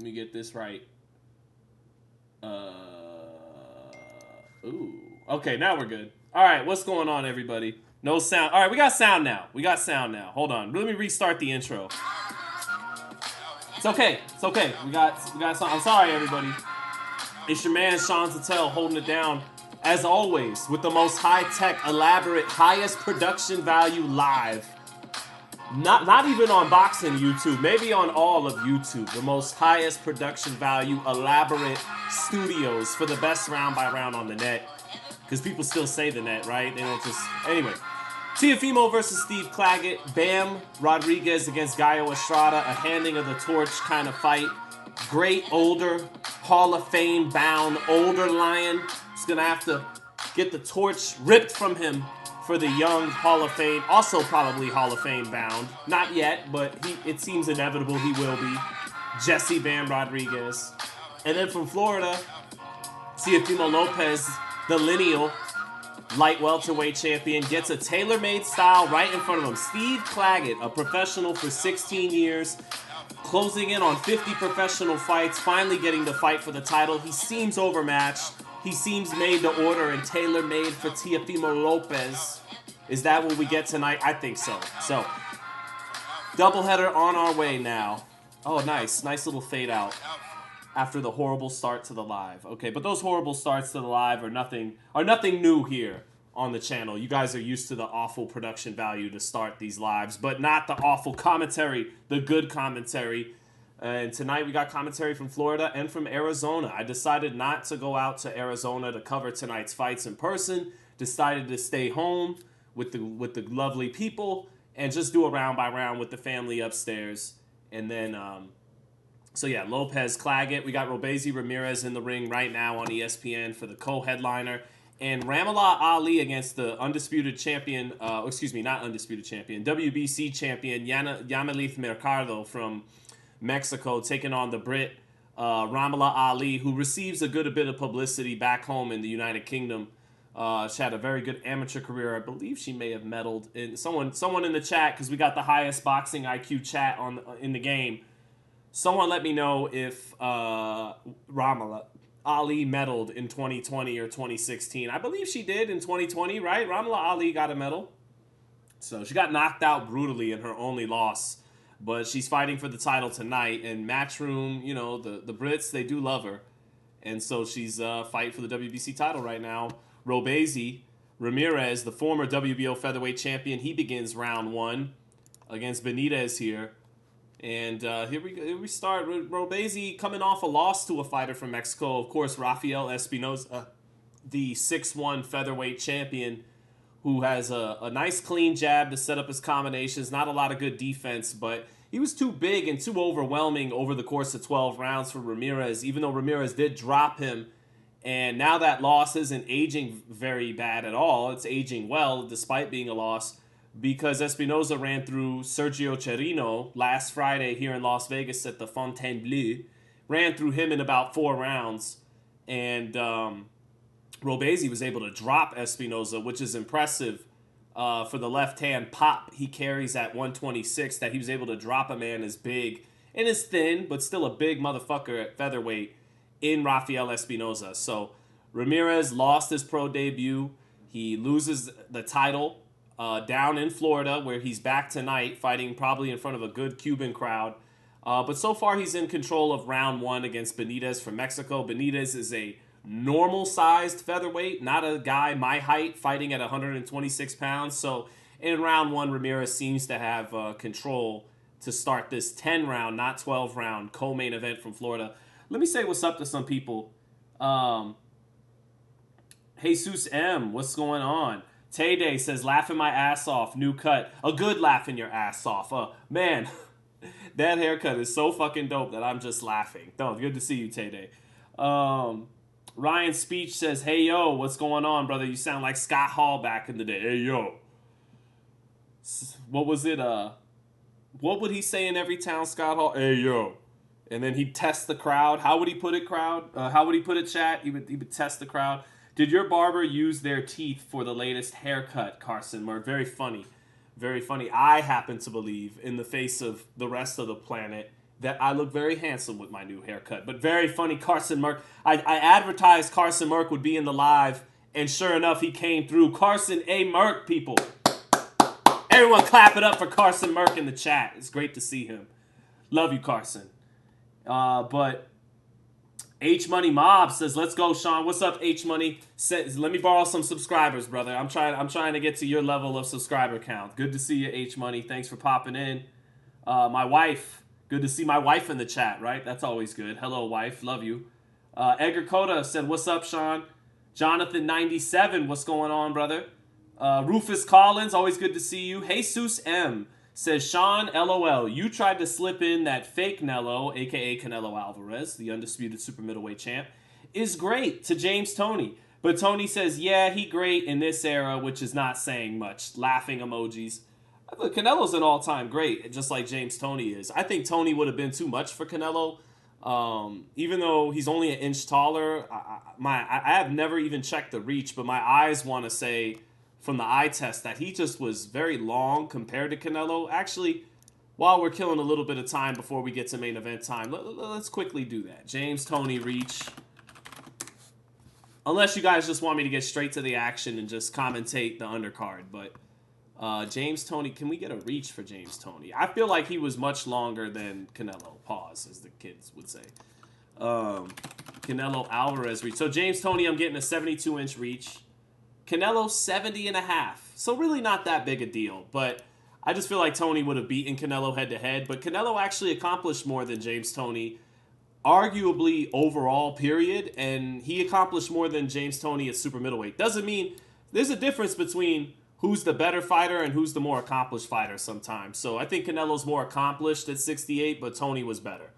Let me get this right. Ooh. Okay, now we're good. All right, what's going on, everybody? No sound. All right, we got sound now. Hold on. Let me restart the intro. It's okay. We got some. I'm sorry, everybody. It's your man Sean Zittel holding it down, as always, with the most high-tech, elaborate, highest production value live. Not even on boxing YouTube, maybe on all of YouTube. The most highest production value, elaborate studios for the best round by round on the net. Because people still say the net, right? They don't just... Anyway. Teofimo versus Steve Claggett. Bam Rodriguez against Gallo Estrada. A handing of the torch kind of fight. Great older, Hall of Fame bound older lion. He's going to have to get the torch ripped from him for the young Hall of Fame, also probably Hall of Fame bound. Not yet, but it seems inevitable he will be. Jesse Bam Rodriguez. And then from Florida, Teofimo Lopez, the lineal light welterweight champion, gets a tailor-made style right in front of him. Steve Claggett, a professional for 16 years, closing in on 50 professional fights, finally getting the fight for the title. He seems overmatched. He seems made to order and tailor-made for Teofimo Lopez. Is that what we get tonight? I think so. So, doubleheader on our way now. Oh, nice. Nice little fade out after the horrible start to the live. Okay, but those horrible starts to the live are nothing new here on the channel. You guys are used to the awful production value to start these lives, but not the awful commentary, the good commentary. And tonight we got commentary from Florida and from Arizona. I decided not to go out to Arizona to cover tonight's fights in person. Decided to stay home with the lovely people and just do a round by round with the family upstairs. And then, so yeah, Lopez, Claggett. We got Ramirez in the ring right now on ESPN for the co-headliner. And Ramirez Ali against the undisputed champion, not undisputed champion, WBC champion Yamelith Mercado from Mexico, taking on the Brit Ramirez Ali, who receives a good bit of publicity back home in the United Kingdom. She had a very good amateur career. I believe she may have medaled. In someone in the chat, because we got the highest boxing IQ chat in the game. Someone let me know if Ramirez Ali medaled in 2020 or 2016. I believe she did in 2020, right? Ramirez Ali got a medal. So she got knocked out brutally in her only loss. But she's fighting for the title tonight. And Matchroom, you know, the Brits, they do love her. And so she's fighting for the WBC title right now. Ramirez, the former WBO featherweight champion, he begins round one against Bonitz here. And here we start. Robezi coming off a loss to a fighter from Mexico. Of course, Rafael Espinoza, the 6'1" featherweight champion, who has a nice clean jab to set up his combinations. Not a lot of good defense, but he was too big and too overwhelming over the course of 12 rounds for Ramirez, even though Ramirez did drop him. And now that loss isn't aging very bad at all. It's aging well, despite being a loss, because Espinoza ran through Sergio Cherino last Friday here in Las Vegas at the Fontainebleau. Ran through him in about 4 rounds. And Robezi was able to drop Espinoza, which is impressive for the left-hand pop he carries at 126, that he was able to drop a man as big and as thin, but still a big motherfucker at featherweight in Rafael Espinoza. So Ramirez lost his pro debut. He loses the title down in Florida, where he's back tonight, fighting probably in front of a good Cuban crowd. But so far, he's in control of round one against Bonitz from Mexico. Bonitz is a normal-sized featherweight, not a guy my height, fighting at 126 pounds. So in round one, Ramirez seems to have control to start this 10-round, not 12-round co-main event from Florida. Let me say what's up to some people. Jesus M, what's going on? Tay-Day says, laughing my ass off, new cut. A good laughing your ass off. Man, that haircut is so fucking dope that I'm just laughing. No, good to see you, Tay-Day. Ryan Speech says, hey, yo, what's going on, brother? You sound like Scott Hall back in the day. Hey, yo. What was it? What would he say in every town, Scott Hall? Hey, yo. And then he'd test the crowd. How would he put it, crowd? How would he put it, chat? He would test the crowd. Did your barber use their teeth for the latest haircut, Carson Murd? Very funny. Very funny. I happen to believe, in the face of the rest of the planet, that I look very handsome with my new haircut. But very funny, Carson Merck. I advertised Carson Merck would be in the live, and sure enough, he came through. Carson A. Merck, people. Everyone clap it up for Carson Merck in the chat. It's great to see him. Love you, Carson. But H Money Mob says, "Let's go, Sean." What's up, H Money? Says, "Let me borrow some subscribers, brother. I'm trying to get to your level of subscriber count." Good to see you, H Money. Thanks for popping in. My wife. Good to see my wife in the chat, right? That's always good. Hello, wife. Love you. Edgar Coda said, "What's up, Sean?" Jonathan 97. What's going on, brother? Rufus Collins. Always good to see you. Jesus M. says, "Sean, LOL, you tried to slip in that fake Nello, a.k.a. Canelo Alvarez, the undisputed super middleweight champ, is great to James Toney. But Tony says, yeah, he great in this era, which is not saying much. Laughing emojis. Look, Canelo's an all-time great, just like James Toney is. I think Toney would have been too much for Canelo. Even though he's only an inch taller, I have never even checked the reach, but my eyes want to say from the eye test that he just was very long compared to Canelo. Actually, while we're killing a little bit of time before we get to main event time, let's quickly do that. James Toney reach. Unless you guys just want me to get straight to the action and just commentate the undercard. But James Toney, can we get a reach for James Toney? I feel like he was much longer than Canelo. Pause, as the kids would say. Canelo Alvarez reach. So James Toney, I'm getting a 72-inch reach. Canelo 70.5. So really not that big a deal. But I just feel like Toney would have beaten Canelo head-to-head. But Canelo actually accomplished more than James Toney, arguably overall, period. And he accomplished more than James Toney at super middleweight. Doesn't mean there's a difference between who's the better fighter and who's the more accomplished fighter sometimes. So I think Canelo's more accomplished at 68, but Toney was better.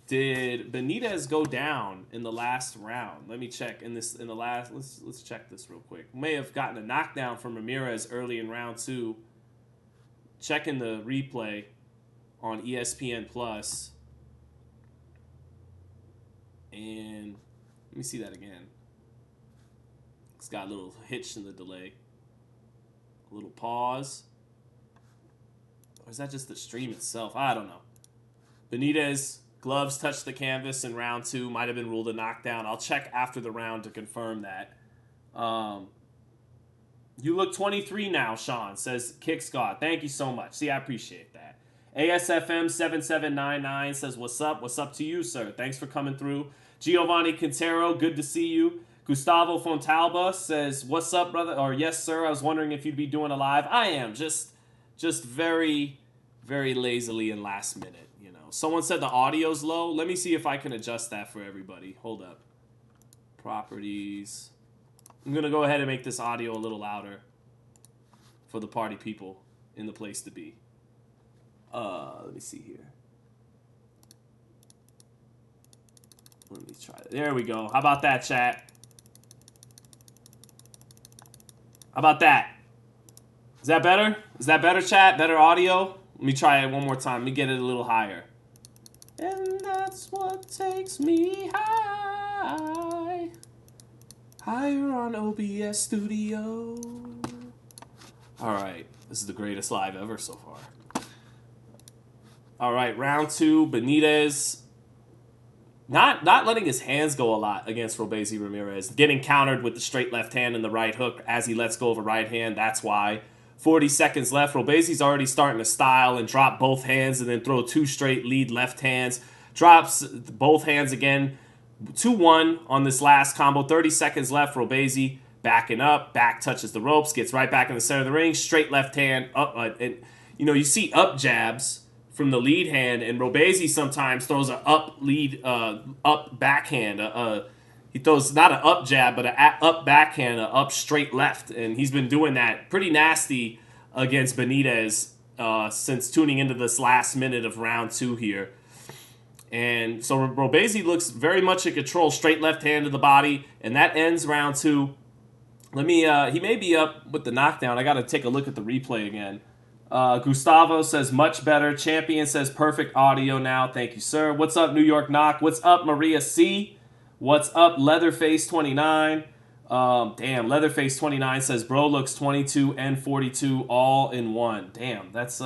Did Bonitz go down in the last round? Let me check. Let's check this real quick. May have gotten a knockdown from Ramirez early in round 2. Checking the replay on ESPN Plus. And let me see that again. It's got a little hitch in the delay. A little pause. Or is that just the stream itself? I don't know. Bonitz, gloves touched the canvas in round 2. Might have been ruled a knockdown. I'll check after the round to confirm that. You look 23 now, Sean, says Kick Scott. Thank you so much. See, I appreciate that. ASFM7799 says, what's up? What's up to you, sir? Thanks for coming through. Giovanni Quintero, good to see you. Gustavo Fontalba says, what's up, brother? Or, yes, sir, I was wondering if you'd be doing a live. I am. Just very, very lazily and last minute, you know. Someone said the audio's low. Let me see if I can adjust that for everybody. Hold up. Properties. I'm going to go ahead and make this audio a little louder for the party people in the place to be. Let me see here. Let me try it. There we go. How about that, chat? How about that? Is that better? Is that better, chat? Better audio? Let me try it one more time. Let me get it a little higher. And that's what takes me high. Higher on OBS Studio. All right. This is the greatest live ever so far. All right. Round 2. Bonitz. Not letting his hands go a lot against Robeisy Ramirez. Getting countered with the straight left hand and the right hook as he lets go of a right hand. That's why. 40 seconds left. Robeisy's already starting to style and drop both hands and then throw 2 straight lead left hands. Drops both hands again. 2-1 on this last combo. 30 seconds left. Robeisy backing up. Back touches the ropes. Gets right back in the center of the ring. Straight left hand. Up, and you know, you see up jabs from the lead hand, and Robeisy sometimes throws an up backhand. He throws not an up jab, but an up backhand, an up straight left, and he's been doing that pretty nasty against Bonitz since tuning into this last minute of round 2 here. And so Robeisy looks very much in control, straight left hand to the body, and that ends round 2. Let me. He may be up with the knockdown. I got to take a look at the replay again. Gustavo says, much better. Champion says, perfect audio now. Thank you, sir. What's up, New York Knock? What's up, Maria C? What's up, Leatherface29? Damn, Leatherface29 says, bro looks 22 and 42 all in one. Damn, that's...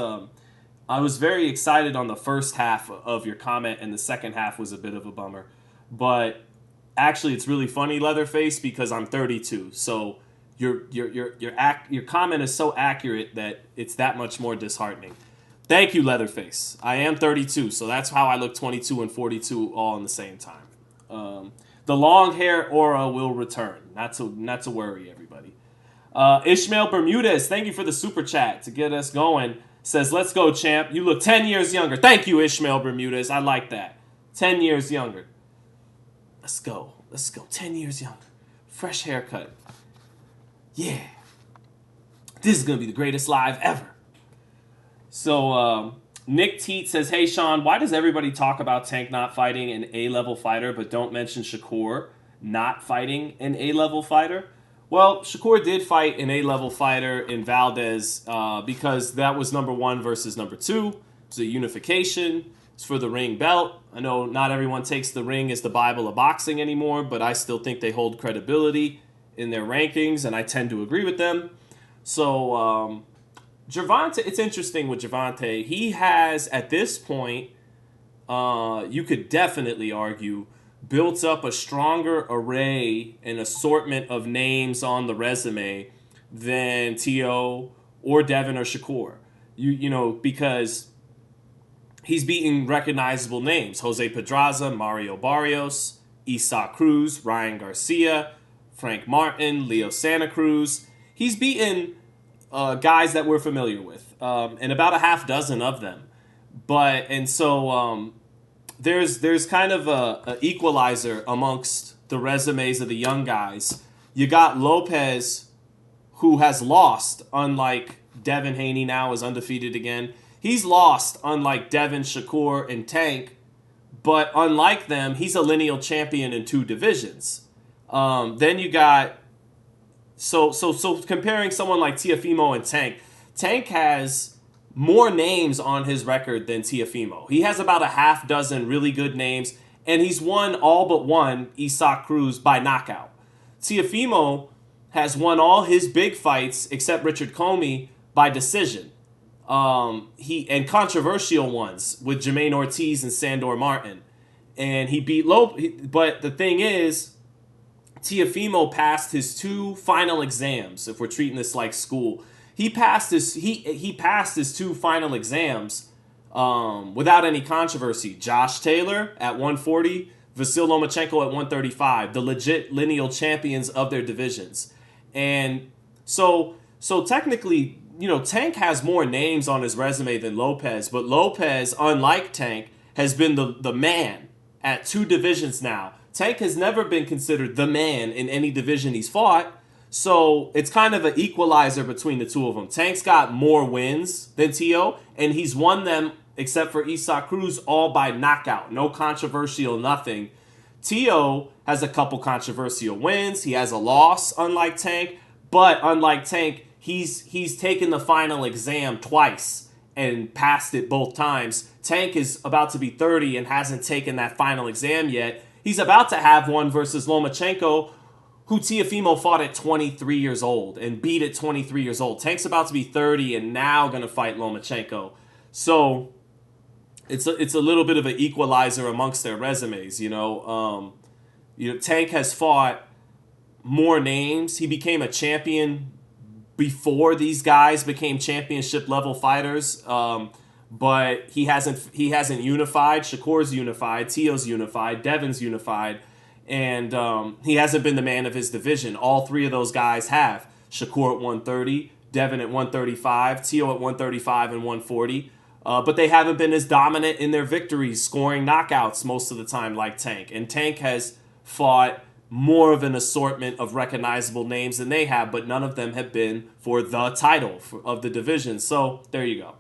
I was very excited on the first half of your comment, and the second half was a bit of a bummer. But actually, it's really funny, Leatherface, because I'm 32. So your comment is so accurate that it's that much more disheartening. Thank you, Leatherface. I am 32, so that's how I look 22 and 42 all in the same time. The long hair aura will return. Not to worry, everybody. Ishmael Bermudez, thank you for the super chat to get us going. Says, let's go, champ. You look 10 years younger. Thank you, Ishmael Bermudez. I like that. 10 years younger. Let's go. 10 years younger. Fresh haircut. Yeah. This is going to be the greatest live ever. So, Nick Teat says, hey, Sean, why does everybody talk about Tank not fighting an A-level fighter but don't mention Shakur not fighting an A-level fighter? Well, Shakur did fight an A-level fighter in Valdez because that was number 1 versus number 2. It was a unification. It's for the ring belt. I know not everyone takes the ring as the Bible of boxing anymore, but I still think they hold credibility in their rankings, and I tend to agree with them. So, Gervonta, it's interesting with Gervonta. He has, at this point, you could definitely argue, built up a stronger array and assortment of names on the resume than Teo or Devin or Shakur. You know, because he's beating recognizable names. Jose Pedraza, Mario Barrios, Isaac Cruz, Ryan Garcia, Frank Martin, Leo Santa Cruz. He's beaten guys that we're familiar with, and about a half dozen of them. So there's kind of a equalizer amongst the resumes of the young guys. You got Lopez, who has lost, unlike Devin Haney now is undefeated again. He's lost, unlike Devin, Shakur, and Tank. But unlike them, he's a lineal champion in 2 divisions. Then you got... So comparing someone like Teofimo and Tank, Tank has more names on his record than Teofimo. He has about a half dozen really good names, and he's won all but one, Isaac Cruz, by knockout. Teofimo has won all his big fights, except Richard Comey, by decision. And controversial ones with Jermaine Ortiz and Sandor Martin. And he beat Lopez. But the thing is, Teofimo passed his 2 final exams, if we're treating this like school. He passed his 2 final exams without any controversy. Josh Taylor at 140, Vasyl Lomachenko at 135, the legit lineal champions of their divisions. And so technically, you know, Tank has more names on his resume than Lopez, but Lopez, unlike Tank, has been the man at 2 divisions now. Tank has never been considered the man in any division he's fought, so it's kind of an equalizer between the two of them. Tank's got more wins than Teo, and he's won them, except for Isaac Cruz, all by knockout. No controversial, nothing. Teo has a couple controversial wins. He has a loss, unlike Tank, but unlike Tank, he's taken the final exam twice and passed it both times. Tank is about to be 30 and hasn't taken that final exam yet. He's about to have one versus Lomachenko, who Teofimo fought at 23 years old and beat at 23 years old. Tank's about to be 30 and now going to fight Lomachenko. So it's a little bit of an equalizer amongst their resumes, you know. Tank has fought more names. He became a champion before these guys became championship level fighters. But he hasn't unified. Shakur's unified. Teo's unified. Devin's unified. And he hasn't been the man of his division. All 3 of those guys have. Shakur at 130, Devin at 135, Teo at 135 and 140. But they haven't been as dominant in their victories, scoring knockouts most of the time like Tank. And Tank has fought more of an assortment of recognizable names than they have, but none of them have been for the title of the division. So there you go.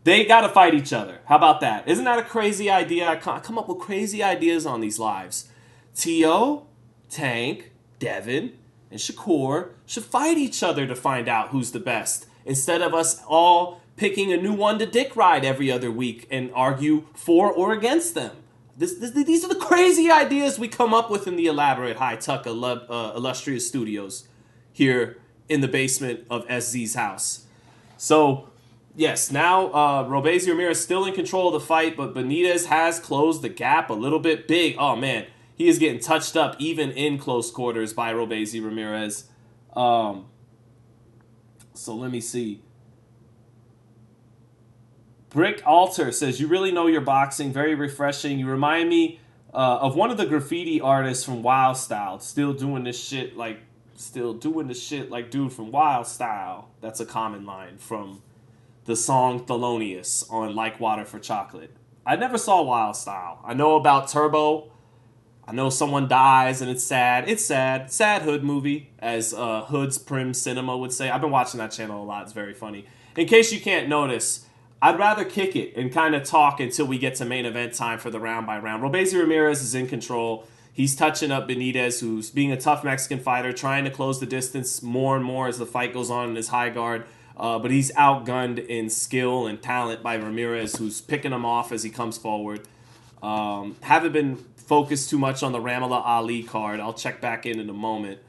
They got to fight each other. How about that? Isn't that a crazy idea? I come up with crazy ideas on these lives. Teo, Tank, Devin, and Shakur should fight each other to find out who's the best, instead of us all picking a new one to dick ride every other week and argue for or against them. These are the crazy ideas we come up with in the elaborate, high-tech, illustrious studios here in the basement of SZ's house. So Yes, now Robesi Ramirez still in control of the fight, but Bonitz has closed the gap a little bit big. Oh, man. He is getting touched up even in close quarters by Robesi Ramirez. So let me see. Brick Alter says, you really know your boxing. Very refreshing. You remind me of one of the graffiti artists from Wild Style. Still doing this shit like dude from Wild Style. That's a common line from the song Thelonious on Like Water for Chocolate. I never saw Wild Style. I know about Turbo. I know someone dies and it's sad. It's sad. Sad hood movie, as Hood's Prim Cinema would say. I've been watching that channel a lot. It's very funny. In case you can't notice, I'd rather kick it and kind of talk until we get to main event time for the round by round. Robesi Ramirez is in control. He's touching up Bonitz, who's being a tough Mexican fighter, trying to close the distance more and more as the fight goes on in his high guard. But he's outgunned in skill and talent by Ramirez, who's picking him off as he comes forward. Haven't been focused too much on the Ramala Ali card. I'll check back in a moment.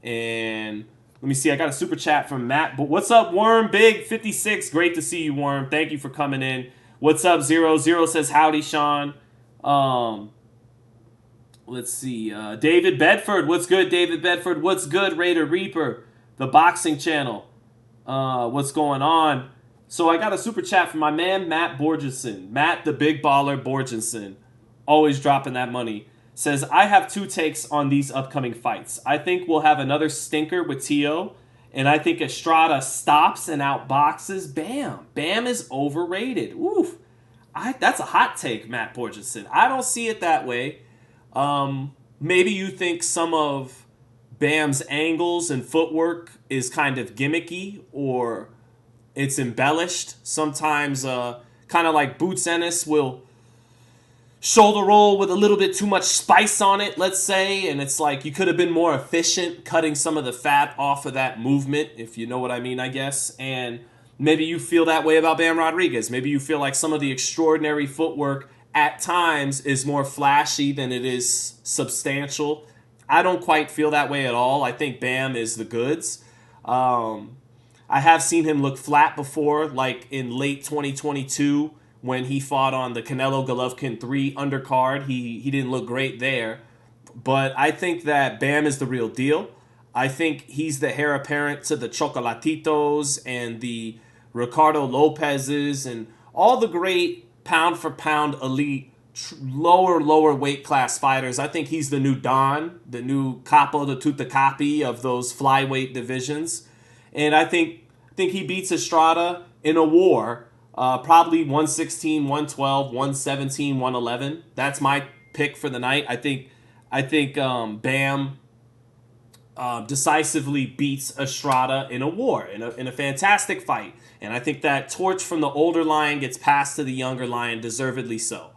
And let me see. I got a super chat from Matt. But what's up, Worm? Big 56. Great to see you, Worm. Thank you for coming in. What's up, Zero? Zero says howdy, Sean. Let's see. David Bedford. What's good, David Bedford? What's good, Raider Reaper? The boxing channel. What's going on? So I got a super chat from my man, Matt Borgenson. Matt, the big baller Borgenson. Always dropping that money. Says, I have two takes on these upcoming fights. I think we'll have another stinker with Teo. And I think Estrada stops and outboxes Bam. Bam is overrated. Oof. That's a hot take, Matt Borgenson. I don't see it that way. Maybe you think some of Bam's angles and footwork is kind of gimmicky or it's embellished. Sometimes kind of like Boots Ennis will shoulder roll with a little bit too much spice on it, let's say, and it's like you could have been more efficient cutting some of the fat off of that movement, if you know what I mean, I guess. And maybe you feel that way about Bam Rodriguez. Maybe you feel like some of the extraordinary footwork at times is more flashy than it is substantial. I don't quite feel that way at all. I think Bam is the goods. I have seen him look flat before, like in late 2022 when he fought on the Canelo Golovkin 3 undercard. He didn't look great there. But I think that Bam is the real deal. I think he's the heir apparent to the Chocolatitos and the Ricardo Lopez's and all the great pound-for-pound elite lower weight class fighters. I think he's the new Don, the new Capo de Tutacapi of those flyweight divisions. And I think he beats Estrada in a war, probably 116, 112, 117, 111. That's my pick for the night. I think Bam decisively beats Estrada in a war, in a fantastic fight. And I think that torch from the older lion gets passed to the younger lion, deservedly so.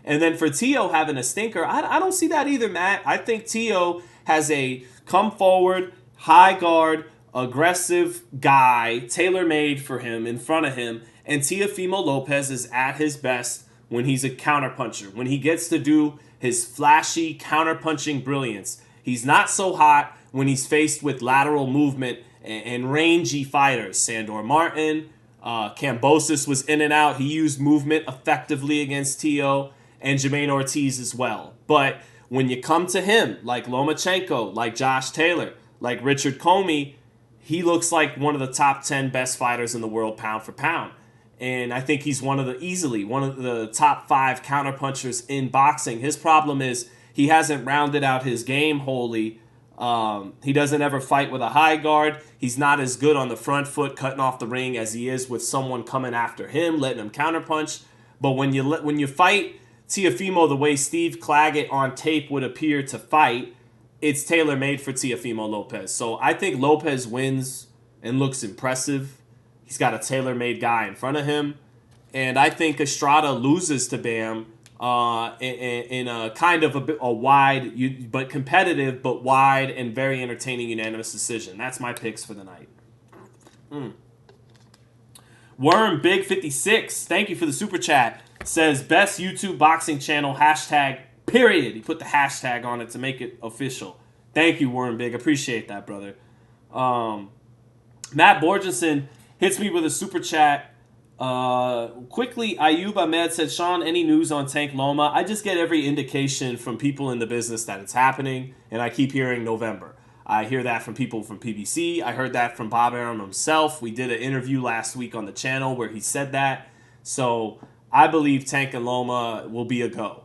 And then for Teo having a stinker, I don't see that either, Matt. I think Teo has a come forward, high guard, aggressive guy, tailor-made for him, in front of him. And Teofimo Lopez is at his best when he's a counterpuncher, when he gets to do his flashy counterpunching brilliance. He's not so hot when he's faced with lateral movement and rangy fighters. Sandor Martin, Kambosos was in and out. He used movement effectively against Teo, and Jermaine Ortiz as well. But when you come to him, like Lomachenko, like Josh Taylor, like Richard Comey, he looks like one of the top 10 best fighters in the world pound for pound. And I think he's easily one of the top 5 counterpunchers in boxing. His problem is he hasn't rounded out his game wholly. He doesn't ever fight with a high guard. He's not as good on the front foot cutting off the ring as he is with someone coming after him, letting him counterpunch. But when you fight Teofimo the way Steve Claggett on tape would appear to fight, it's tailor-made for Teofimo Lopez. So I think Lopez wins and looks impressive. He's got a tailor-made guy in front of him. And I think Estrada loses to Bam in a kind of a wide, but competitive, but wide and very entertaining unanimous decision. That's my picks for the night. Worm Big 56, thank you for the super chat. Says best YouTube boxing channel hashtag period. He put the hashtag on it to make it official. Thank you, Worm Big. Appreciate that, brother. Matt Borgenson hits me with a super chat. Quickly, Ayub Ahmed said, Sean, any news on Tank Loma? I just get every indication from people in the business that it's happening, and I keep hearing November. I hear that from people from PBC. I heard that from Bob Arum himself. We did an interview last week on the channel where he said that. So I believe Tank and Loma will be a go.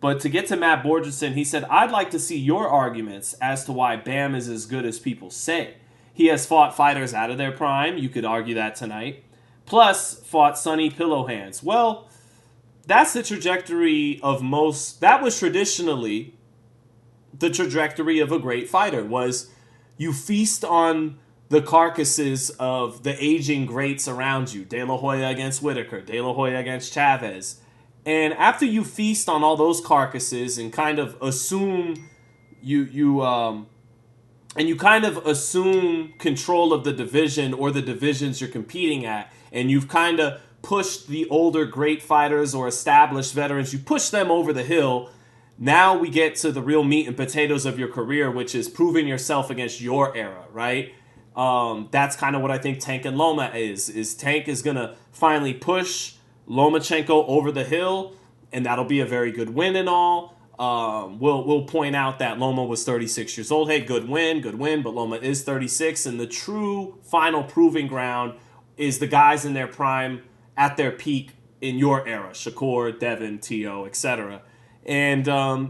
But to get to Matt Borgerson, he said, I'd like to see your arguments as to why Bam is as good as people say. He has fought fighters out of their prime. You could argue that tonight. Plus, fought Sonny Pillow Hands. Well, that's the trajectory of most... That was traditionally the trajectory of a great fighter, was you feast on the carcasses of the aging greats around you. De La Hoya against Whitaker. De La Hoya against Chavez. And after you feast on all those carcasses and kind of assume you kind of assume control of the division or the divisions you're competing at, and you've kind of pushed the older great fighters or established veterans, you push them over the hill. Now we get to the real meat and potatoes of your career, which is proving yourself against your era, right? That's kind of what I think Tank and Loma is Tank is going to finally push Lomachenko over the hill, and that'll be a very good win and all. We'll point out that Loma was 36 years old. Hey, good win, but Loma is 36, and the true final proving ground is the guys in their prime at their peak in your era. Shakur, Devin, Tio, etc. And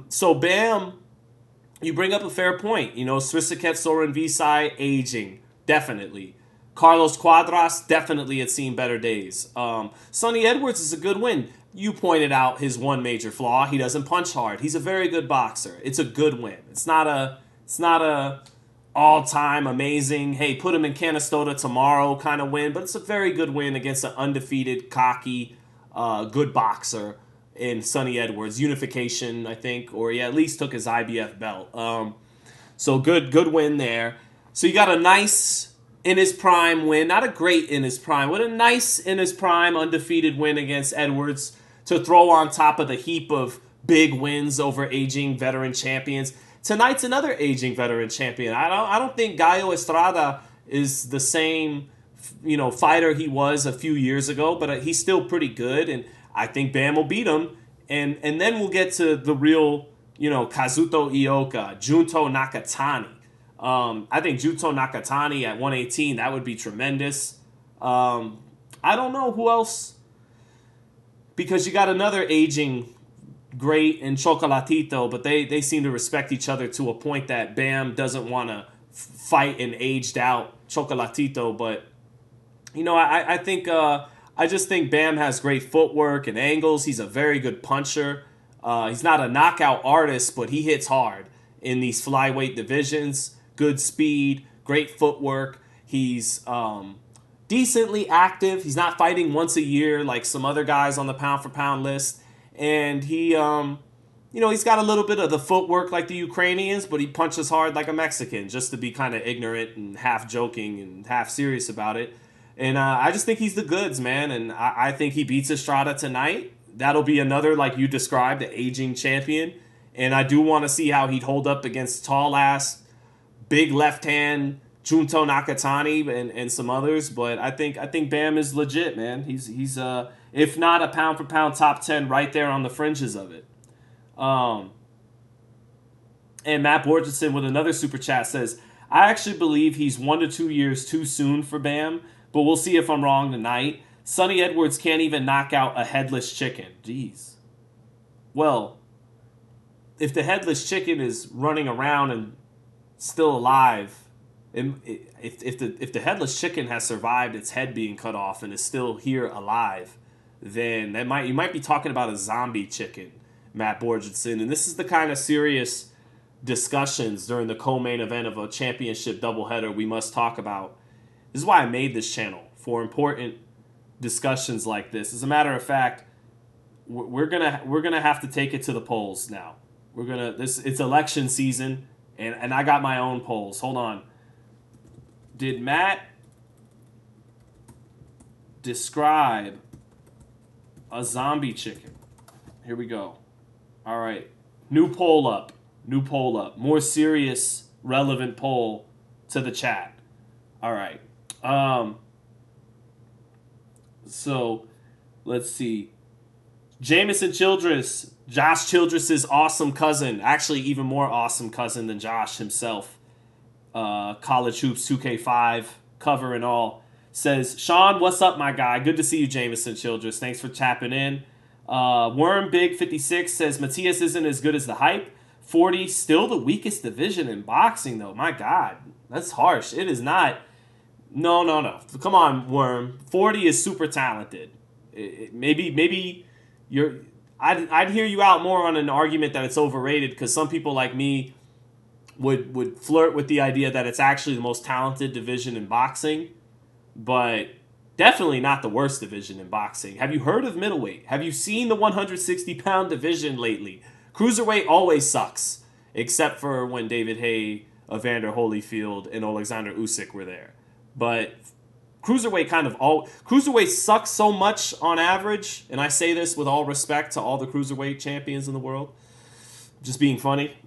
so Bam, you bring up a fair point. You know, Swissaket, Soren Visai, aging, definitely. Carlos Cuadras, definitely had seen better days. Sonny Edwards is a good win. You pointed out his one major flaw. He doesn't punch hard. He's a very good boxer. It's a good win. It's not a all-time amazing, hey, put him in Canastota tomorrow kind of win, but it's a very good win against an undefeated, cocky, good boxer in Sonny Edwards. Unification, I think, or he at least took his IBF belt. So good win there. So you got a nice in his prime win, not a great in his prime, but a nice in his prime undefeated win against Edwards to throw on top of the heap of big wins over aging veteran champions. Tonight's another aging veteran champion. I don't think Gallo Estrada is the same, fighter he was a few years ago, but he's still pretty good, and I think Bam will beat him. And then we'll get to the real, Kazuto Ioka, Junto Nakatani. I think Junto Nakatani at 118, that would be tremendous. I don't know who else, because you got another aging great in Chocolatito, but they seem to respect each other to a point that Bam doesn't want to fight an aged out Chocolatito. But, I just think Bam has great footwork and angles. He's a very good puncher. He's not a knockout artist, but he hits hard in these flyweight divisions. Good speed, great footwork. He's decently active. He's not fighting once a year like some other guys on the pound-for-pound list. And he, he's got a little bit of the footwork like the Ukrainians, but he punches hard like a Mexican, just to be kind of ignorant and half joking and half serious about it. And I just think he's the goods, man. And I think he beats Estrada tonight. That'll be another, like you described, the aging champion. And I do want to see how he'd hold up against tall-ass, big left hand Junto Nakatani and some others, but I think Bam is legit, man. He's if not a pound for pound top 10, right there on the fringes of it. And Matt Borgeson with another super chat says, I actually believe he's 1 to 2 years too soon for Bam, but we'll see if I'm wrong tonight. Sonny Edwards can't even knock out a headless chicken. Jeez. Well, if the headless chicken is running around and still alive, if the headless chicken has survived its head being cut off and is still here alive, then you might be talking about a zombie chicken, Matt Borgeson. And this is the kind of serious discussions during the co-main event of a championship doubleheader we must talk about. This is why I made this channel, for important discussions like this. As a matter of fact, we're gonna have to take it to the polls now. It's election season. And I got my own polls. Hold on. Did Matt describe a zombie chicken? Here we go. All right. New poll up. More serious, relevant poll to the chat. All right. So let's see. Jamison Childress, Josh Childress's awesome cousin, actually even more awesome cousin than Josh himself. College Hoops 2K5 cover and all, says, Sean, what's up, my guy? Good to see you, Jamison Childress. Thanks for tapping in. Worm Big 56 says, Matias isn't as good as the hype. 40, still the weakest division in boxing, though. My God, that's harsh. It is not. No. Come on, Worm. 40 is super talented. Maybe you're. I'd hear you out more on an argument that it's overrated, because some people like me would flirt with the idea that it's actually the most talented division in boxing, but definitely not the worst division in boxing. Have you heard of middleweight? Have you seen the 160-pound division lately? Cruiserweight always sucks, except for when David Haye, Evander Holyfield, and Alexander Usyk were there. But cruiserweight sucks so much on average, and I say this with all respect to all the cruiserweight champions in the world, just being funny,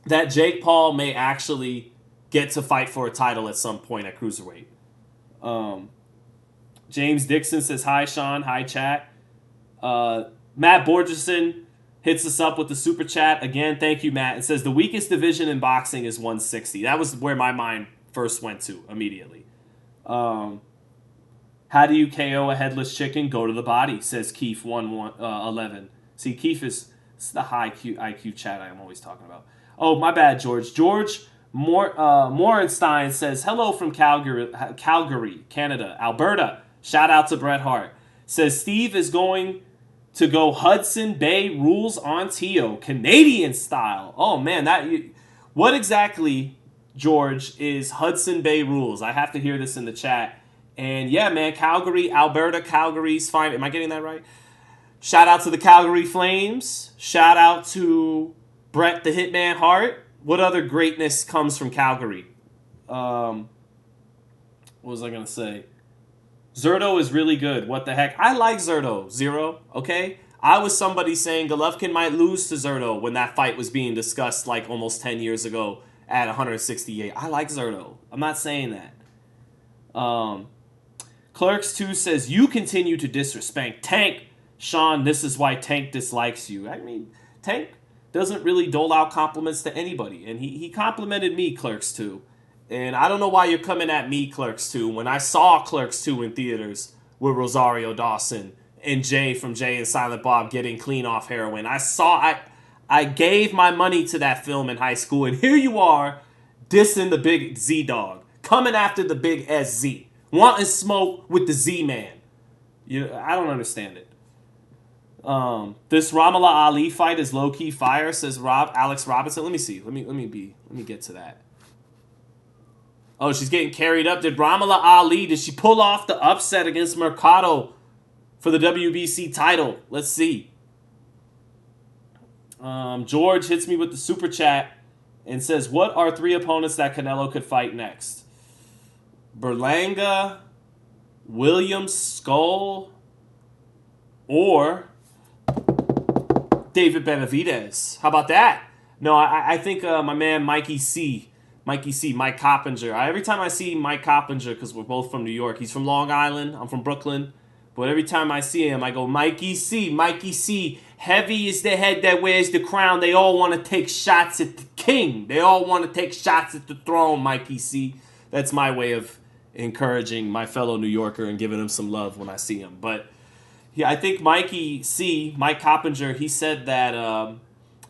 that Jake Paul may actually get to fight for a title at some point at cruiserweight. James Dixon says, hi, Sean. Hi, chat. Matt Borgerson hits us up with the super chat. Again, thank you, Matt. It says, the weakest division in boxing is 160. That was where my mind first went to immediately. How do you KO a headless chicken? Go to the body, says Keith 11. See, Keith is the high IQ chat I'm always talking about. Oh, my bad, George. George Morenstein says, hello from Calgary, Canada. Alberta. Shout out to Bret Hart. Says, Steve is going to go Hudson Bay rules on Teo, Canadian style. Oh, man, what exactly, George, is Hudson Bay rules? I have to hear this in the chat. And yeah, man, Calgary, Alberta, Calgary's fine. Am I getting that right? Shout out to the Calgary Flames. Shout out to Bret the Hitman Hart. What other greatness comes from Calgary? What was I going to say? Zerto is really good. What the heck? I like Zerto. Zero, okay? I was somebody saying Golovkin might lose to Zerto when that fight was being discussed like almost 10 years ago at 168. I like Zerto. I'm not saying that. Clerks2 says, you continue to disrespect Tank. Sean, this is why Tank dislikes you. I mean, Tank doesn't really dole out compliments to anybody. And he complimented me, Clerks2. And I don't know why you're coming at me, Clerks2, when I saw Clerks2 in theaters with Rosario Dawson and Jay from Jay and Silent Bob getting clean off heroin. I gave my money to that film in high school, and here you are dissing the big Z-Dog, coming after the big SZ, wanting smoke with the Z-Man. I don't understand it. This Ramallah Ali fight is low-key fire, says Alex Robinson. Let me see. Let me get to that. Oh, she's getting carried up. Did Ramallah Ali, did she pull off the upset against Mercado for the WBC title? Let's see. George hits me with the super chat and says, what are 3 opponents that Canelo could fight next? Berlanga, William Skull, or David Benavidez. How about that? No, I think my man Mike Coppinger. Every time I see Mike Coppinger, because we're both from New York, he's from Long Island, I'm from Brooklyn, but every time I see him, I go, Mikey C, heavy is the head that wears the crown. They all want to take shots at the king. They all want to take shots at the throne, Mikey C. That's my way of encouraging my fellow New Yorker and giving him some love when I see him. But yeah, I think Mike Coppinger, he said that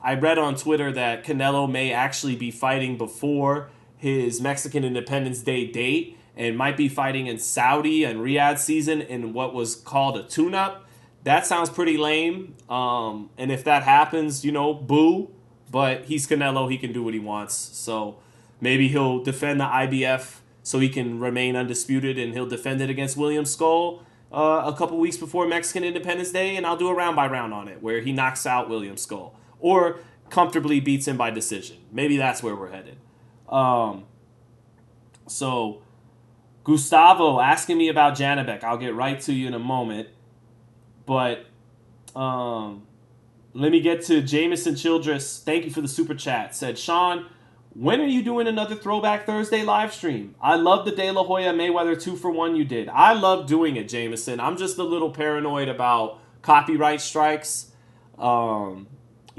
I read on Twitter that Canelo may actually be fighting before his Mexican Independence Day date and might be fighting in Saudi and Riyadh season in what was called a tune-up. That sounds pretty lame. And if that happens, boo. But he's Canelo. He can do what he wants. So maybe he'll defend the IBF so he can remain undisputed, and he'll defend it against William Skull a couple weeks before Mexican Independence Day, and I'll do a round-by-round on it where he knocks out William Skull or comfortably beats him by decision. Maybe that's where we're headed. So Gustavo asking me about Janibek. I'll get right to you in a moment. But let me get to Jamison Childress. Thank you for the super chat. Said, Sean, When are you doing another Throwback Thursday live stream? I love the De La Hoya Mayweather 2-for-1 you did. I love doing it, Jameson. I'm just a little paranoid about copyright strikes. You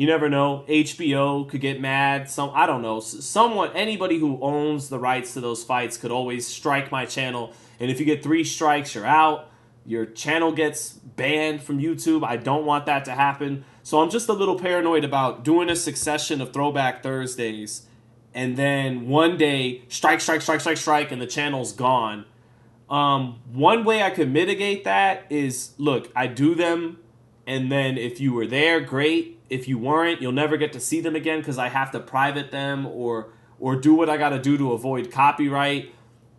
never know. HBO could get mad. I don't know. Anybody who owns the rights to those fights could always strike my channel. And if you get 3 strikes, you're out. Your channel gets banned from YouTube. I don't want that to happen. So I'm just a little paranoid about doing a succession of Throwback Thursdays. And then one day, strike, and the channel's gone. One way I could mitigate that is, look, I do them. And then if you were there, great. If you weren't, you'll never get to see them again because I have to private them or do what I got to do to avoid copyright.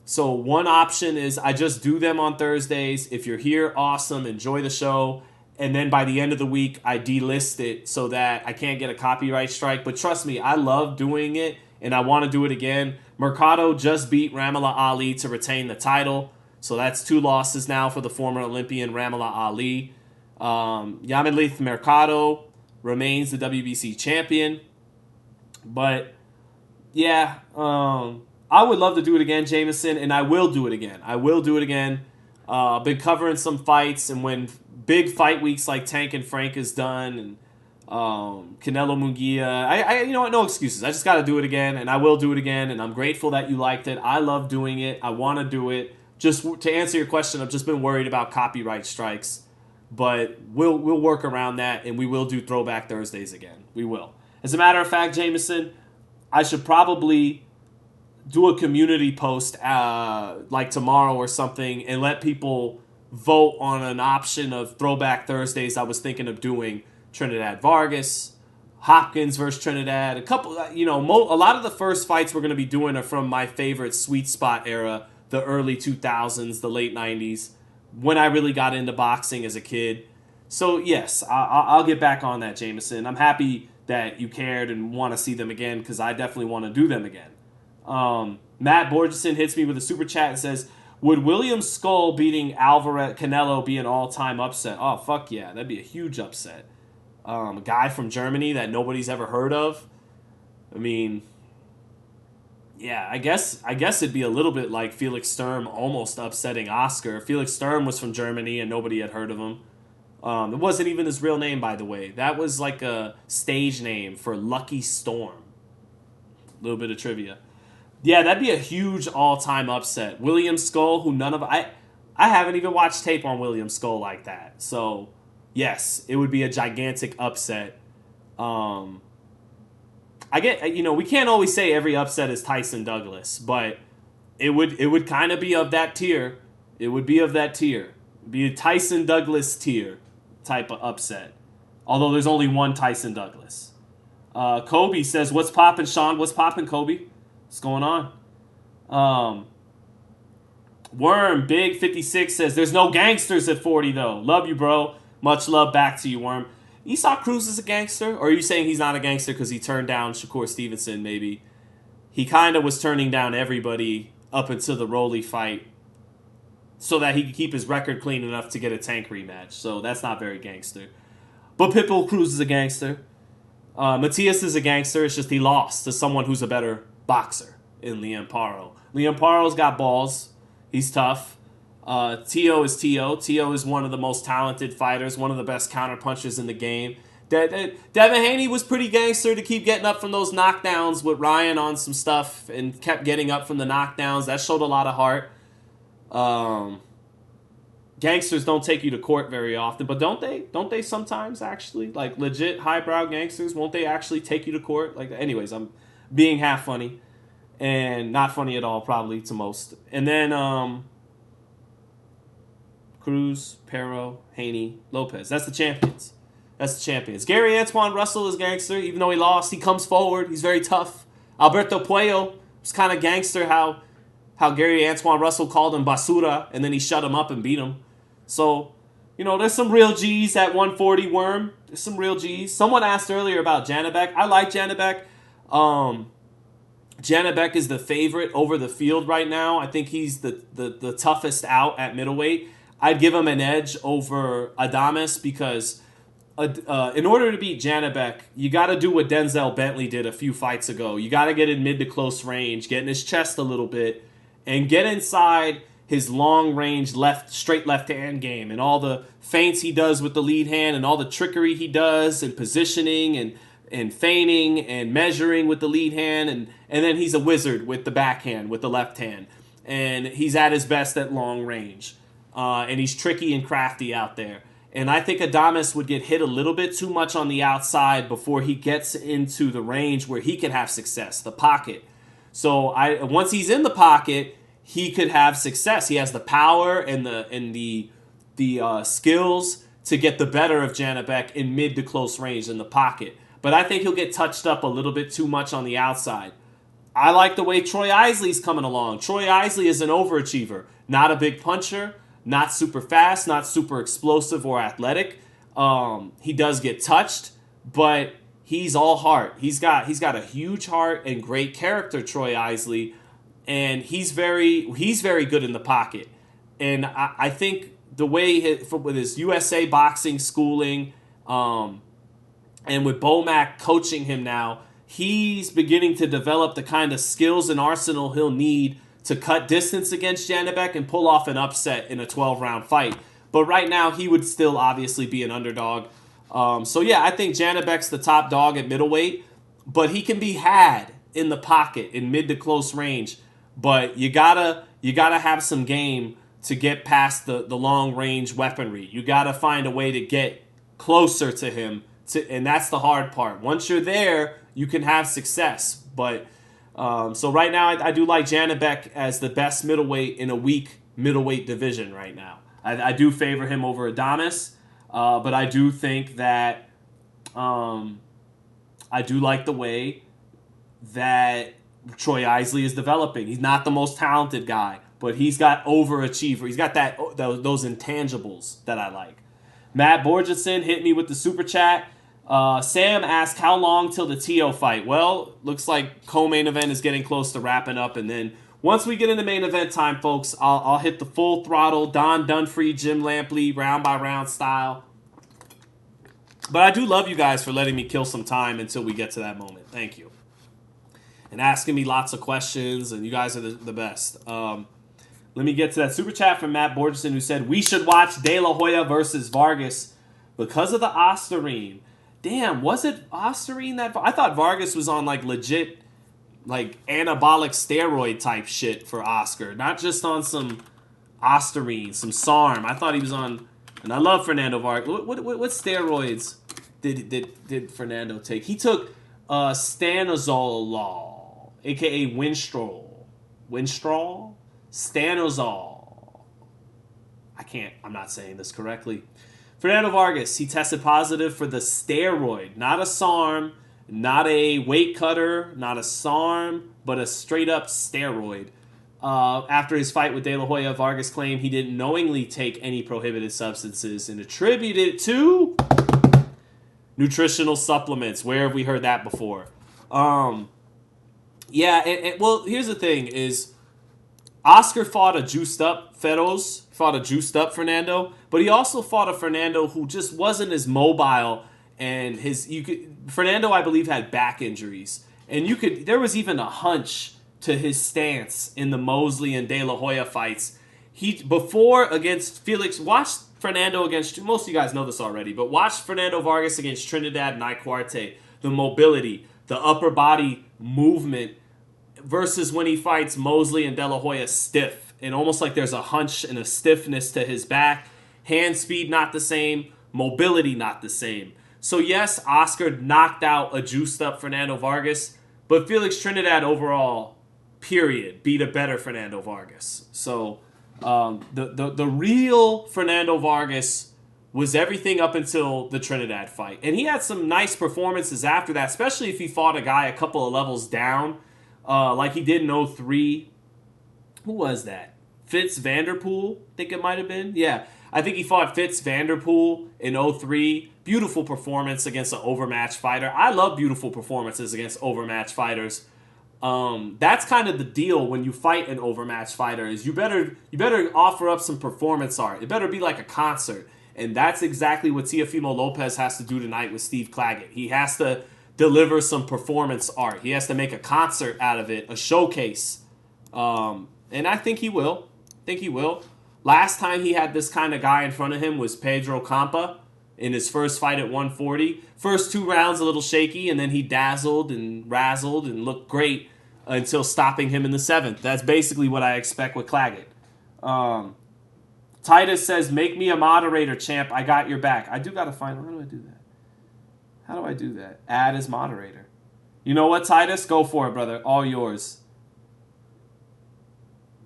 So one option is I just do them on Thursdays. If you're here, awesome. Enjoy the show. And then by the end of the week, I delist it so that I can't get a copyright strike. But trust me, I love doing it, and I want to do it again. Mercado just beat Ramirez Ali to retain the title. So that's 2 losses now for the former Olympian Ramirez Ali. Yamilith Mercado remains the WBC champion. But, yeah, I would love to do it again, Jameson, and I will do it again. I've been covering some fights, and when big fight weeks like Tank and Frank is done, and Canelo Munguia, you know what, no excuses. I just got to do it again, and I will do it again, and I'm grateful that you liked it. I love doing it. I want to do it. Just to answer your question, I've just been worried about copyright strikes. But we'll work around that, and we will do Throwback Thursdays again. We will. As a matter of fact, Jameson, I should probably do a community post like tomorrow or something and let people vote on an option of Throwback Thursdays. I was thinking of doing Trinidad Vargas, Hopkins versus Trinidad. A lot of the first fights we're going to be doing are from my favorite sweet spot era, the early 2000s, the late 90s. When I really got into boxing as a kid. So, yes, I'll get back on that, Jameson. I'm happy that you cared and want to see them again because I definitely want to do them again. Matt Borgeson hits me with a super chat and says, would William Skull beating Canelo be an all-time upset? Oh, fuck yeah. That'd be a huge upset. A guy from Germany that nobody's ever heard of. I mean... Yeah, I guess it'd be a little bit like Felix Sturm almost upsetting Oscar. Felix Sturm was from Germany and nobody had heard of him. It wasn't even his real name, by the way. That was like a stage name for Lucky Storm. A little bit of trivia. Yeah, that'd be a huge all-time upset. William Skull, who I haven't even watched tape on William Skull like that. So, yes, it would be a gigantic upset. We can't always say every upset is Tyson Douglas, but it would kind of be of that tier. It would be of that tier. It'd be a Tyson Douglas tier type of upset. Although there's only one Tyson Douglas. Kobe says, what's poppin', Sean? What's poppin', Kobe? What's going on? Worm, Big 56 says, there's no gangsters at 40, though. Love you, bro. Much love back to you, Worm. Esau Cruz is a gangster? Or are you saying he's not a gangster because he turned down Shakur Stevenson, maybe? He kind of was turning down everybody up until the Rolly fight so that he could keep his record clean enough to get a Tank rematch. So that's not very gangster. But Pitbull Cruz is a gangster. Matias is a gangster. It's just he lost to someone who's a better boxer in Liam Paro. Liam Paro's got balls. He's tough. Tio is Tio. Tio is one of the most talented fighters, one of the best counterpunchers in the game. Devin Haney was pretty gangster to keep getting up from those knockdowns with Ryan on some stuff and kept getting up from the knockdowns. That showed a lot of heart. Gangsters don't take you to court very often, but don't they? Don't they sometimes actually? Like legit highbrow gangsters, won't they actually take you to court? Like, anyways, I'm being half funny and not funny at all probably to most. And then Cruz, Pero, Haney, Lopez. That's the champions. Gary Antoine Russell is gangster. Even though he lost, he comes forward. He's very tough. Alberto Puello was kind of gangster how Gary Antoine Russell called him basura, and then he shut him up and beat him. So, there's some real G's at 140, Worm. There's some real G's. Someone asked earlier about Janibek. I like Janibek. Janibek is the favorite over the field right now. I think he's the toughest out at middleweight. I'd give him an edge over Adames because in order to beat Janibek, you got to do what Denzel Bentley did a few fights ago. You got to get in mid to close range, get in his chest a little bit, and get inside his long range straight left hand game and all the feints he does with the lead hand and all the trickery he does and positioning and feigning and measuring with the lead hand, and then he's a wizard with the backhand with the left hand, and he's at his best at long range, and he's tricky and crafty out there. And I think Adames would get hit a little bit too much on the outside before he gets into the range where he could have success, the pocket. So once he's in the pocket, he could have success. He has the power and the skills to get the better of Janibek in mid to close range in the pocket. But I think he'll get touched up a little bit too much on the outside. I like the way Troy Isley's coming along. Troy Isley is an overachiever, not a big puncher, not super fast, not super explosive or athletic. He does get touched, but he's all heart. He's got a huge heart and great character, Troy Isley. And he's very good in the pocket. And I think the way with his USA boxing schooling, and with Bomac coaching him now, he's beginning to develop the kind of skills and arsenal he'll need to cut distance against Janibek and pull off an upset in a 12-round fight. But right now, he would still obviously be an underdog. So yeah, I think Janibek's the top dog at middleweight, but he can be had in the pocket in mid to close range. But you gotta have some game to get past the long range weaponry. You gotta find a way to get closer to him, and that's the hard part. Once you're there, you can have success. But so right now, I do like Janibek as the best middleweight in a weak middleweight division right now. I do favor him over Adames, but I do think that I do like the way that Troy Isley is developing. He's not the most talented guy, but he's got overachiever. He's got those intangibles that I like. Matt Borgeson hit me with the super chat. Sam asked, how long till the Teo fight? Well, looks like co-main event is getting close to wrapping up, and then once we get into main event time, folks, I'll hit the full throttle, Don Dunfree, Jim Lampley, round by round style. But I do love you guys for letting me kill some time until we get to that moment. Thank you. And asking me lots of questions, and you guys are the best. Let me get to that super chat from Matt Borgeson, who said, we should watch De La Hoya versus Vargas because of the Ostarine. Damn, was it Ostarine that... I thought Vargas was on, legit, anabolic steroid type shit for Oscar. Not just on some Ostarine, some SARM. I thought he was on... And I love Fernando Vargas. What steroids did Fernando take? He took stanozolol, a.k.a. Winstrol? Stanozol. I'm not saying this correctly. Fernando Vargas, he tested positive for the steroid, not a SARM, not a weight cutter, not a SARM, but a straight-up steroid. After his fight with De La Hoya, Vargas claimed he didn't knowingly take any prohibited substances and attributed it to nutritional supplements. Where have we heard that before? Well, here's the thing is Oscar fought a juiced-up Fernando, but he also fought a Fernando who just wasn't as mobile, and Fernando, I believe, had back injuries, and there was even a hunch to his stance in the Mosley and De La Hoya fights. Before against Felix, watch Fernando against, most of you guys know this already, but watch Fernando Vargas against Trinidad Naikuarte, the mobility, the upper body movement, versus when he fights Mosley and De La Hoya stiff, and almost like there's a hunch and a stiffness to his back. Hand speed not the same, mobility not the same. So yes, Oscar knocked out a juiced up Fernando Vargas, but Felix Trinidad overall, period, beat a better Fernando Vargas. So the real Fernando Vargas was everything up until the Trinidad fight. And he had some nice performances after that, especially if he fought a guy a couple of levels down, like he did in 03. Who was that? Fitz Vanderpool, I think it might have been. Yeah, I think he fought Fitz Vanderpool in 03. Beautiful performance against an overmatched fighter. I love beautiful performances against overmatched fighters. That's kind of the deal when you fight an overmatched fighter, is you better offer up some performance art. It better be like a concert. And that's exactly what Teofimo Lopez has to do tonight with Steve Claggett. He has to deliver some performance art. He has to make a concert out of it, a showcase. And I think he will. Last time he had this kind of guy in front of him was Pedro Campa in his first fight at 140. First 2 rounds a little shaky, and then he dazzled and razzled and looked great until stopping him in the 7th. That's basically what I expect with Claggett. Titus says, make me a moderator, champ. I got your back. I do got to find... How do I do that? How do I do that? Add as moderator. You know what, Titus? Go for it, brother. All yours.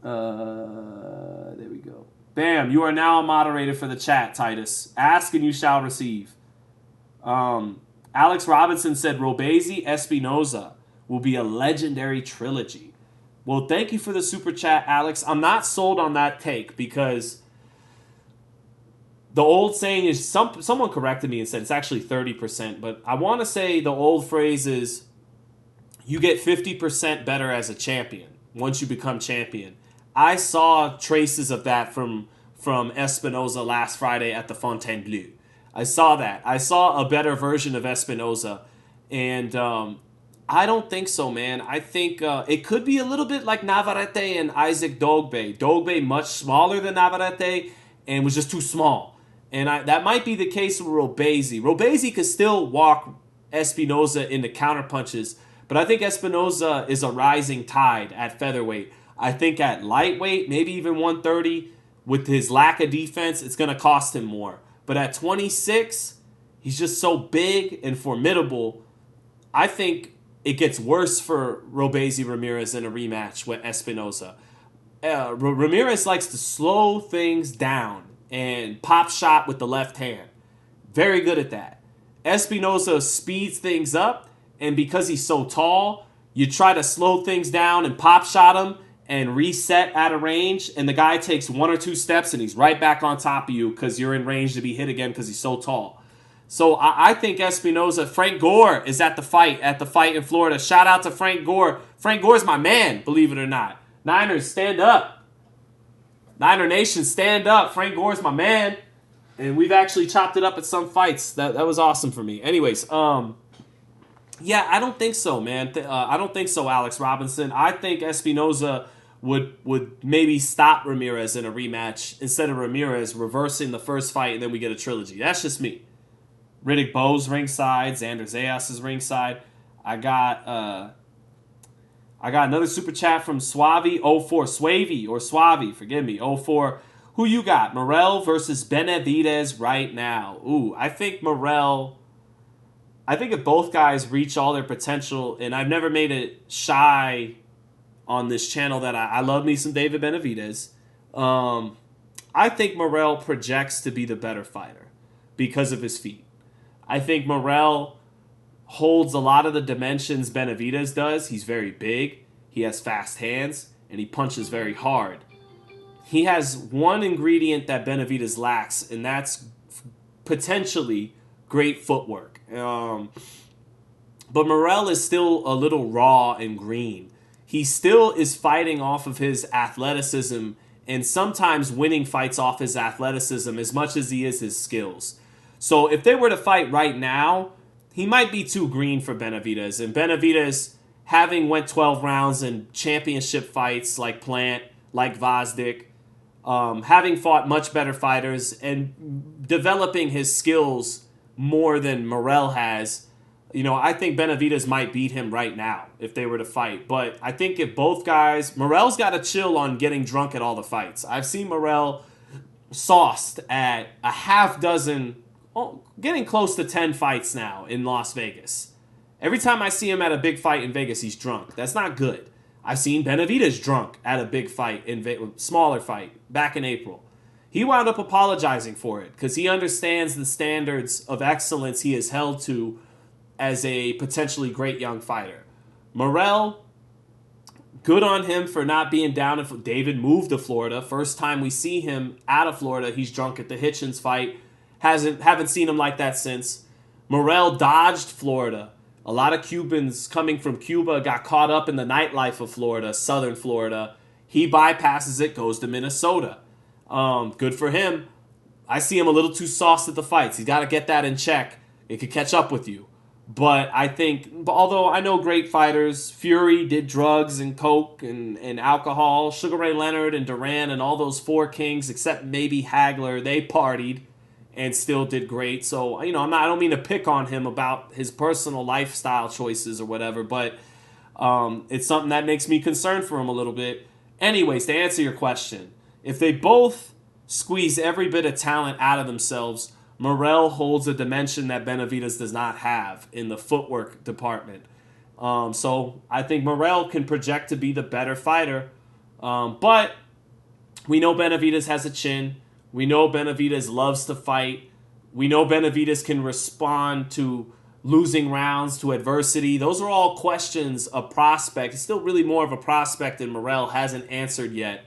There we go. Bam. You are now a moderator for the chat, Titus. Ask and you shall receive. Alex Robinson said, Robezi Espinoza will be a legendary trilogy. Well, thank you for the super chat, Alex. I'm not sold on that take because the old saying is, someone corrected me and said it's actually 30%, but I want to say the old phrase is you get 50% better as a champion once you become champion. I saw traces of that from Espinoza last Friday at the Fontainebleau. I saw that. I saw a better version of Espinoza, and I don't think so, man. I think it could be a little bit like Navarrete and Isaac Dogbe. Dogbe much smaller than Navarrete and was just too small. And that might be the case with Robezi. Robezi could still walk Espinoza into counterpunches, but I think Espinoza is a rising tide at featherweight. I think at lightweight, maybe even 130, with his lack of defense, it's going to cost him more. But at 26, he's just so big and formidable. I think it gets worse for Robezi Ramirez in a rematch with Espinoza. Ramirez likes to slow things down and pop shot with the left hand. Very good at that. Espinoza speeds things up, and because he's so tall, you try to slow things down and pop shot him and reset at a range, and the guy takes 1 or 2 steps and he's right back on top of you because you're in range to be hit again because he's so tall. So I think Espinoza, Frank Gore is at the fight in Florida. Shout out to Frank Gore. Frank Gore's my man, believe it or not. Niners, stand up. Niner Nation, stand up. Frank Gore's my man. And we've actually chopped it up at some fights. That was awesome for me. Anyways, yeah, I don't think so, man. I don't think so, Alex Robinson. I think Espinoza would maybe stop Ramirez in a rematch instead of Ramirez reversing the first fight and then we get a trilogy. That's just me. Riddick Bowe's ringside. Xander Zayas is ringside. I got another super chat from Suavi04. Suavi, forgive me. 04. Who you got? Morrell versus Benavidez right now. Ooh, I think if both guys reach all their potential, and I've never made it shy on this channel that I love me some David Benavidez. I think Morrell projects to be the better fighter because of his feet. I think Morrell holds a lot of the dimensions Benavidez does. He's very big, he has fast hands, and he punches very hard. He has one ingredient that Benavidez lacks, and that's potentially great footwork. But Morrell is still a little raw and green. He still is fighting off of his athleticism and sometimes winning fights off his athleticism as much as he is his skills. So if they were to fight right now, he might be too green for Benavidez. And Benavidez, having went 12 rounds in championship fights like Plant, like Vazdik, having fought much better fighters and developing his skills more than Morrell has, I think Benavidez might beat him right now if they were to fight. But I think if both guys... Morrell's got to chill on getting drunk at all the fights. I've seen Morrell sauced at a half dozen... getting close to 10 fights now in Las Vegas. Every time I see him at a big fight in Vegas, he's drunk. That's not good. I've seen Benavidez drunk at a big fight, smaller fight, back in April. He wound up apologizing for it because he understands the standards of excellence he is held to as a potentially great young fighter. Morrell, good on him for not being down. If David moved to Florida, first time we see him out of Florida, he's drunk at the Hitchens fight. Haven't seen him like that since. Morrell dodged Florida. A lot of Cubans coming from Cuba got caught up in the nightlife of Florida, southern Florida. He bypasses it, goes to Minnesota. Good for him. I see him a little too sauced at the fights. He's got to get that in check. It could catch up with you. But I think, although I know great fighters, Fury did drugs and coke and alcohol. Sugar Ray Leonard and Duran and all those four kings, except maybe Hagler, they partied and still did great. So, I don't mean to pick on him about his personal lifestyle choices or whatever, but it's something that makes me concerned for him a little bit. Anyways, to answer your question, if they both squeeze every bit of talent out of themselves, Morrell holds a dimension that Benavidez does not have in the footwork department. So I think Morrell can project to be the better fighter. But we know Benavidez has a chin. We know Benavidez loves to fight. We know Benavidez can respond to losing rounds, to adversity. Those are all questions a prospect. It's still really more of a prospect than Morrell hasn't answered yet,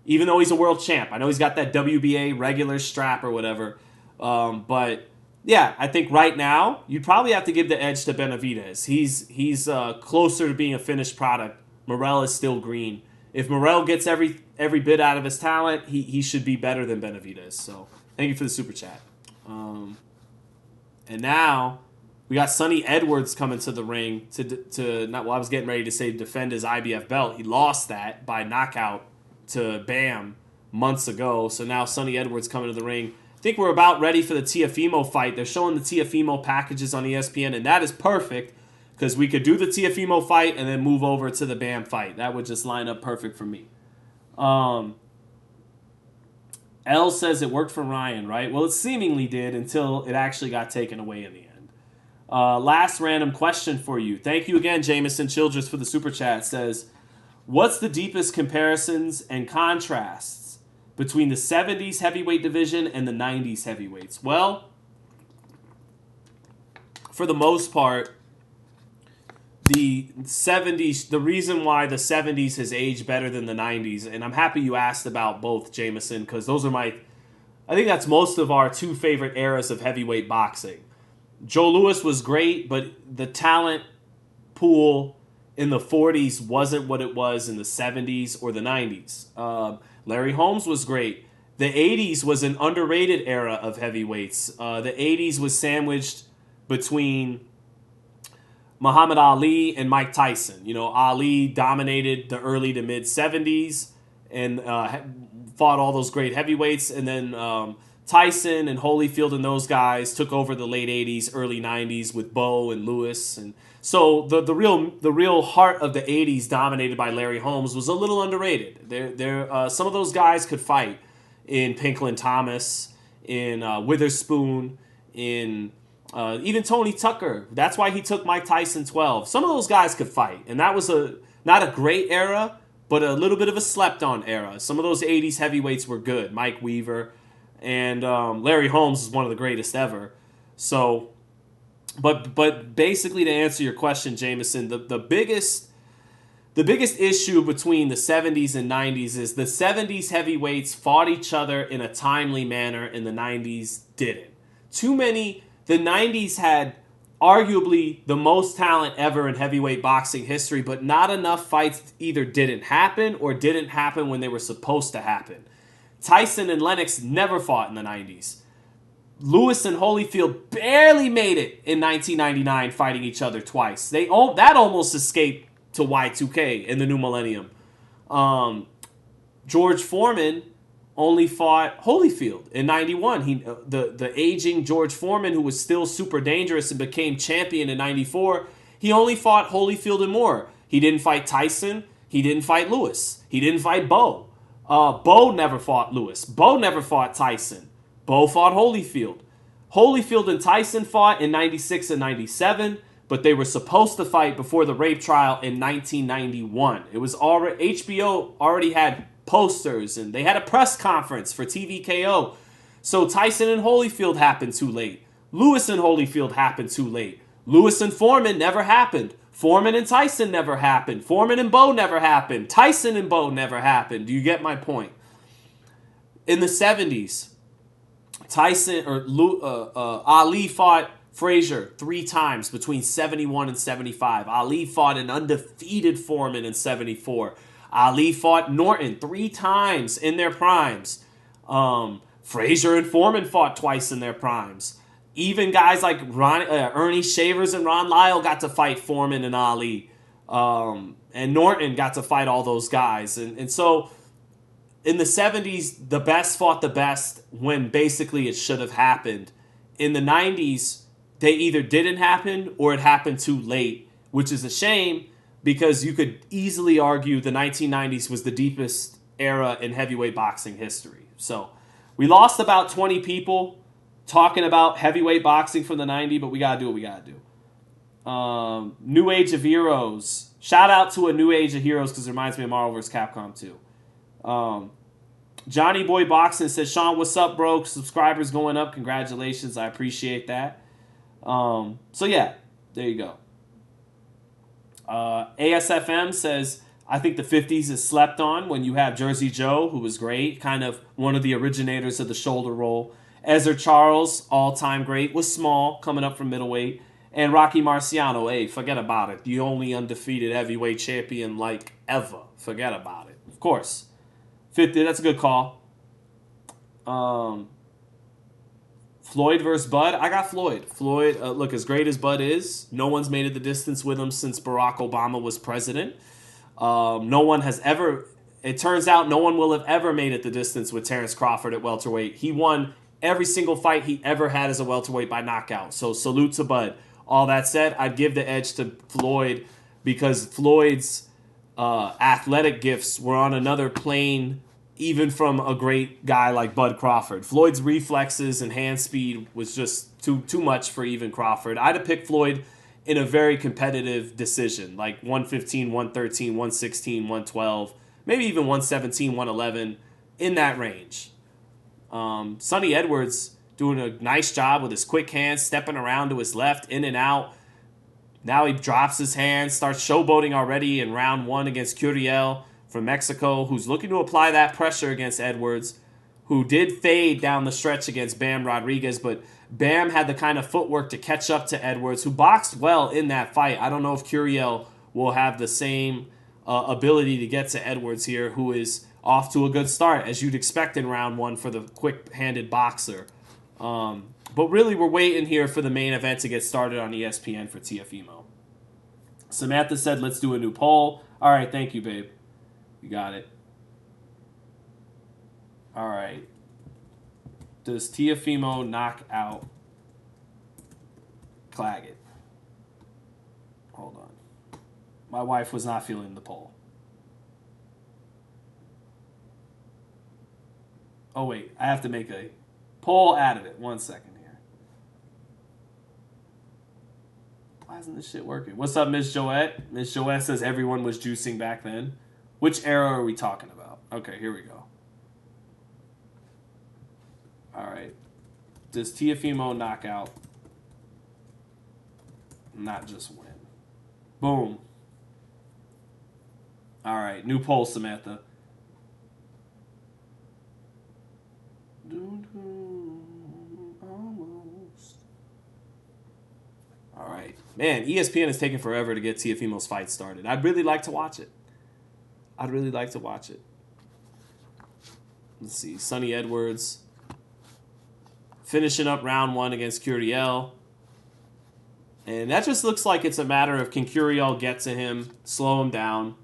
even though he's a world champ. I know he's got that WBA regular strap or whatever. But yeah, I think right now you'd probably have to give the edge to Benavidez. He's closer to being a finished product. Morrell is still green. If Morrell gets every bit out of his talent, he should be better than Benavidez. So thank you for the super chat. And now we got Sonny Edwards coming to the ring to not. Well, I was getting ready to say defend his IBF belt. He lost that by knockout to Bam months ago. So now Sonny Edwards coming to the ring. I think we're about ready for the Teofimo fight. They're showing the Teofimo packages on ESPN, and that is perfect because we could do the Teofimo fight and then move over to the Bam fight. That would just line up perfect for me. L says it worked for Ryan, right? Well, it seemingly did until it actually got taken away in the end. Last random question for you. Thank you again, Jameson Childress, for the super chat. It says, what's the deepest comparisons and contrasts between the 70s heavyweight division and the 90s heavyweights? Well, for the most part, the 70s, the reason why the 70s has aged better than the 90s, and I'm happy you asked about both, Jameson, because those are I think that's most of our two favorite eras of heavyweight boxing. Joe Louis was great, but the talent pool in the 40s wasn't what it was in the 70s or the 90s. Larry Holmes was great. The 80s was an underrated era of heavyweights. The 80s was sandwiched between Muhammad Ali and Mike Tyson. Ali dominated the early to mid 70s and fought all those great heavyweights, and then Tyson and Holyfield and those guys took over the late 80s, early 90s with Bo and Lewis. And so the real heart of the 80s, dominated by Larry Holmes, was a little underrated. Some of those guys could fight in Pinklin Thomas, in Witherspoon, in even Tony Tucker. That's why he took Mike Tyson 12. Some of those guys could fight, and that was not a great era, but a little bit of a slept-on era. Some of those 80s heavyweights were good. Mike Weaver. And Larry Holmes is one of the greatest ever. So, but basically, to answer your question, Jameson, the biggest issue between the 70s and 90s is the 70s heavyweights fought each other in a timely manner, and the 90s didn't. The 90s had arguably the most talent ever in heavyweight boxing history, but not enough fights either didn't happen or didn't happen when they were supposed to happen. Tyson and Lennox never fought in the 90s. Lewis and Holyfield barely made it in 1999, fighting each other twice. That almost escaped to Y2K in the new millennium. George Foreman only fought Holyfield in 91. The aging George Foreman, who was still super dangerous and became champion in 94, he only fought Holyfield and Moore. He didn't fight Tyson. He didn't fight Lewis. He didn't fight Bo. Bo never fought Lewis. Bo never fought Tyson. Bo fought Holyfield. Holyfield and Tyson fought in 96 and 97, but they were supposed to fight before the rape trial in 1991. It was HBO already had posters, and they had a press conference for TVKO. So Tyson and Holyfield happened too late. Lewis and Holyfield happened too late. Lewis and Foreman never happened. Foreman and Tyson never happened. Foreman and Bo never happened. Tyson and Bo never happened. Do you get my point? In the 70s, Ali fought Frazier 3 times between 71 and 75. Ali fought an undefeated Foreman in 74. Ali fought Norton 3 times in their primes. Frazier and Foreman fought twice in their primes. Even guys like Ernie Shavers and Ron Lyle got to fight Foreman and Ali. And Norton got to fight all those guys. And so in the 70s, the best fought the best when basically it should have happened. In the 90s, they either didn't happen or it happened too late, which is a shame because you could easily argue the 1990s was the deepest era in heavyweight boxing history. So we lost about 20 people talking about heavyweight boxing from the 90s, but we got to do what we got to do. New Age of Heroes. Shout out to a New Age of Heroes because it reminds me of Marvel vs. Capcom 2. Johnny Boy Boxing says, Sean, what's up, bro? Subscribers going up. Congratulations. I appreciate that. So, yeah, there you go. ASFM says, I think the 50s is slept on when you have Jersey Joe, who was great, kind of one of the originators of the shoulder roll. Ezra Charles, all-time great, was small, coming up from middleweight. And Rocky Marciano, hey, forget about it. The only undefeated heavyweight champion like ever. Forget about it. Of course. 50, that's a good call. Floyd versus Bud. I got Floyd. Floyd, look, as great as Bud is, no one's made it the distance with him since Barack Obama was president. No one has ever, it turns out no one will have ever made it the distance with Terrence Crawford at welterweight. He won every single fight he ever had as a welterweight by knockout. So salute to Bud. All that said, I'd give the edge to Floyd because Floyd's athletic gifts were on another plane even from a great guy like Bud Crawford. Floyd's reflexes and hand speed was just too much for even Crawford. I'd have picked Floyd in a very competitive decision, like 115, 113, 116, 112, maybe even 117, 111, in that range. Sonny Edwards doing a nice job with his quick hands, stepping around to his left, in and out. Now he drops his hands, starts showboating already in round one against Curiel from Mexico, who's looking to apply that pressure against Edwards, who did fade down the stretch against Bam Rodriguez, but Bam had the kind of footwork to catch up to Edwards, who boxed well in that fight. I don't know if Curiel will have the same ability to get to Edwards here, who is off to a good start, as you'd expect in round one for the quick-handed boxer. But really, we're waiting here for the main event to get started on ESPN for Teofimo. Samantha said, let's do a new poll. All right, thank you, babe. You got it. All right. Does Teofimo knock out Claggett? Hold on. My wife was not feeling the poll. Oh, wait. I have to make a poll out of it. 1 second here. Why isn't this shit working? What's up, Miss Joette? Miss Joette says everyone was juicing back then. Which era are we talking about? Okay, here we go. All right. Does Teofimo knock out? Not just win. Boom. All right, new poll, Samantha. Almost. All right. Man, ESPN is taking forever to get Teofimo's fight started. I'd really like to watch it. Let's see. Sonny Edwards finishing up round one against Curiel. And that just looks like it's a matter of can Curiel get to him, slow him down.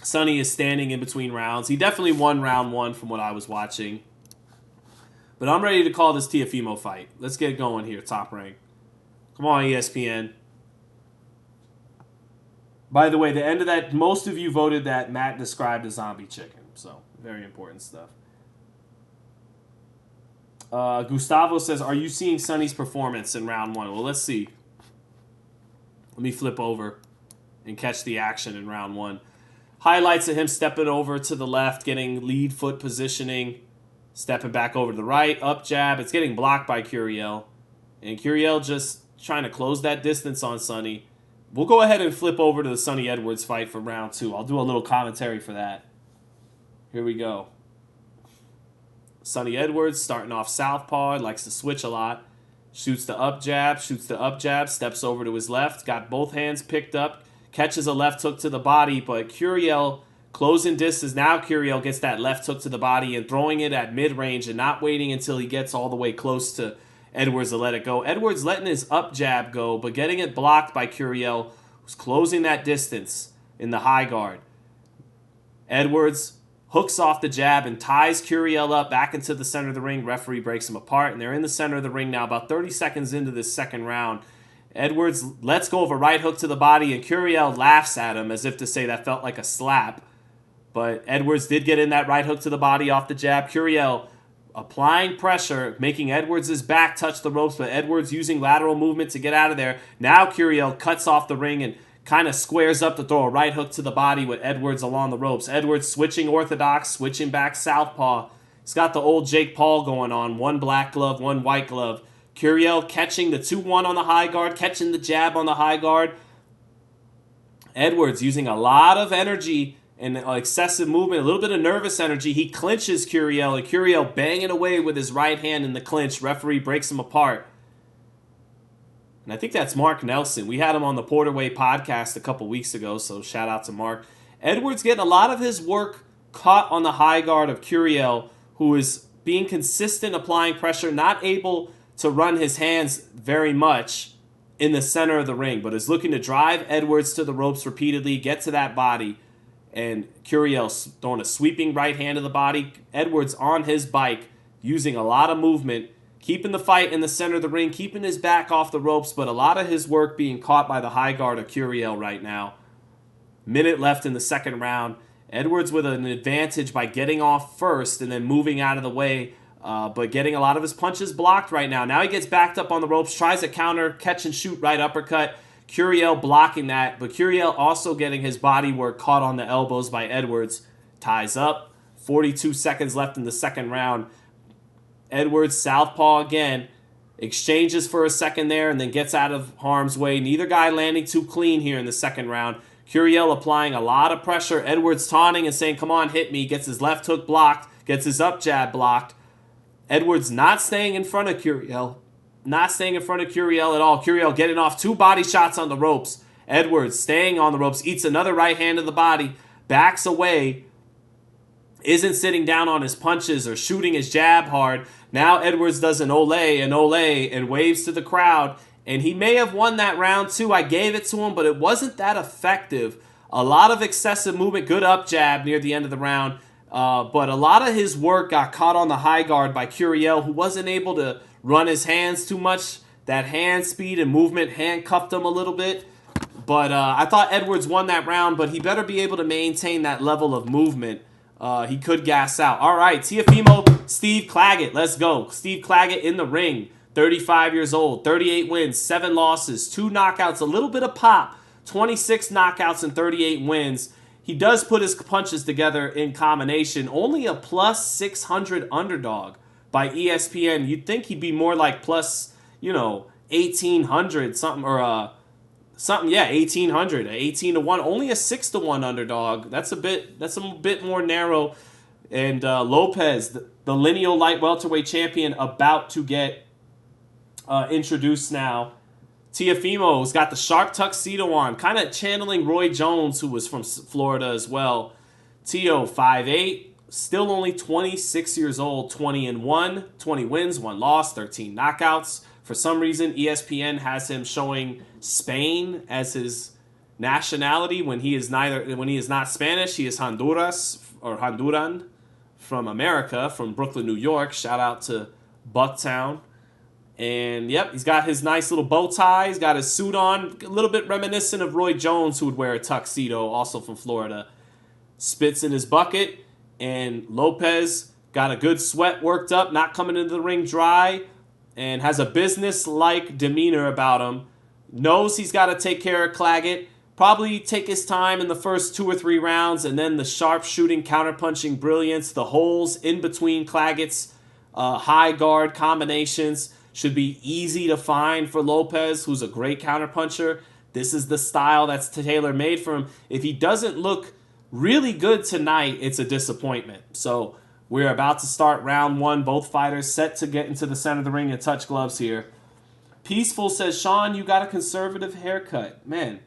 Sonny is standing in between rounds. He definitely won round one from what I was watching. But I'm ready to call this Teofimo fight. Let's get going here, Top Rank. Come on, ESPN. By the way, the end of that, most of you voted that Matt described a zombie chicken. So, very important stuff. Gustavo says, are you seeing Sonny's performance in round one? Well, let's see. Let me flip over and catch the action in round one. Highlights of him stepping over to the left, getting lead foot positioning, stepping back over to the right, up jab. It's getting blocked by Curiel. And Curiel just trying to close that distance on Sonny. We'll go ahead and flip over to the Sonny Edwards fight for round two. I'll do a little commentary for that. Here we go. Sonny Edwards starting off southpaw, likes to switch a lot. Shoots the up jab, steps over to his left, got both hands picked up, catches a left hook to the body, but Curiel Closing distance. Now Curiel gets that left hook to the body and throwing it at mid-range and not waiting until he gets all the way close to Edwards to let it go. Edwards letting his up jab go, but getting it blocked by Curiel, who's closing that distance in the high guard. Edwards hooks off the jab and ties Curiel up back into the center of the ring. Referee breaks him apart, and they're in the center of the ring now, about 30 seconds into this second round. Edwards lets go of a right hook to the body, and Curiel laughs at him as if to say that felt like a slap. But Edwards did get in that right hook to the body off the jab. Curiel applying pressure, making Edwards' back touch the ropes, but Edwards using lateral movement to get out of there. Now Curiel cuts off the ring and kind of squares up to throw a right hook to the body with Edwards along the ropes. Edwards switching orthodox, switching back southpaw. He's got the old Jake Paul going on. One black glove, one white glove. Curiel catching the 2-1 on the high guard, catching the jab on the high guard. Edwards using a lot of energy and excessive movement, a little bit of nervous energy. He clinches Curiel, and Curiel banging away with his right hand in the clinch. Referee breaks him apart. And I think that's Mark Nelson. We had him on the Porterway podcast a couple weeks ago, so shout out to Mark. Edwards getting a lot of his work caught on the high guard of Curiel, who is being consistent, applying pressure, not able to run his hands very much in the center of the ring, but is looking to drive Edwards to the ropes repeatedly, get to that body, and Curiel throwing a sweeping right hand to the body. Edwards on his bike, using a lot of movement, keeping the fight in the center of the ring, keeping his back off the ropes, but a lot of his work being caught by the high guard of Curiel right now. Minute left in the second round. Edwards with an advantage by getting off first and then moving out of the way, but getting a lot of his punches blocked right now. Now he gets backed up on the ropes, tries a counter, catch and shoot right uppercut. Curiel blocking that, but Curiel also getting his body work caught on the elbows by Edwards. Ties up. 42 seconds left in the second round. Edwards, southpaw again, exchanges for a second there and then gets out of harm's way. Neither guy landing too clean here in the second round. Curiel applying a lot of pressure. Edwards taunting and saying, come on, hit me. Gets his left hook blocked. Gets his up jab blocked. Edwards not staying in front of Curiel. Not staying in front of Curiel at all. Curiel getting off 2 body shots on the ropes. Edwards staying on the ropes. Eats another right hand to the body. Backs away. Isn't sitting down on his punches or shooting his jab hard. Now Edwards does an ole and waves to the crowd. And he may have won that round too. I gave it to him, but it wasn't that effective. A lot of excessive movement. Good up jab near the end of the round. But a lot of his work got caught on the high guard by Curiel, who wasn't able to run his hands too much. That hand speed and movement handcuffed him a little bit. But I thought Edwards won that round, but he better be able to maintain that level of movement. He could gas out. All right, Teofimo Steve Claggett. Let's go. Steve Claggett in the ring. 35 years old. 38 wins. 7 losses. 2 knockouts. A little bit of pop. 26 knockouts and 38 wins. He does put his punches together in combination. Only a plus 600 underdog by ESPN. You'd think he'd be more like plus, 1,800 something or something. Yeah, 1,800, 18-1. Only a 6-1 underdog. That's a bit more narrow. And Lopez, the lineal light welterweight champion, about to get introduced now. Teofimo's got the sharp tuxedo on, kind of channeling Roy Jones, who was from Florida as well. Teo, 5'8", still only 26 years old, 20-1, 20 wins, 1 loss, 13 knockouts. For some reason, ESPN has him showing Spain as his nationality when he is not Spanish. He is Honduran from America, from Brooklyn, New York. Shout out to Bucktown. And, yep, he's got his nice little bow tie. He's got his suit on. A little bit reminiscent of Roy Jones, who would wear a tuxedo, also from Florida. Spits in his bucket. And Lopez got a good sweat worked up, not coming into the ring dry. And has a business-like demeanor about him. Knows he's got to take care of Claggett. Probably take his time in the first 2 or 3 rounds. And then the sharp-shooting, counter-punching brilliance. The holes in between Claggett's high guard combinations should be easy to find for Lopez, who's a great counterpuncher. This is the style that's tailor-made for him. If he doesn't look really good tonight, it's a disappointment. So we're about to start round 1. Both fighters set to get into the center of the ring and touch gloves here. Peaceful says, Sean, you got a conservative haircut. Man,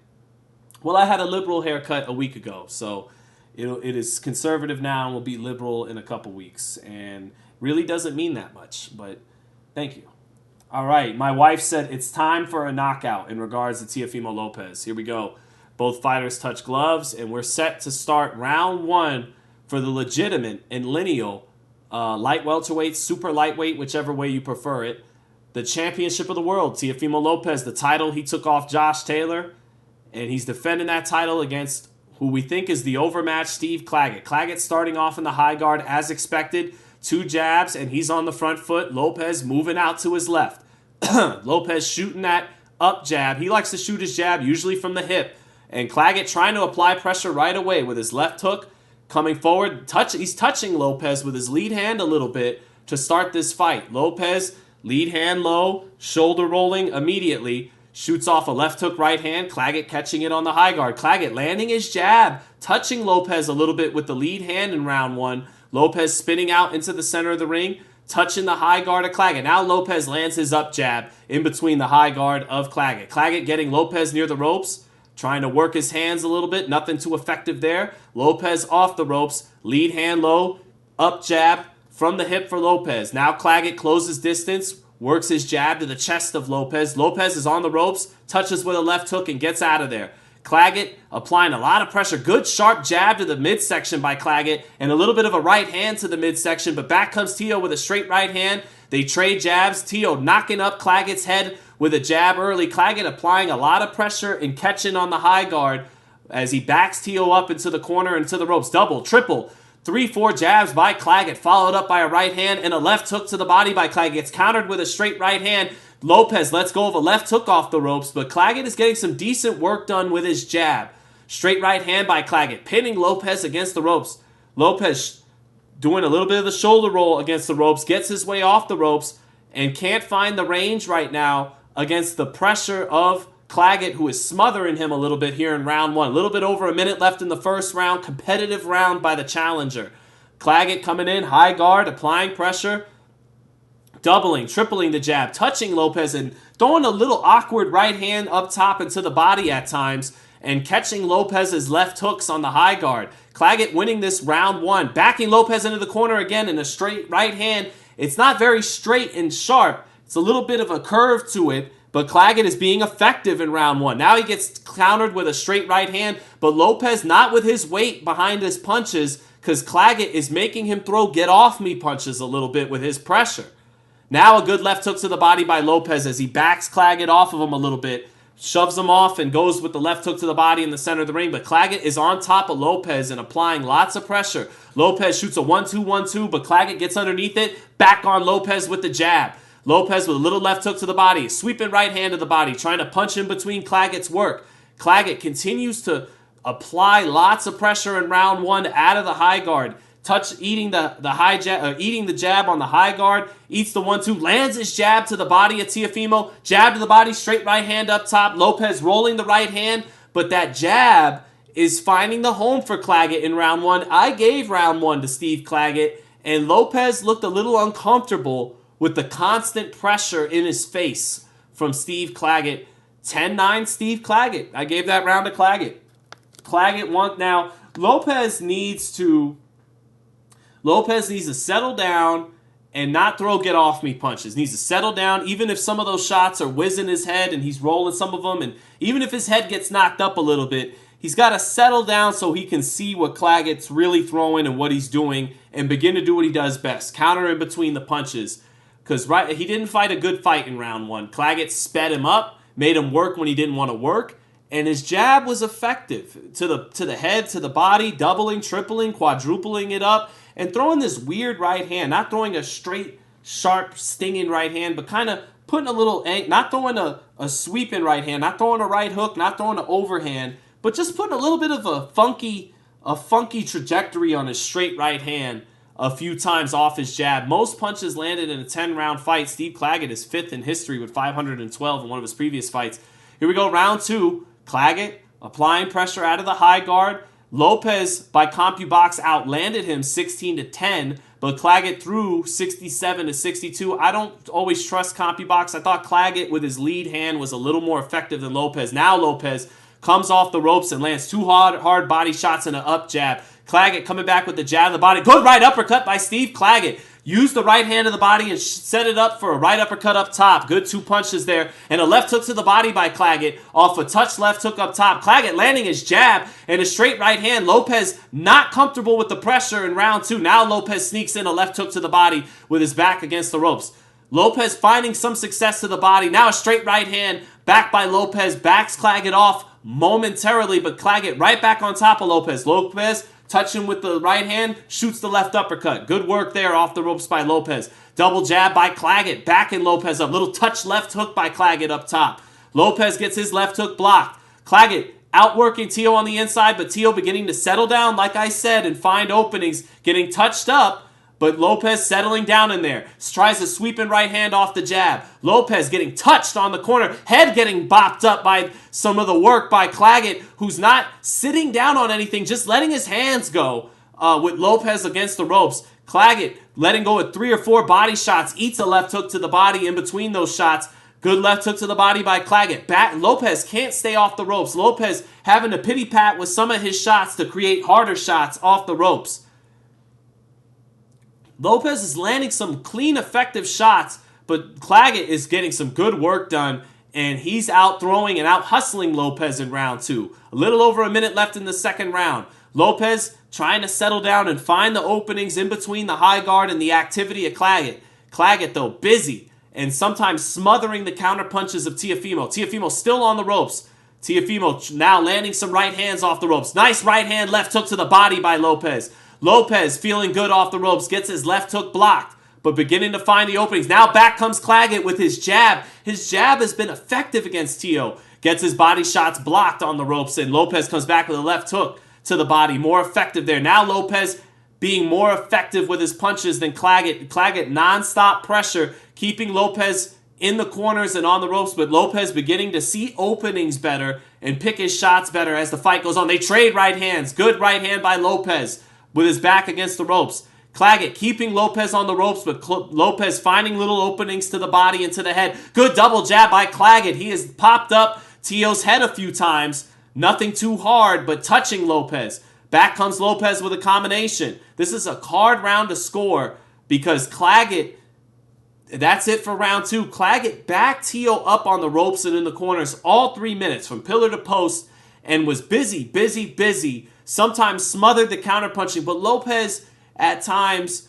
well, I had a liberal haircut a week ago. So, It is conservative now and will be liberal in a couple weeks. And really doesn't mean that much, but thank you. All right, my wife said it's time for a knockout in regards to Teofimo Lopez. Here we go. Both fighters touch gloves, and we're set to start round 1 for the legitimate and lineal light welterweight, super lightweight, whichever way you prefer it. The championship of the world, Teofimo Lopez, the title he took off Josh Taylor, and he's defending that title against who we think is the overmatched Steve Claggett. Claggett starting off in the high guard as expected. 2 jabs, and he's on the front foot. Lopez moving out to his left. Lopez shooting that up jab. He likes to shoot his jab, usually from the hip. And Claggett trying to apply pressure right away with his left hook. Coming forward, he's touching Lopez with his lead hand a little bit to start this fight. Lopez, lead hand low, shoulder rolling immediately. Shoots off a left hook right hand. Claggett catching it on the high guard. Claggett landing his jab, touching Lopez a little bit with the lead hand in round 1. Lopez spinning out into the center of the ring, touching the high guard of Claggett. Now Lopez lands his up jab in between the high guard of Claggett. Claggett getting Lopez near the ropes, trying to work his hands a little bit. Nothing too effective there. Lopez off the ropes, lead hand low, up jab from the hip for Lopez. Now Claggett closes distance, works his jab to the chest of Lopez. Lopez is on the ropes, touches with a left hook, and gets out of there. Claggett applying a lot of pressure. Good sharp jab to the midsection by Claggett and a little bit of a right hand to the midsection, but back comes Teo with a straight right hand. They trade jabs. Teo knocking up Claggett's head with a jab early. Claggett applying a lot of pressure and catching on the high guard as he backs Teo up into the corner and to the ropes. Double, triple, 3-4 jabs by Claggett, followed up by a right hand and a left hook to the body by Claggett. Gets countered with a straight right hand. Lopez lets go of a left hook off the ropes, but Claggett is getting some decent work done with his jab. Straight right hand by Claggett, pinning Lopez against the ropes. Lopez doing a little bit of the shoulder roll against the ropes, gets his way off the ropes, and can't find the range right now against the pressure of Claggett, who is smothering him a little bit here in round 1. A little bit over a minute left in the first round. Competitive round by the challenger. Claggett coming in, high guard, applying pressure. Doubling, tripling the jab, touching Lopez and throwing a little awkward right hand up top into the body at times and catching Lopez's left hooks on the high guard. Claggett winning this round 1, backing Lopez into the corner again in a straight right hand. It's not very straight and sharp. It's a little bit of a curve to it, but Claggett is being effective in round 1. Now he gets countered with a straight right hand, but Lopez not with his weight behind his punches because Claggett is making him throw get-off-me punches a little bit with his pressure. Now a good left hook to the body by Lopez as he backs Claggett off of him a little bit, shoves him off and goes with the left hook to the body in the center of the ring. But Claggett is on top of Lopez and applying lots of pressure. Lopez shoots a 1-2-1-2, but Claggett gets underneath it, back on Lopez with the jab. Lopez with a little left hook to the body, sweeping right hand to the body, trying to punch in between Claggett's work. Claggett continues to apply lots of pressure in round 1 out of the high guard. Eating the jab on the high guard, eats the 1-2, lands his jab to the body of Teofimo, jab to the body, straight right hand up top. Lopez rolling the right hand, but that jab is finding the home for Claggett in round 1. I gave round 1 to Steve Claggett, and Lopez looked a little uncomfortable with the constant pressure in his face from Steve Claggett. 10-9 Steve Claggett. I gave that round to Claggett. Claggett won. Now, Lopez needs to settle down and not throw get-off-me punches. Needs to settle down, even if some of those shots are whizzing his head and he's rolling some of them, and even if his head gets knocked up a little bit, he's got to settle down so he can see what Claggett's really throwing and what he's doing and begin to do what he does best, counter in between the punches. Because he didn't fight a good fight in round 1. Claggett sped him up, made him work when he didn't want to work, and his jab was effective to the head, to the body, doubling, tripling, quadrupling it up, and throwing this weird right hand, not throwing a straight, sharp, stinging right hand, but kind of putting a little, not throwing a sweeping right hand, not throwing a right hook, not throwing an overhand, but just putting a little bit of a funky trajectory on his straight right hand a few times off his jab. Most punches landed in a 10-round fight. Steve Claggett is 5th in history with 512 in one of his previous fights. Here we go, round 2. Claggett applying pressure out of the high guard. Lopez, by CompuBox, outlanded him 16-10, but Claggett threw 67-62. I don't always trust CompuBox. I thought Claggett with his lead hand was a little more effective than Lopez. Now Lopez comes off the ropes and lands two hard body shots and an up jab. Claggett coming back with the jab of the body. Good right uppercut by Steve. Claggett used the right hand of the body and set it up for a right uppercut up top. Good two punches there. And a left hook to the body by Claggett off a touch left hook up top. Claggett landing his jab and a straight right hand. Lopez not comfortable with the pressure in round 2. Now Lopez sneaks in a left hook to the body with his back against the ropes. Lopez finding some success to the body. Now a straight right hand back by Lopez. Backs Claggett off momentarily, but Claggett right back on top of Lopez. Lopez touching with the right hand, shoots the left uppercut. Good work there off the ropes by Lopez. Double jab by Claggett, backing Lopez up. Little touch left hook by Claggett up top. Lopez gets his left hook blocked. Claggett outworking Teo on the inside, but Teo beginning to settle down, like I said, and find openings, getting touched up, but Lopez settling down in there. Tries a sweeping right hand off the jab. Lopez getting touched on the corner. Head getting bopped up by some of the work by Claggett, who's not sitting down on anything, just letting his hands go with Lopez against the ropes. Claggett letting go with 3 or 4 body shots. Eats a left hook to the body in between those shots. Good left hook to the body by Claggett. Lopez can't stay off the ropes. Lopez having to pity pat with some of his shots to create harder shots off the ropes. Lopez is landing some clean, effective shots, but Claggett is getting some good work done, and he's out throwing and out hustling Lopez in round 2. A little over a minute left in the second round. Lopez trying to settle down and find the openings in between the high guard and the activity of Claggett. Claggett, though, busy and sometimes smothering the counter punches of Teofimo. Teofimo still on the ropes. Teofimo now landing some right hands off the ropes. Nice right hand left hook to the body by Lopez. Lopez feeling good off the ropes, gets his left hook blocked, but beginning to find the openings. Now back comes Claggett with his jab. His jab has been effective against Teo. Gets his body shots blocked on the ropes, and Lopez comes back with a left hook to the body. More effective there. Now Lopez being more effective with his punches than Claggett. Claggett non-stop pressure, keeping Lopez in the corners and on the ropes, but Lopez beginning to see openings better and pick his shots better as the fight goes on. They trade right hands. Good right hand by Lopez with his back against the ropes. Claggett keeping Lopez on the ropes, but Lopez finding little openings to the body and to the head. Good double jab by Claggett. He has popped up Teo's head a few times. Nothing too hard, but touching Lopez. Back comes Lopez with a combination. This is a card round to score because Claggett, that's it for round 2. Claggett backed Teo up on the ropes and in the corners all 3 minutes from pillar to post and was busy. Sometimes smothered the counterpunching, but Lopez at times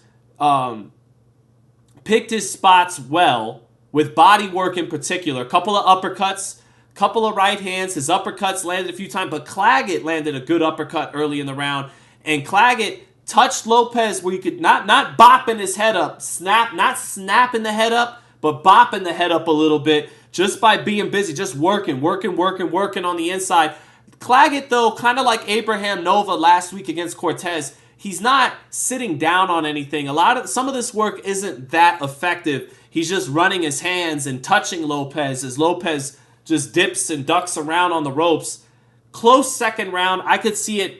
picked his spots well with body work in particular. A couple of uppercuts, couple of right hands. His uppercuts landed a few times, but Claggett landed a good uppercut early in the round. And Claggett touched Lopez where you could not bopping his head up, not snapping the head up, but bopping the head up a little bit just by being busy, just working on the inside. Claggett, though, kind of like Abraham Nova last week against Cortez, he's not sitting down on anything. Some of this work isn't that effective. He's just running his hands and touching Lopez as Lopez just dips and ducks around on the ropes. Close second round. I could see it.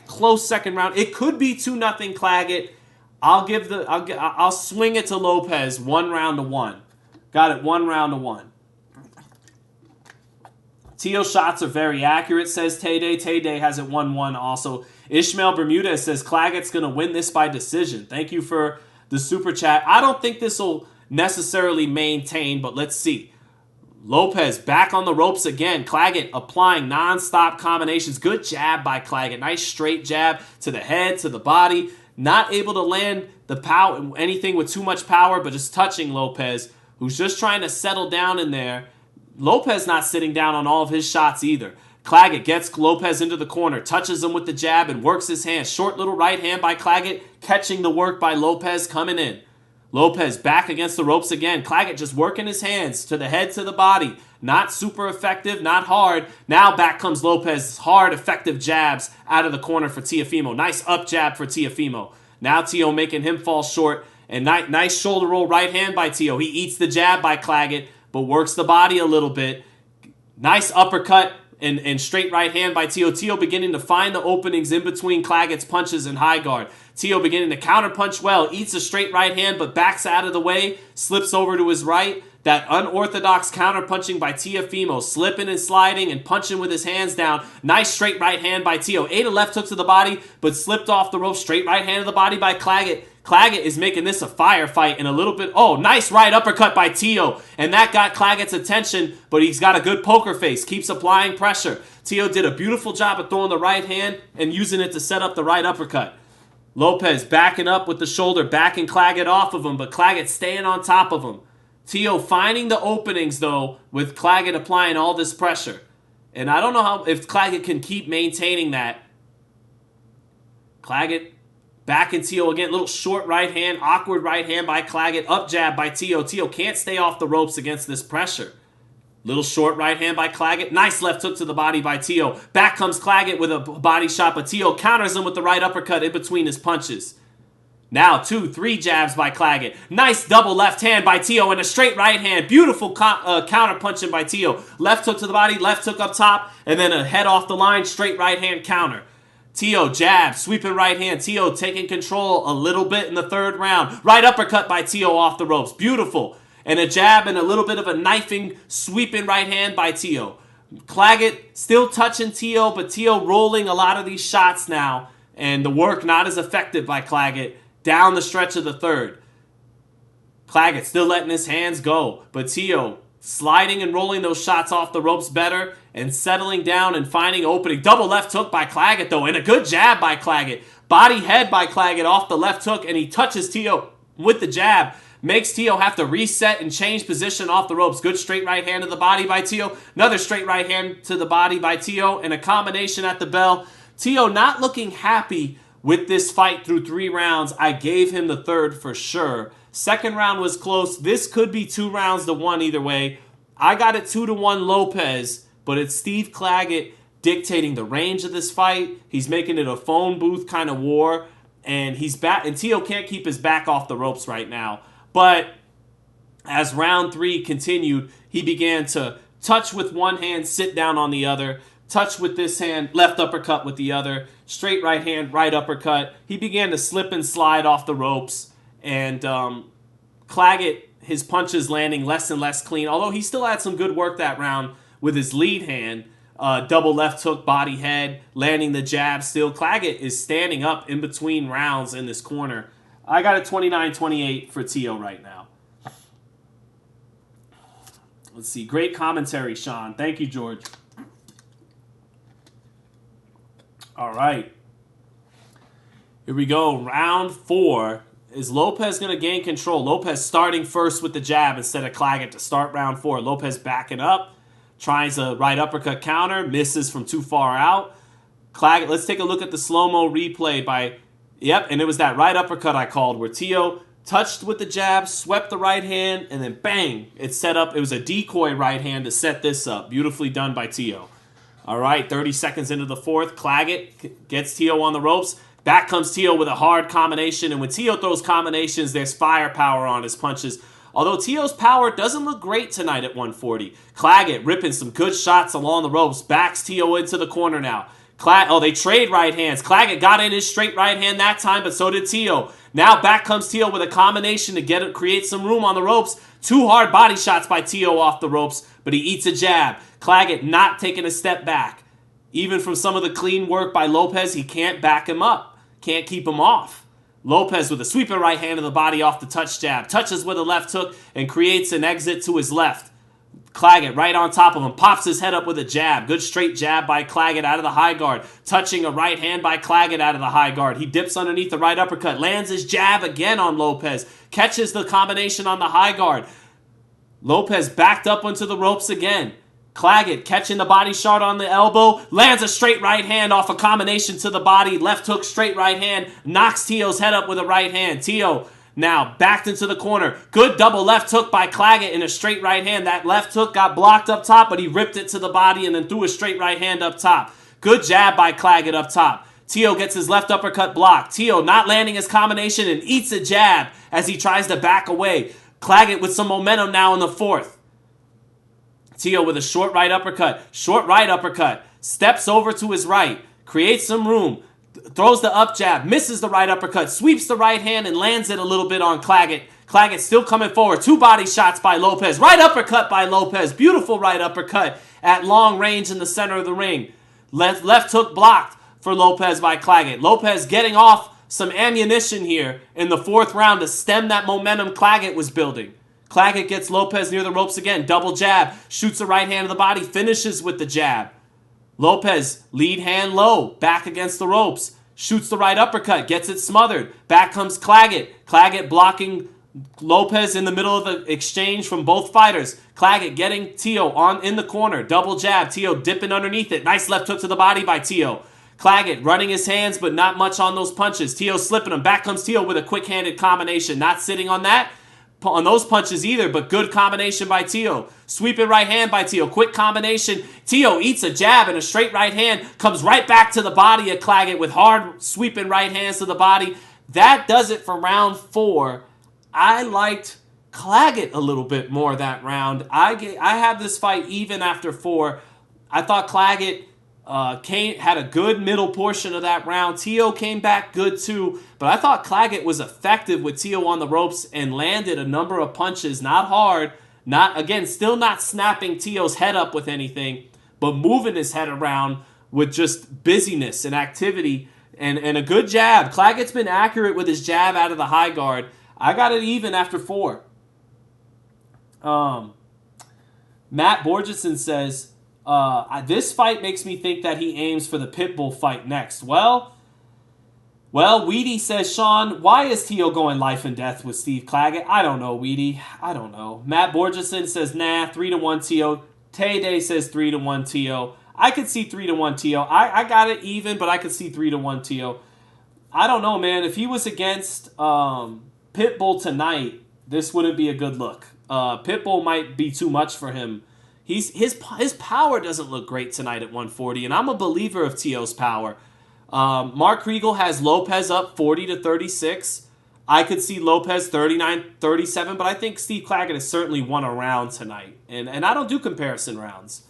Close second round. It could be 2-0 Claggett. I'll swing it to Lopez 1-1. Got it 1-1. Teo's shots are very accurate, says Tay-Day. Tay-Day has it 1-1 also. Ishmael Bermudez says Claggett's going to win this by decision. Thank you for the super chat. I don't think this will necessarily maintain, but let's see. Lopez back on the ropes again. Claggett applying non-stop combinations. Good jab by Claggett. Nice straight jab to the head, to the body. Not able to land the power, anything with too much power, but just touching Lopez, who's just trying to settle down in there. Lopez not sitting down on all of his shots either. Claggett gets Lopez into the corner, touches him with the jab, and works his hand. Short little right hand by Claggett, catching the work by Lopez coming in. Lopez back against the ropes again. Claggett just working his hands to the head, to the body. Not super effective, not hard. Now back comes Lopez. Hard, effective jabs out of the corner for Teofimo. Nice up jab for Teofimo. Now Teo making him fall short. And nice shoulder roll right hand by Teo. He eats the jab by Claggett, but works the body a little bit. Nice uppercut and straight right hand by Teo. Teo beginning to find the openings in between Claggett's punches and high guard. Teo beginning to counter punch well. Eats a straight right hand, but backs out of the way. Slips over to his right. That unorthodox counter-punching by Teofimo, slipping and sliding and punching with his hands down. Nice straight right hand by Teo. Ate a left hook to the body, but slipped off the rope. Straight right hand to the body by Claggett. Claggett is making this a firefight and a little bit... Oh, nice right uppercut by Teo. And that got Claggett's attention, but he's got a good poker face. Keeps applying pressure. Teo did a beautiful job of throwing the right hand and using it to set up the right uppercut. Lopez backing up with the shoulder, backing Claggett off of him, but Claggett staying on top of him. Teo finding the openings, though, with Claggett applying all this pressure. And I don't know if Claggett can keep maintaining that. Claggett backing Teo again. Little short right hand, awkward right hand by Claggett. Up jab by Teo. Teo can't stay off the ropes against this pressure. Little short right hand by Claggett. Nice left hook to the body by Teo. Back comes Claggett with a body shot, but Teo counters him with the right uppercut in between his punches. Now 2, 3 jabs by Claggett. Nice double left hand by Teo and a straight right hand. Beautiful counter punching by Teo. Left hook to the body, left hook up top, and then a head off the line, straight right hand counter. Teo jab, sweeping right hand. Teo taking control a little bit in the third round. Right uppercut by Teo off the ropes. Beautiful. And a jab and a little bit of a knifing, sweeping right hand by Teo. Claggett still touching Teo, but Teo rolling a lot of these shots now. And the work not as effective by Claggett down the stretch of the third. Claggett still letting his hands go, but Teo sliding and rolling those shots off the ropes better and settling down and finding opening. Double left hook by Claggett, though, and a good jab by Claggett. Body head by Claggett off the left hook, and he touches Teo with the jab. Makes Teo have to reset and change position off the ropes. Good straight right hand to the body by Teo. Another straight right hand to the body by Teo, and a combination at the bell. Teo not looking happy with this fight through 3 rounds. I gave him the third for sure. Second round was close. This could be 2 rounds to 1 either way. I got it 2-1 Lopez, but it's Steve Claggett dictating the range of this fight. He's making it a phone booth kind of war, and he's back. And Teo can't keep his back off the ropes right now. But as round 3 continued, he began to touch with one hand, sit down on the other. Touch with this hand, left uppercut with the other, straight right hand, right uppercut. He began to slip and slide off the ropes, and Claggett, his punches landing less and less clean, although he still had some good work that round with his lead hand. Double left hook, body head, landing the jab still. Claggett is standing up in between rounds in this corner. I got a 29-28 for Teo right now. Let's see. Great commentary, Sean. Thank you, George. All right. Here we go. Round 4. Is Lopez going to gain control? Lopez starting first with the jab instead of Claggett to start round 4. Lopez backing up. Tries a right uppercut counter. Misses from too far out. Claggett, let's take a look at the slow-mo replay by... Yep, and it was that right uppercut I called where Teo touched with the jab, swept the right hand, and then bang! It set up. It was a decoy right hand to set this up. Beautifully done by Teo. All right, 30 seconds into the 4th. Claggett gets Teo on the ropes. Back comes Teo with a hard combination. And when Teo throws combinations, there's firepower on his punches. Although Teo's power doesn't look great tonight at 140. Claggett ripping some good shots along the ropes. Backs Teo into the corner now. They trade right hands. Claggett got in his straight right hand that time, but so did Teo. Now back comes Teo with a combination to create some room on the ropes. 2 hard body shots by Teo off the ropes, but he eats a jab. Claggett not taking a step back. Even from some of the clean work by Lopez, he can't back him up. Can't keep him off. Lopez with a sweeping right hand to the body off the touch jab. Touches with a left hook and creates an exit to his left. Claggett right on top of him. Pops his head up with a jab. Good straight jab by Claggett out of the high guard. Touching a right hand by Claggett out of the high guard. He dips underneath the right uppercut. Lands his jab again on Lopez. Catches the combination on the high guard. Lopez backed up onto the ropes again. Claggett catching the body shot on the elbow. Lands a straight right hand off a combination to the body. Left hook, straight right hand. Knocks Teo's head up with a right hand. Teo now backed into the corner. Good double left hook by Claggett in a straight right hand. That left hook got blocked up top, but he ripped it to the body and then threw a straight right hand up top. Good jab by Claggett up top. Teo gets his left uppercut blocked. Teo not landing his combination and eats a jab as he tries to back away. Claggett with some momentum now in the 4th. Teo with a short right uppercut, steps over to his right, creates some room, throws the up jab, misses the right uppercut, sweeps the right hand and lands it a little bit on Claggett. Claggett still coming forward. 2 body shots by Lopez. Right uppercut by Lopez. Beautiful right uppercut at long range in the center of the ring. Left hook blocked for Lopez by Claggett. Lopez getting off some ammunition here in the 4th round to stem that momentum Claggett was building. Claggett gets Lopez near the ropes again. Double jab. Shoots a right hand to the body. Finishes with the jab. Lopez, lead hand low. Back against the ropes. Shoots the right uppercut. Gets it smothered. Back comes Claggett. Claggett blocking Lopez in the middle of the exchange from both fighters. Claggett getting Teo in the corner. Double jab. Teo dipping underneath it. Nice left hook to the body by Teo. Claggett running his hands, but not much on those punches. Teo slipping them. Back comes Teo with a quick-handed combination. Not sitting on those punches either, but good combination by Teo. Sweeping right hand by Teo. Quick combination. Teo eats a jab and a straight right hand. Comes right back to the body of Claggett with hard sweeping right hands to the body. That does it for round 4. I liked Claggett a little bit more that round. I have this fight even after 4. I thought Claggett had a good middle portion of that round. Teo came back good too, but I thought Claggett was effective with Teo on the ropes and landed a number of punches. Not hard, still not snapping Teo's head up with anything, but moving his head around with just busyness and activity and a good jab. Claggett's been accurate with his jab out of the high guard. I got it even after 4. Matt Borgeson says, this fight makes me think that he aims for the Pitbull fight next. Well, Weedy says, Sean, why is Teo going life and death with Steve Claggett? I don't know, Weedy. I don't know. Matt Borgeson says, nah, 3-1 Teo. Tay says 3-1 Teo. I could see 3-1 Teo. I got it even, but I could see 3-1 Teo. I don't know, man. If he was against Pitbull tonight, this wouldn't be a good look. Pitbull might be too much for him. His power doesn't look great tonight at 140, and I'm a believer of Teo's power. Mark Kriegel has Lopez up 40-36. I could see Lopez 39-37, but I think Steve Claggett has certainly won a round tonight, and I don't do comparison rounds.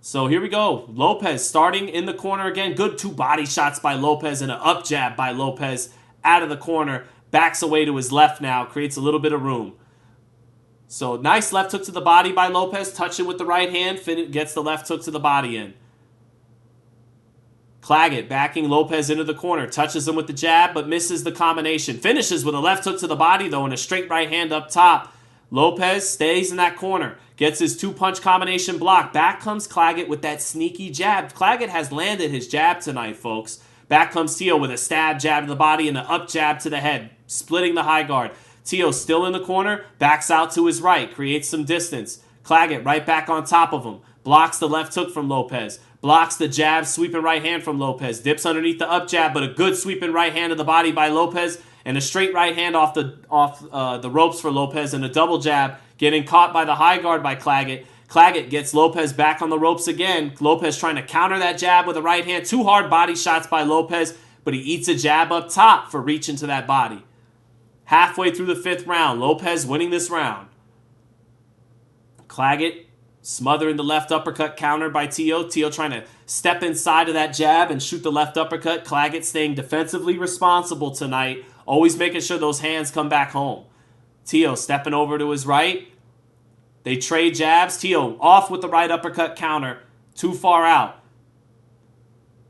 So here we go. Lopez starting in the corner again. Good 2 body shots by Lopez and an up jab by Lopez out of the corner. Backs away to his left now. Creates a little bit of room. So nice left hook to the body by Lopez. Touching with the right hand. Gets the left hook to the body in. Claggett backing Lopez into the corner. Touches him with the jab, but misses the combination. Finishes with a left hook to the body, though, and a straight right hand up top. Lopez stays in that corner. Gets his 2-punch combination block. Back comes Claggett with that sneaky jab. Claggett has landed his jab tonight, folks. Back comes Teo with a stab jab to the body and an up jab to the head. Splitting the high guard. Teo still in the corner. Backs out to his right. Creates some distance. Claggett right back on top of him. Blocks the left hook from Lopez. Blocks the jab, sweeping right hand from Lopez. Dips underneath the up jab, but a good sweeping right hand to the body by Lopez. And a straight right hand off the ropes for Lopez. And a double jab, getting caught by the high guard by Claggett. Claggett gets Lopez back on the ropes again. Lopez trying to counter that jab with a right hand. 2 hard body shots by Lopez, but he eats a jab up top for reaching to that body. Halfway through the 5th round, Lopez winning this round. Claggett smothering the left uppercut counter by Teo. Teo trying to step inside of that jab and shoot the left uppercut. Claggett staying defensively responsible tonight. Always making sure those hands come back home. Teo stepping over to his right. They trade jabs. Teo off with the right uppercut counter. Too far out.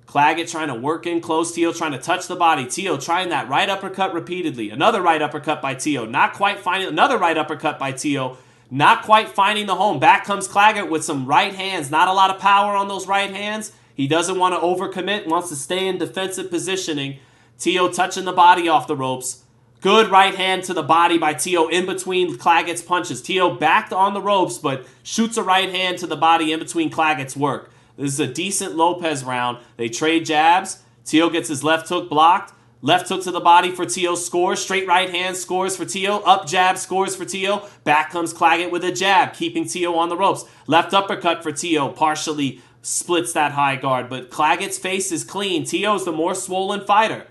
Claggett trying to work in close. Teo trying to touch the body. Teo trying that right uppercut repeatedly. Another right uppercut by Teo. Not quite finding. Another right uppercut by Teo. Not quite finding the home. Back comes Claggett with some right hands. Not a lot of power on those right hands. He doesn't want to overcommit. Wants to stay in defensive positioning. Teo touching the body off the ropes. Good right hand to the body by Teo in between Claggett's punches. Teo backed on the ropes, but shoots a right hand to the body in between Claggett's work. This is a decent Lopez round. They trade jabs. Teo gets his left hook blocked. Left hook to the body for Teo, scores. Straight right hand scores for Teo. Up jab scores for Teo. Back comes Claggett with a jab, keeping Teo on the ropes. Left uppercut for Teo, partially splits that high guard. But Claggett's face is clean. Teo's the more swollen fighter.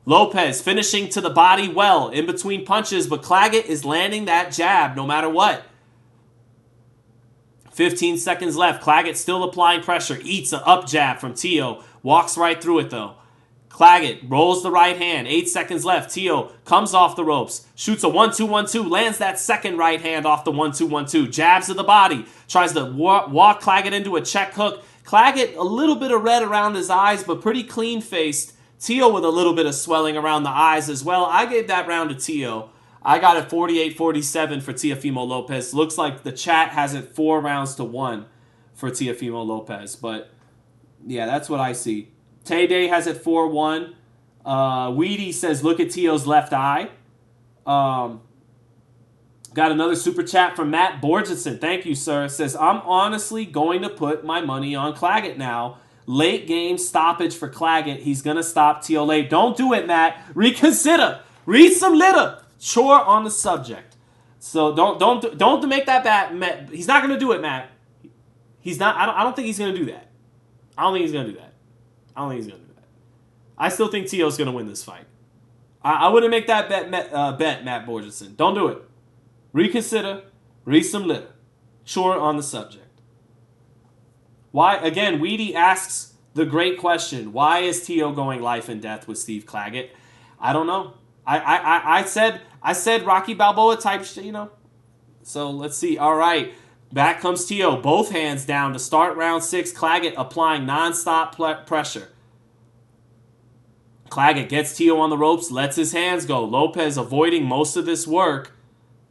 Lopez finishing to the body well in between punches, but Claggett is landing that jab no matter what. 15 seconds left. Claggett still applying pressure. Eats an up jab from Teo. Walks right through it though. Claggett rolls the right hand. 8 seconds left. Teo comes off the ropes. Shoots a 1-2-1-2. Lands that second right hand off the 1-2-1-2. Jabs to the body. Tries to walk Claggett into a check hook. Claggett, a little bit of red around his eyes, but pretty clean-faced. Teo with a little bit of swelling around the eyes as well. I gave that round to Teo. I got it 48-47 for Teofimo Lopez. Looks like the chat has it 4 rounds to 1 for Teofimo Lopez. But, yeah, that's what I see. Tay-Day has it 4-1. Weedy says, look at Teo's left eye. Got another super chat from Matt Borgeson. Thank you, sir. Says, I'm honestly going to put my money on Claggett now. Late game stoppage for Claggett. He's going to stop Teo late. Don't do it, Matt. Reconsider. Read some litter. Chore on the subject. So don't make that bet. He's not going to do it, Matt. He's not. I don't think he's going to do that. I don't think he's going to do that. I still think Teo's going to win this fight. I wouldn't make that bet, Matt Borgeson. Don't do it. Reconsider. Read some litter. Chore on the subject. Why? Again, Weedy asks the great question. Why is Teo going life and death with Steve Claggett? I don't know. I said Rocky Balboa type shit, you know. So let's see. All right. Back comes Teo. Both hands down to start round 6. Claggett applying nonstop pressure. Claggett gets Teo on the ropes, lets his hands go. Lopez avoiding most of this work.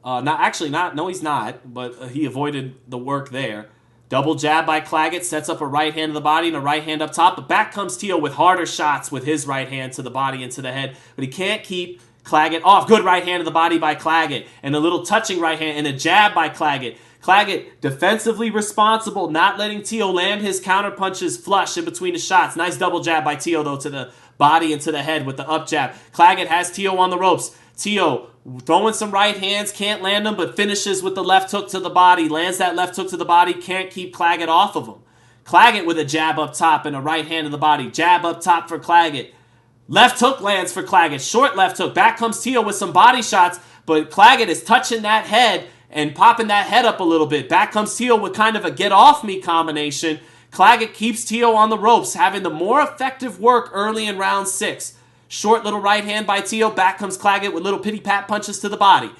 No, he's not, but he avoided the work there. Double jab by Claggett, sets up a right hand to the body and a right hand up top. But back comes Teo with harder shots with his right hand to the body and to the head. But he can't keep Claggett off. Good right hand to the body by Claggett. And a little touching right hand and a jab by Claggett. Claggett defensively responsible, not letting Teo land his counter punches flush in between the shots. Nice double jab by Teo, though, to the body and to the head with the up jab. Claggett has Teo on the ropes. Teo throwing some right hands, can't land them, but finishes with the left hook to the body. Lands that left hook to the body, can't keep Claggett off of him. Claggett with a jab up top and a right hand to the body. Jab up top for Claggett. Left hook lands for Claggett. Short left hook. Back comes Teo with some body shots, but Claggett is touching that head and popping that head up a little bit. Back comes Teo with kind of a get-off-me combination. Claggett keeps Teo on the ropes, having the more effective work early in round 6. Short little right hand by Teo. Back comes Claggett with little pity-pat punches to the body.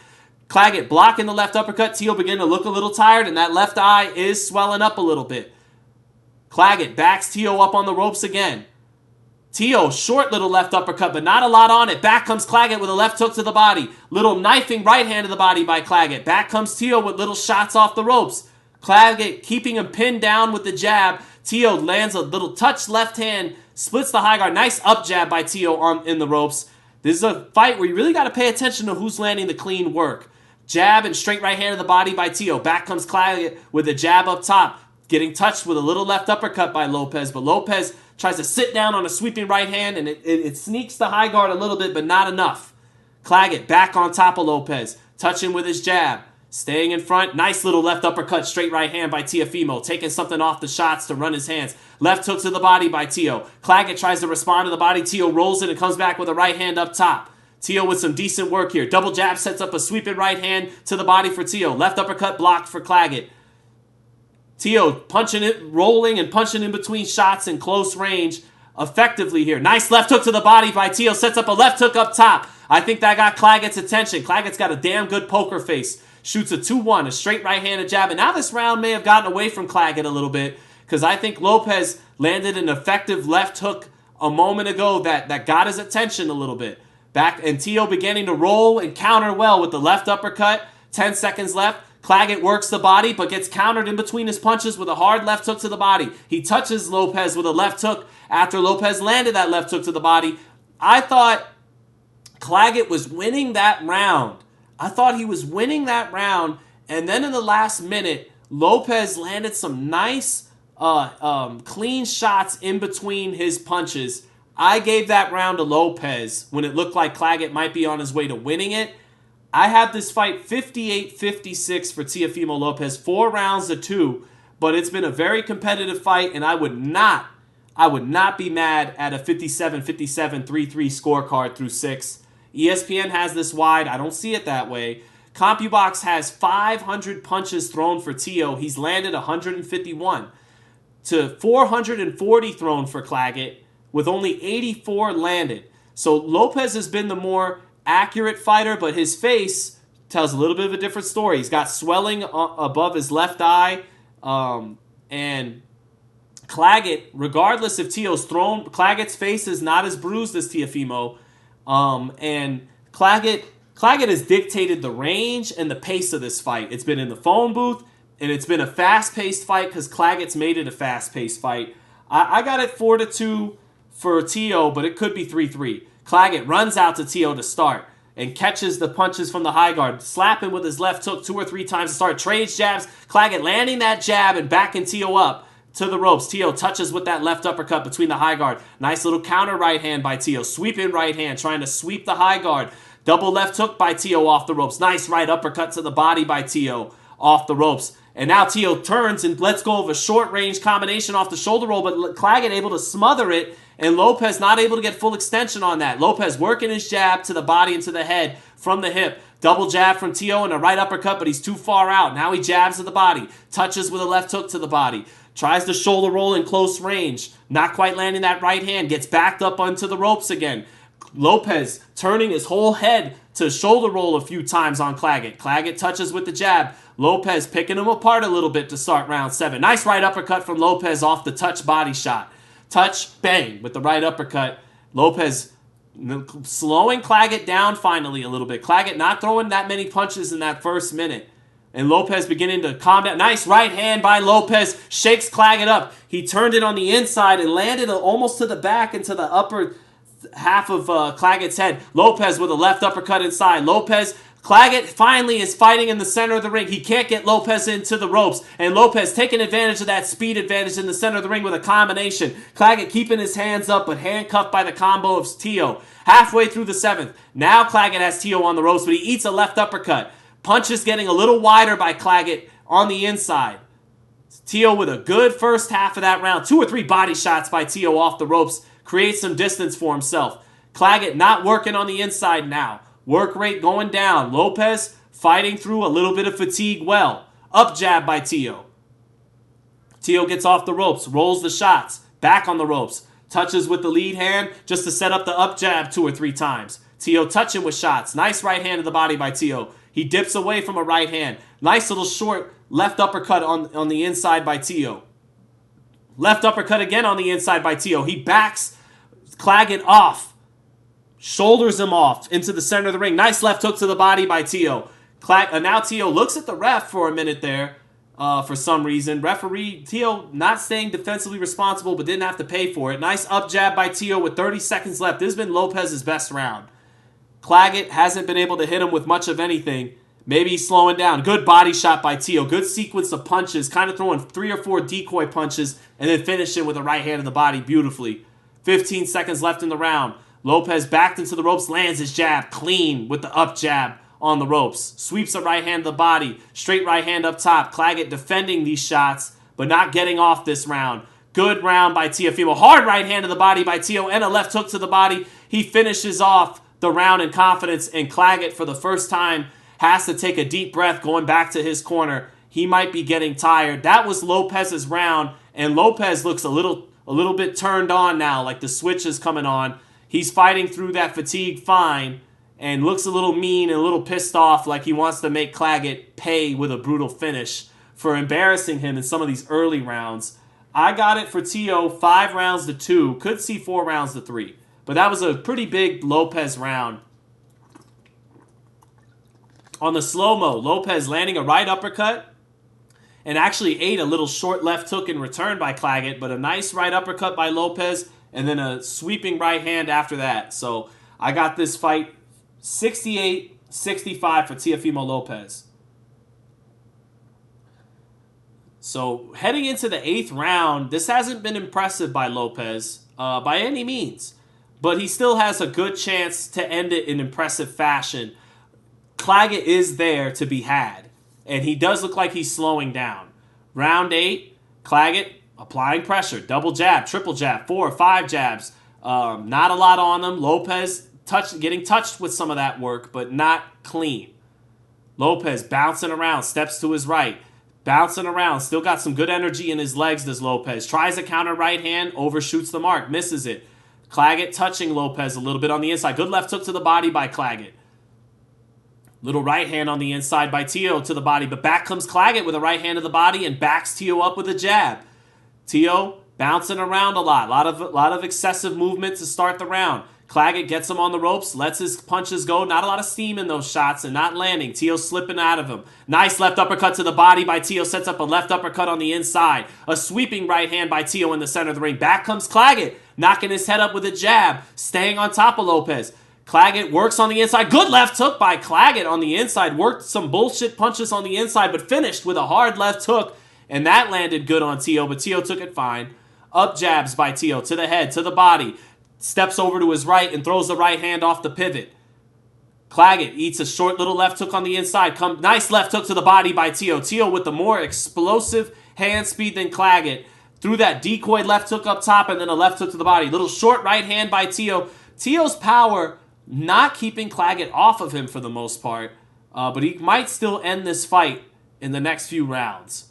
Claggett blocking the left uppercut. Teo beginning to look a little tired, and that left eye is swelling up a little bit. Claggett backs Teo up on the ropes again. Teo, short little left uppercut, but not a lot on it. Back comes Claggett with a left hook to the body. Little knifing right hand to the body by Claggett. Back comes Teo with little shots off the ropes. Claggett keeping him pinned down with the jab. Teo lands a little touch left hand, splits the high guard. Nice up jab by Teo in the ropes. This is a fight where you really got to pay attention to who's landing the clean work. Jab and straight right hand to the body by Teo. Back comes Claggett with a jab up top. Getting touched with a little left uppercut by Lopez, but Lopez tries to sit down on a sweeping right hand, and it sneaks the high guard a little bit, but not enough. Claggett back on top of Lopez, touching with his jab. Staying in front, nice little left uppercut, straight right hand by Teofimo, taking something off the shots to run his hands. Left hook to the body by Teo. Claggett tries to respond to the body. Teo rolls it and comes back with a right hand up top. Teo with some decent work here. Double jab sets up a sweeping right hand to the body for Teo. Left uppercut blocked for Claggett. Teo punching it, rolling and punching in between shots in close range effectively here. Nice left hook to the body by Teo. Sets up a left hook up top. I think that got Claggett's attention. Claggett's got a damn good poker face. Shoots a 2-1, a straight right-handed jab. And now this round may have gotten away from Claggett a little bit because I think Lopez landed an effective left hook a moment ago that got his attention a little bit. Back and Teo beginning to roll and counter well with the left uppercut. 10 seconds left. Claggett works the body, but gets countered in between his punches with a hard left hook to the body. He touches Lopez with a left hook after Lopez landed that left hook to the body. I thought Claggett was winning that round. And then in the last minute, Lopez landed some nice, clean shots in between his punches. I gave that round to Lopez when it looked like Claggett might be on his way to winning it. I have this fight 58-56 for Teofimo Lopez, 4 rounds to 2, but it's been a very competitive fight, and I would not be mad at a 57-57 3-3 scorecard through 6. ESPN has this wide. I don't see it that way. CompuBox has 500 punches thrown for Teo. He's landed 151 to 440 thrown for Claggett, with only 84 landed. So Lopez has been the more accurate fighter, but his face tells a little bit of a different story. He's got swelling above his left eye, and Claggett, regardless if Teo's thrown, Claggett's face is not as bruised as Teofimo, and Claggett has dictated the range and the pace of this fight. It's been in the phone booth, and it's been a fast-paced fight because Claggett's made it a fast-paced fight. I got it 4-2 for Teo, but it could be 3-3. Claggett runs out to Teo to start and catches the punches from the high guard, slapping with his left hook 2 or 3 times to start. Trades jabs. Claggett landing that jab and backing Teo up to the ropes. Teo touches with that left uppercut between the high guard. Nice little counter right hand by Teo. Sweeping right hand, trying to sweep the high guard. Double left hook by Teo off the ropes. Nice right uppercut to the body by Teo off the ropes. And now Teo turns and lets go of a short range combination off the shoulder roll, but Claggett able to smother it, and Lopez not able to get full extension on that. Lopez working his jab to the body and to the head from the hip. Double jab from Teo and a right uppercut, but he's too far out. Now he jabs to the body. Touches with a left hook to the body. Tries to shoulder roll in close range. Not quite landing that right hand. Gets backed up onto the ropes again. Lopez turning his whole head to shoulder roll a few times on Claggett. Claggett touches with the jab. Lopez picking him apart a little bit to start round 7. Nice right uppercut from Lopez off the touch body shot. Touch, bang, with the right uppercut. Lopez slowing Claggett down finally a little bit. Claggett not throwing that many punches in that first minute. And Lopez beginning to calm down. Nice right hand by Lopez. Shakes Claggett up. He turned it on the inside and landed almost to the back into the upper half of Claggett's head. Lopez with a left uppercut inside. Claggett finally is fighting in the center of the ring. He can't get Lopez into the ropes. And Lopez taking advantage of that speed advantage in the center of the ring with a combination. Claggett keeping his hands up but handcuffed by the combo of Teo. Halfway through the 7th. Now Claggett has Teo on the ropes, but he eats a left uppercut. Punches getting a little wider by Claggett on the inside. Teo with a good first half of that round. 2 or 3 body shots by Teo off the ropes. Creates some distance for himself. Claggett not working on the inside now. Work rate going down. Lopez fighting through a little bit of fatigue well. Up jab by Teo. Teo gets off the ropes. Rolls the shots. Back on the ropes. Touches with the lead hand just to set up the up jab 2 or 3 times. Teo touching with shots. Nice right hand to the body by Teo. He dips away from a right hand. Nice little short left uppercut on the inside by Teo. Left uppercut again on the inside by Teo. He backs Claggett off. Shoulders him off into the center of the ring. Nice left hook to the body by Teo. Now Teo looks at the ref for a minute there for some reason. Referee Teo not staying defensively responsible but didn't have to pay for it. Nice up jab by Teo with 30 seconds left. This has been Lopez's best round. Claggett hasn't been able to hit him with much of anything. Maybe he's slowing down. Good body shot by Teo. Good sequence of punches. Kind of throwing 3 or 4 decoy punches and then finishing with a right hand in the body beautifully. 15 seconds left in the round. Lopez backed into the ropes, lands his jab clean with the up jab on the ropes. Sweeps a right hand to the body. Straight right hand up top. Claggett defending these shots but not getting off this round. Good round by Teofimo. Hard right hand to the body by Teo and a left hook to the body. He finishes off the round in confidence, and Claggett for the first time has to take a deep breath going back to his corner. He might be getting tired. That was Lopez's round, and Lopez looks a little bit turned on now, like the switch is coming on. He's fighting through that fatigue fine and looks a little mean and a little pissed off, like he wants to make Claggett pay with a brutal finish for embarrassing him in some of these early rounds. I got it for Teo 5 rounds to 2. Could see 4 rounds to 3. But that was a pretty big Lopez round. On the slow-mo, Lopez landing a right uppercut and actually ate a little short left hook in return by Claggett, but a nice right uppercut by Lopez and then a sweeping right hand after that. So I got this fight 68-65 for Teofimo Lopez. So heading into the 8th round, this hasn't been impressive by Lopez by any means. But he still has a good chance to end it in impressive fashion. Claggett is there to be had. And he does look like he's slowing down. Round 8, Claggett applying pressure. Double jab, triple jab, 4 or 5 jabs. Not a lot on them. Lopez getting touched with some of that work, but not clean. Lopez bouncing around, steps to his right. Bouncing around, still got some good energy in his legs, does Lopez. Tries a counter right hand, overshoots the mark, misses it. Claggett touching Lopez a little bit on the inside. Good left hook to the body by Claggett. Little right hand on the inside by Teo to the body, but back comes Claggett with a right hand to the body and backs Teo up with a jab. Teo bouncing around a lot. Lot of excessive movement to start the round. Claggett gets him on the ropes, lets his punches go. Not a lot of steam in those shots and not landing. Teo slipping out of him. Nice left uppercut to the body by Teo. Sets up a left uppercut on the inside. A sweeping right hand by Teo in the center of the ring. Back comes Claggett, knocking his head up with a jab, staying on top of Lopez. Claggett works on the inside. Good left hook by Claggett on the inside. Worked some bullshit punches on the inside, but finished with a hard left hook. And that landed good on Teo, but Teo took it fine. Up jabs by Teo to the head, to the body. Steps over to his right and throws the right hand off the pivot. Claggett eats a short little left hook on the inside. Nice left hook to the body by Teo. Teo with the more explosive hand speed than Claggett. Threw that decoy left hook up top and then a left hook to the body. Little short right hand by Teo. Teo's power not keeping Claggett off of him for the most part. But he might still end this fight in the next few rounds.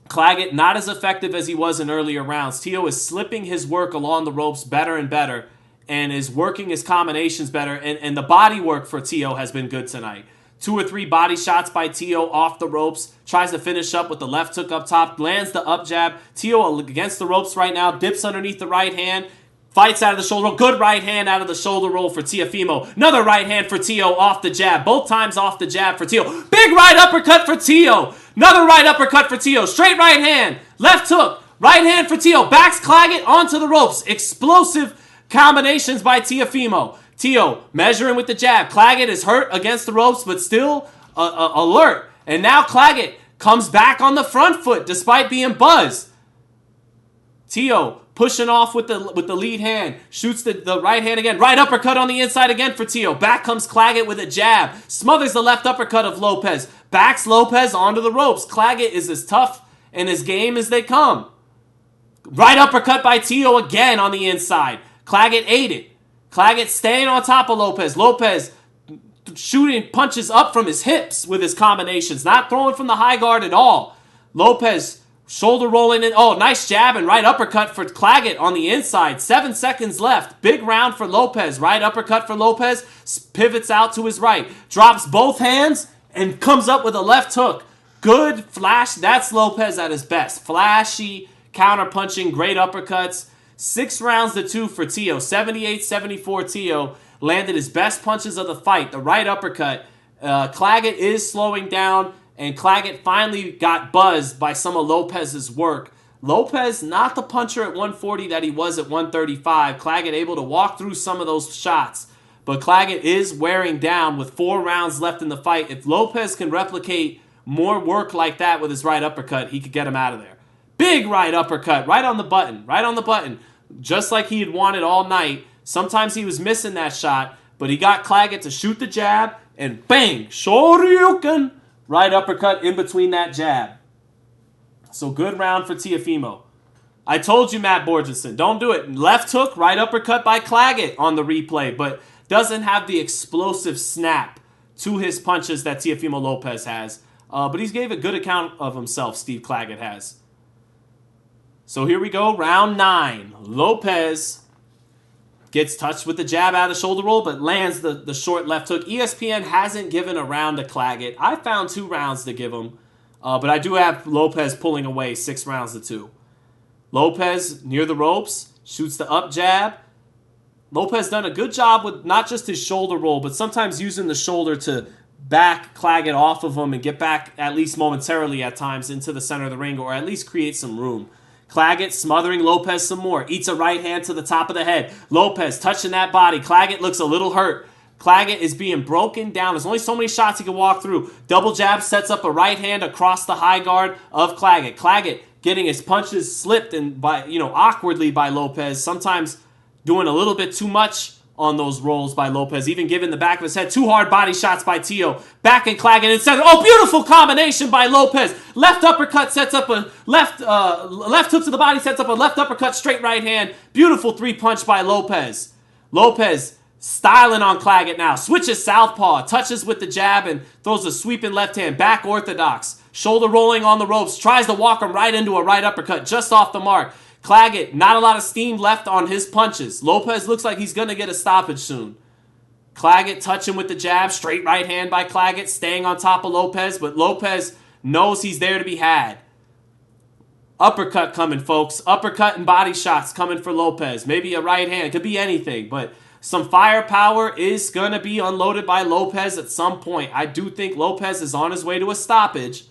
Claggett not as effective as he was in earlier rounds. Teo is slipping his work along the ropes better and better and is working his combinations better. And the body work for Teo has been good tonight. 2 or 3 body shots by Teo off the ropes. Tries to finish up with the left hook up top. Lands the up jab. Teo against the ropes right now. Dips underneath the right hand. Fights out of the shoulder roll. Good right hand out of the shoulder roll for Teofimo. Another right hand for Teo off the jab. Both times off the jab for Teo. Big right uppercut for Teo. Another right uppercut for Teo. Straight right hand. Left hook. Right hand for Teo. Backs Claggett onto the ropes. Explosive combinations by Teofimo. Teo measuring with the jab. Claggett is hurt against the ropes, but still alert. And now Claggett comes back on the front foot despite being buzzed. Teo pushing off with the lead hand. Shoots the right hand again. Right uppercut on the inside again for Teo. Back comes Claggett with a jab. Smothers the left uppercut of Lopez. Backs Lopez onto the ropes. Claggett is as tough and as game as they come. Right uppercut by Teo again on the inside. Claggett ate it. Claggett staying on top of Lopez. Lopez shooting punches up from his hips with his combinations. Not throwing from the high guard at all. Lopez shoulder rolling in. Oh, nice jab and right uppercut for Claggett on the inside. 7 seconds left. Big round for Lopez. Right uppercut for Lopez. Pivots out to his right. Drops both hands and comes up with a left hook. Good flash. That's Lopez at his best. Flashy, counter punching, great uppercuts. 6 rounds to 2 for Teo. 78-74 Teo landed his best punches of the fight. The right uppercut. Claggett is slowing down. And Claggett finally got buzzed by some of Lopez's work. Lopez, not the puncher at 140 that he was at 135. Claggett able to walk through some of those shots. But Claggett is wearing down with 4 rounds left in the fight. If Lopez can replicate more work like that with his right uppercut, he could get him out of there. Big right uppercut, right on the button, right on the button. Just like he had wanted all night. Sometimes he was missing that shot, but he got Claggett to shoot the jab, and bang, Shoryuken. Right uppercut in between that jab. So good round for Teofimo. I told you, Matt Borgeson, don't do it. Left hook, right uppercut by Claggett on the replay, but doesn't have the explosive snap to his punches that Teofimo Lopez has. But he gave a good account of himself, Steve Claggett has. So here we go, round 9. Lopez gets touched with the jab out of the shoulder roll, but lands the short left hook. ESPN hasn't given a round to Claggett. I found 2 rounds to give him, but I do have Lopez pulling away 6 rounds to 2. Lopez near the ropes, shoots the up jab. Lopez done a good job with not just his shoulder roll, but sometimes using the shoulder to back Claggett off of him and get back, at least momentarily at times, into the center of the ring, or at least create some room. Claggett smothering Lopez some more. Eats a right hand to the top of the head. Lopez touching that body. Claggett looks a little hurt. Claggett is being broken down. There's only so many shots he can walk through. Double jab sets up a right hand across the high guard of Claggett. Claggett getting his punches slipped and awkwardly by Lopez. Sometimes doing a little bit too much on those rolls by Lopez, even giving the back of his head. 2 hard body shots by Teo. Back in Claggett and center. Oh, beautiful combination by Lopez. Left uppercut sets up a left hook to the body, sets up a left uppercut, straight right hand. Beautiful 3-punch by Lopez. Lopez styling on Claggett now. Switches southpaw, touches with the jab and throws a sweeping left hand. Back orthodox. Shoulder rolling on the ropes. Tries to walk him right into a right uppercut just off the mark. Claggett, not a lot of steam left on his punches. Lopez looks like he's going to get a stoppage soon. Claggett touching with the jab. Straight right hand by Claggett, staying on top of Lopez. But Lopez knows he's there to be had. Uppercut coming, folks. Uppercut and body shots coming for Lopez. Maybe a right hand. It could be anything. But some firepower is going to be unloaded by Lopez at some point. I do think Lopez is on his way to a stoppage.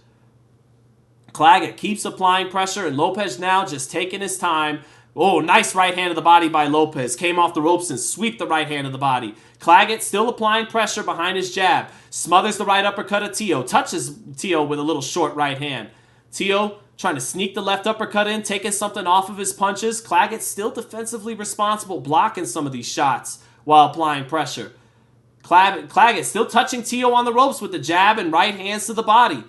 Claggett keeps applying pressure, and Lopez now just taking his time. Oh, nice right hand of the body by Lopez. Came off the ropes and sweep the right hand of the body. Claggett still applying pressure behind his jab. Smothers the right uppercut of Teo. Touches Teo with a little short right hand. Teo trying to sneak the left uppercut in, taking something off of his punches. Claggett still defensively responsible, blocking some of these shots while applying pressure. Claggett still touching Teo on the ropes with the jab and right hands to the body.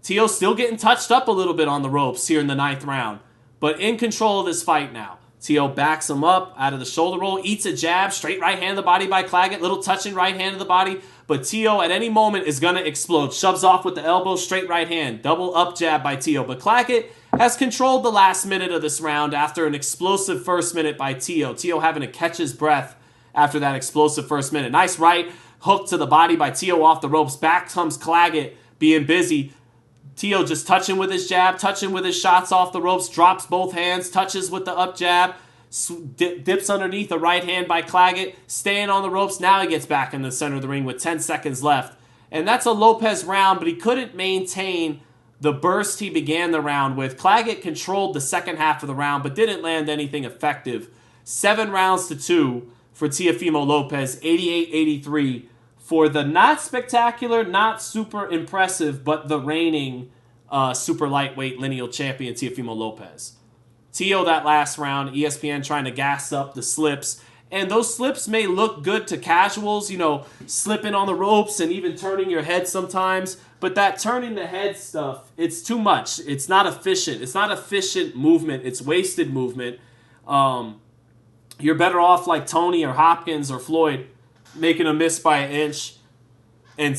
Teo still getting touched up a little bit on the ropes here in the 9th round, but in control of this fight now. Teo backs him up out of the shoulder roll, eats a jab, straight right hand of the body by Claggett, little touching right hand of the body, but Teo at any moment is going to explode. Shoves off with the elbow, straight right hand, double up jab by Teo, but Claggett has controlled the last minute of this round after an explosive first minute by Teo. Teo having to catch his breath after that explosive first minute. Nice right hook to the body by Teo off the ropes. Back comes Claggett being busy. Teo just touching with his jab, touching with his shots off the ropes, drops both hands, touches with the up jab, dips underneath the right hand by Claggett, staying on the ropes. Now he gets back in the center of the ring with 10 seconds left. And that's a Lopez round, but he couldn't maintain the burst he began the round with. Claggett controlled the second half of the round, but didn't land anything effective. 7 rounds to 2 for Teofimo Lopez, 88-83. For the not spectacular, not super impressive, but the reigning super lightweight lineal champion, Teofimo Lopez. Teo that last round, ESPN trying to gas up the slips. And those slips may look good to casuals, you know, slipping on the ropes and even turning your head sometimes. But that turning the head stuff, it's too much. It's not efficient. It's not efficient movement. It's wasted movement. You're better off like Tony or Hopkins or Floyd, making a miss by an inch and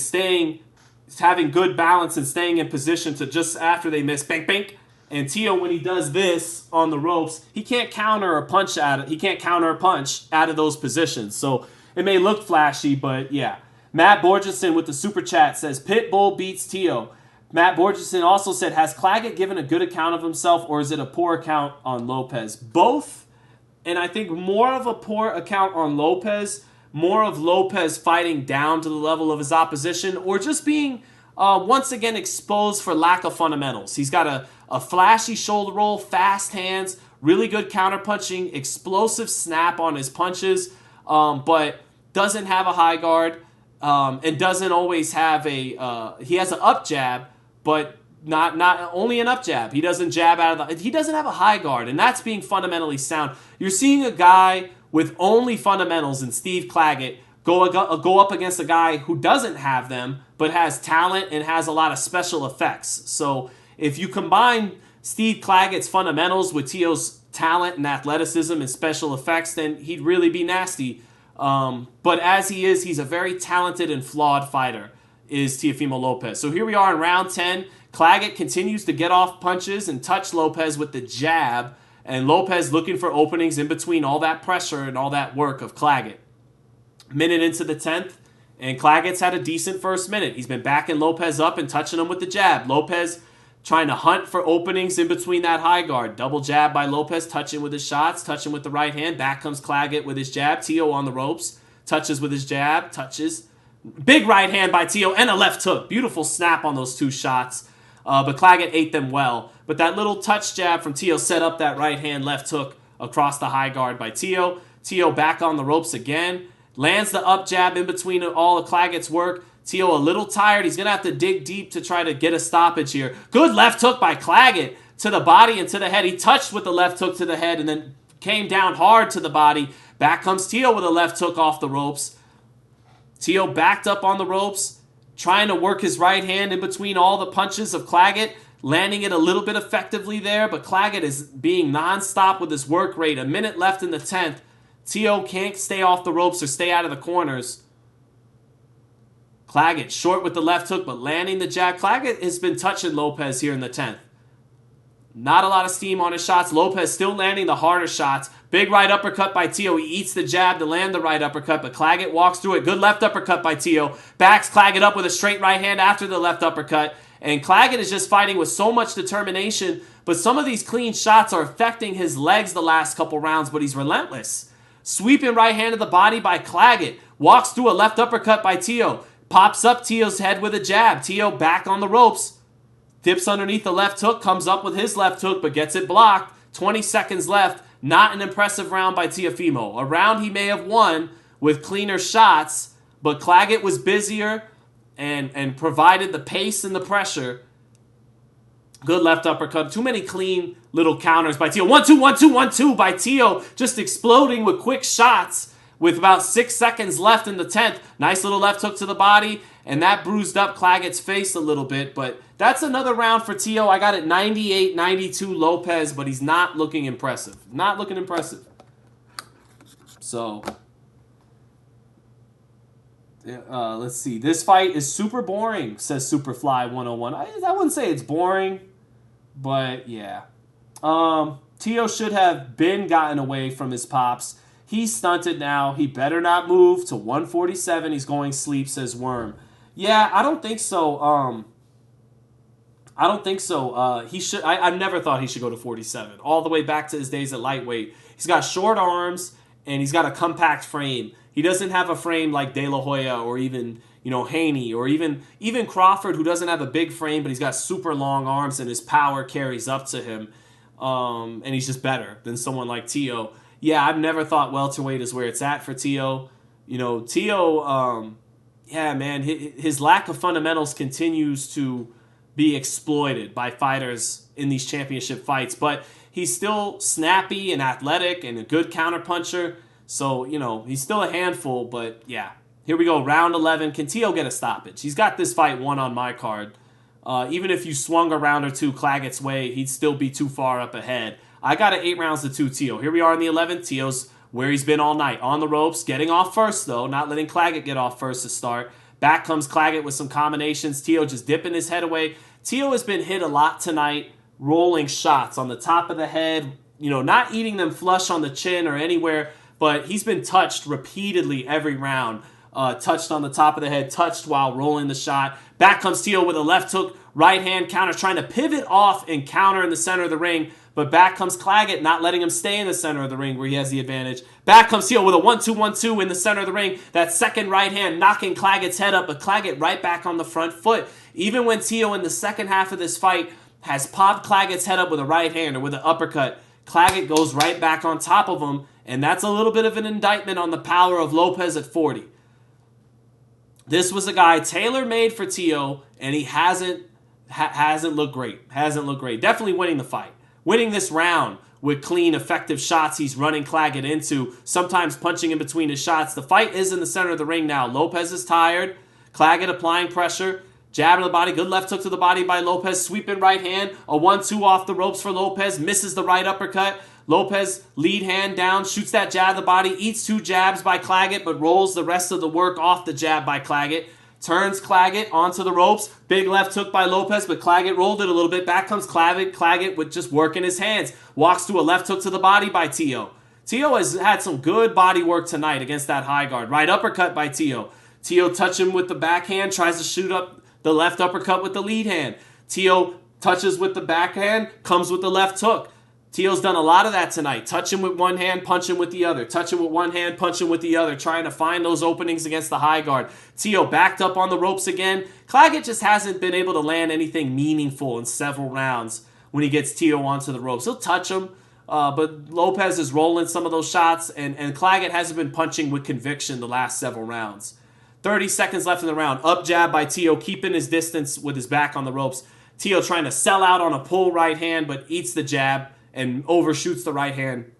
having good balance and staying in position to just after they miss, bank, bank. And Teo, when he does this on the ropes, he can't counter a punch out of those positions. So it may look flashy, but yeah. Matt Borgeson with the super chat says, Pitbull beats Teo. Matt Borgeson also said, has Claggett given a good account of himself, or is it a poor account on Lopez? Both, and I think more of a poor account on Lopez, more of Lopez fighting down to the level of his opposition, or just being once again exposed for lack of fundamentals. He's got a flashy shoulder roll, fast hands, really good counterpunching, explosive snap on his punches, but doesn't have a high guard, and doesn't always have he has an up jab, but not only an up jab. He doesn't jab out of he doesn't have a high guard, and that's being fundamentally sound. You're seeing a guy with only fundamentals in Steve Claggett go up against a guy who doesn't have them, but has talent and has a lot of special effects. So if you combine Steve Claggett's fundamentals with Teo's talent and athleticism and special effects, then he'd really be nasty. But as he is, he's a very talented and flawed fighter, is Teofimo Lopez. So here we are in round 10. Claggett continues to get off punches and touch Lopez with the jab, and Lopez looking for openings in between all that pressure and all that work of Claggett. Minute into the 10th, and Claggett's had a decent first minute. He's been backing Lopez up and touching him with the jab. Lopez trying to hunt for openings in between that high guard. Double jab by Lopez, touching with his shots, touching with the right hand. Back comes Claggett with his jab. Teo on the ropes, touches with his jab, touches. Big right hand by Teo and a left hook. Beautiful snap on those two shots. But Claggett ate them well. But that little touch jab from Teo set up that right hand left hook across the high guard by Teo. Teo back on the ropes again. Lands the up jab in between all of Claggett's work. Teo a little tired. He's going to have to dig deep to try to get a stoppage here. Good left hook by Claggett to the body and to the head. He touched with the left hook to the head and then came down hard to the body. Back comes Teo with a left hook off the ropes. Teo backed up on the ropes, trying to work his right hand in between all the punches of Claggett, landing it a little bit effectively there, but Claggett is being nonstop with his work rate. A minute left in the 10th. Teo can't stay off the ropes or stay out of the corners. Claggett short with the left hook, but landing the jab. Claggett has been touching Lopez here in the 10th. Not a lot of steam on his shots. Lopez still landing the harder shots. Big right uppercut by Teo. He eats the jab to land the right uppercut, but Claggett walks through it. Good left uppercut by Teo. Backs Claggett up with a straight right hand after the left uppercut. And Claggett is just fighting with so much determination, but some of these clean shots are affecting his legs the last couple rounds, but he's relentless. Sweeping right hand to the body by Claggett. Walks through a left uppercut by Teo. Pops up Teo's head with a jab. Teo back on the ropes. Dips underneath the left hook, comes up with his left hook, but gets it blocked. 20 seconds left. Not an impressive round by Teofimo. A round he may have won with cleaner shots, but Claggett was busier and provided the pace and the pressure. Good left uppercut. Too many clean little counters by Teo. 1-2, 1-2, 1-2 by Teo. Just exploding with quick shots with about 6 seconds left in the 10th. Nice little left hook to the body, and that bruised up Claggett's face a little bit, but that's another round for Teo. I got it 98-92 Lopez, but he's not looking impressive. Not looking impressive. So, let's see. This fight is super boring, says Superfly101. I wouldn't say it's boring, but yeah. Teo should have been gotten away from his pops. He's stunted now. He better not move to 147. He's going sleep, says Worm. Yeah, I don't think so. I don't think so. He should. I never thought he should go to 47. All the way back to his days at lightweight. He's got short arms and he's got a compact frame. He doesn't have a frame like De La Hoya or even Haney or even Crawford, who doesn't have a big frame, but he's got super long arms and his power carries up to him. And he's just better than someone like Teo. Yeah, I've never thought welterweight is where it's at for Teo. Teo. Yeah, man, his lack of fundamentals continues to be exploited by fighters in these championship fights, but he's still snappy and athletic and a good counterpuncher. So, he's still a handful, but yeah. Here we go, round 11. Can Teo get a stoppage? He's got this fight won on my card. Even if you swung a round or two Claggett's way, he'd still be too far up ahead. I got it 8 rounds to 2 Teo. Here we are in the 11th. Teo's where he's been all night. On the ropes, getting off first, though. Not letting Claggett get off first to start. Back comes Claggett with some combinations. Teo just dipping his head away. Teo has been hit a lot tonight, rolling shots on the top of the head, not eating them flush on the chin or anywhere, but he's been touched repeatedly every round. Touched on the top of the head, touched while rolling the shot. Back comes Teo with a left hook, right hand counter, trying to pivot off and counter in the center of the ring. But back comes Claggett, not letting him stay in the center of the ring where he has the advantage. Back comes Teo with a 1-2-1-2 in the center of the ring. That second right hand knocking Claggett's head up, but Claggett right back on the front foot. Even when Teo in the second half of this fight has popped Claggett's head up with a right hand or with an uppercut, Claggett goes right back on top of him, and that's a little bit of an indictment on the power of Lopez at 40. This was a guy tailor-made for Teo, and he hasn't looked great. Hasn't looked great. Definitely winning the fight. Winning this round with clean, effective shots he's running Claggett into, sometimes punching in between his shots. The fight is in the center of the ring now. Lopez is tired. Claggett applying pressure. Jab to the body. Good left hook to the body by Lopez. Sweeping right hand. A 1-2 off the ropes for Lopez. Misses the right uppercut. Lopez, lead hand down, shoots that jab to the body, eats 2 jabs by Claggett, but rolls the rest of the work off the jab by Claggett. Turns Claggett onto the ropes. Big left hook by Lopez, but Claggett rolled it a little bit. Back comes Claggett with just work in his hands. Walks through a left hook to the body by Teo. Teo has had some good body work tonight against that high guard. Right uppercut by Teo. Teo touching with the backhand, tries to shoot up the left uppercut with the lead hand. Teo touches with the backhand, comes with the left hook. Teo's done a lot of that tonight. Touching with one hand, punching with the other. Touching with one hand, punching with the other. Trying to find those openings against the high guard. Teo backed up on the ropes again. Claggett just hasn't been able to land anything meaningful in several rounds when he gets Teo onto the ropes. He'll touch him, but Lopez is rolling some of those shots, and Claggett hasn't been punching with conviction the last several rounds. 30 seconds left in the round. Up jab by Teo, keeping his distance with his back on the ropes. Teo trying to sell out on a pull right hand, but eats the jab and overshoots the right hand.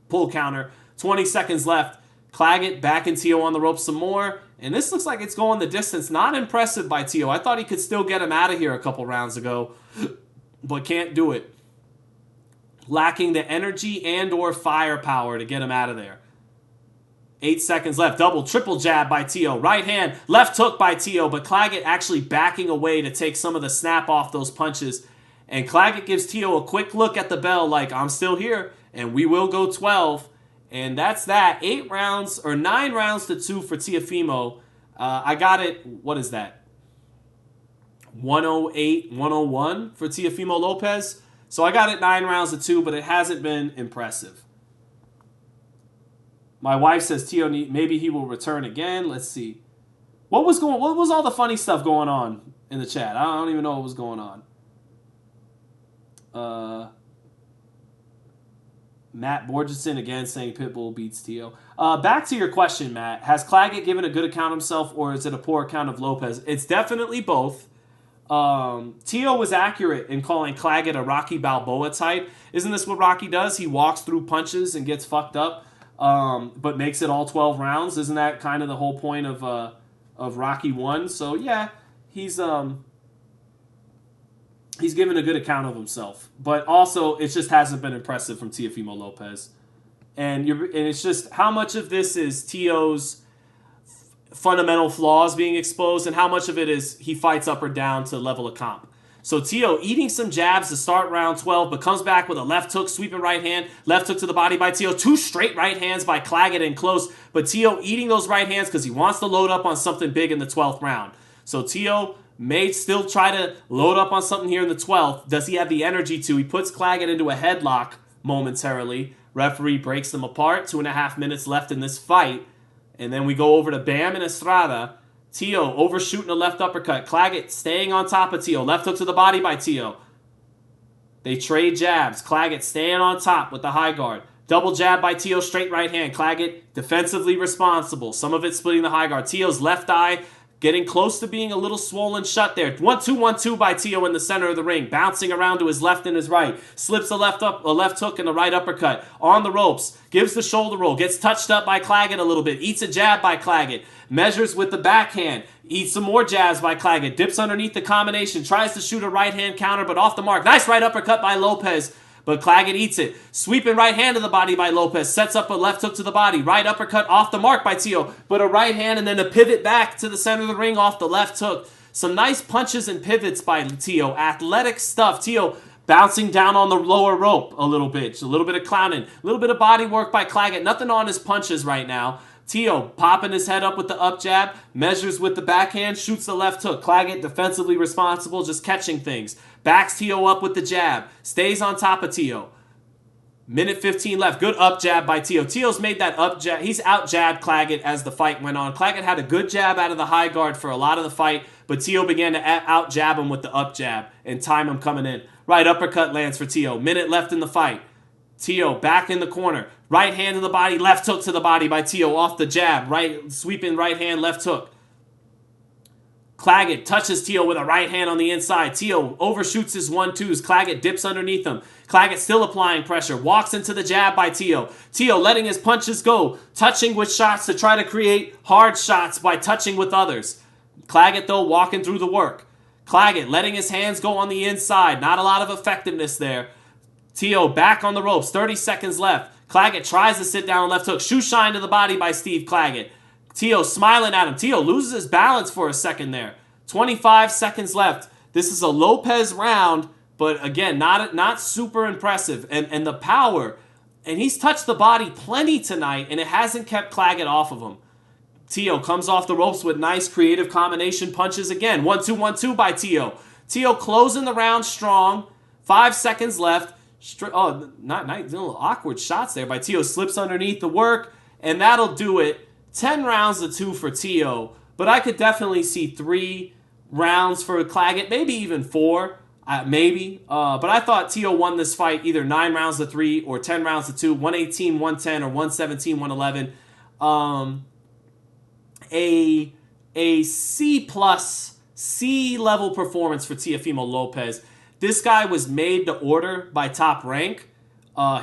Pull counter. 20 seconds left. Claggett backing Teo on the ropes some more. And this looks like it's going the distance. Not impressive by Teo. I thought he could still get him out of here a couple rounds ago, but can't do it. Lacking the energy and or firepower to get him out of there. 8 seconds left. Double, triple jab by Teo. Right hand, left hook by Teo, but Claggett actually backing away to take some of the snap off those punches. And Claggett gives Teo a quick look at the bell like, I'm still here, and we will go 12. And that's that. 8 rounds, or 9 rounds to 2 for Teofimo. I got it, what is that? 108, 101 for Teofimo Lopez. So I got it 9 rounds to 2, but it hasn't been impressive. My wife says Teo maybe he will return again. Let's see. What was all the funny stuff going on in the chat? I don't even know what was going on. Matt Borgeson again saying Pitbull beats Teo. Back to your question, Matt. Has Claggett given a good account of himself, or is it a poor account of Lopez? It's definitely both. Teo was accurate in calling Claggett a Rocky Balboa type. Isn't this what Rocky does? He walks through punches and gets fucked up, but makes it all 12 rounds. Isn't that kind of the whole point of Rocky 1? So yeah, he's given a good account of himself, but also it just hasn't been impressive from Teofimo Lopez. And it's just how much of this is Teo's fundamental flaws being exposed, and how much of it is he fights up or down to level of comp. So Teo eating some jabs to start round 12, but comes back with a left hook, sweeping right hand, left hook to the body by Teo, 2 straight right hands by Claggett in close, but Teo eating those right hands because he wants to load up on something big in the 12th round. So Teo may still try to load up on something here in the 12th. Does he have the energy to? He puts Claggett into a headlock momentarily. Referee breaks them apart. 2.5 minutes left in this fight. And then we go over to Bam and Estrada. Teo overshooting a left uppercut. Claggett staying on top of Teo. Left hook to the body by Teo. They trade jabs. Claggett staying on top with the high guard. Double jab by Teo, straight right hand. Claggett defensively responsible. Some of it splitting the high guard. Teo's left eye getting close to being a little swollen shut there. 1-2, 1-2 by Teo in the center of the ring. Bouncing around to his left and his right. Slips a left hook and a right uppercut. On the ropes. Gives the shoulder roll. Gets touched up by Claggett a little bit. Eats a jab by Claggett. Measures with the backhand. Eats some more jabs by Claggett. Dips underneath the combination. Tries to shoot a right hand counter, but off the mark. Nice right uppercut by Lopez. But Claggett eats it. Sweeping right hand to the body by Lopez. Sets up a left hook to the body. Right uppercut off the mark by Teo. But a right hand and then a pivot back to the center of the ring off the left hook. Some nice punches and pivots by Teo. Athletic stuff. Teo bouncing down on the lower rope a little bit. A little bit of clowning. A little bit of body work by Claggett. Nothing on his punches right now. Teo popping his head up with the up jab. Measures with the backhand. Shoots the left hook. Claggett defensively responsible. Just catching things. Backs Teo up with the jab. Stays on top of Teo. Minute 15 left. Good up jab by Teo. Teo's made that up jab. He's out jabbed Claggett as the fight went on. Claggett had a good jab out of the high guard for a lot of the fight, but Teo began to out jab him with the up jab and time him coming in. Right uppercut lands for Teo. Minute left in the fight. Teo back in the corner. Right hand to the body. Left hook to the body by Teo off the jab. Right sweeping right hand, left hook. Claggett touches Teo with a right hand on the inside. Teo overshoots his 1-2s. Claggett dips underneath him. Claggett still applying pressure. Walks into the jab by Teo. Teo letting his punches go. Touching with shots to try to create hard shots by touching with others. Claggett, though, walking through the work. Claggett letting his hands go on the inside. Not a lot of effectiveness there. Teo back on the ropes. 30 seconds left. Claggett tries to sit down left hook. Shoe shine to the body by Steve Claggett. Teo smiling at him. Teo loses his balance for a second there. 25 seconds left. This is a Lopez round, but again, not super impressive. And the power, and he's touched the body plenty tonight, and it hasn't kept Claggett off of him. Teo comes off the ropes with nice creative combination punches again. 1-2, 1-2 by Teo. Teo closing the round strong. 5 seconds left. Not little awkward shots there by Teo. Slips underneath the work, and that'll do it. 10 rounds to 2 for Teo, but I could definitely see 3 rounds for Claggett, maybe even 4, maybe. But I thought Teo won this fight either 9 rounds to 3 or 10 rounds to 2, 118, 110, or 117, 111. A C+, C-level performance for Teofimo Lopez. This guy was made to order by Top Rank.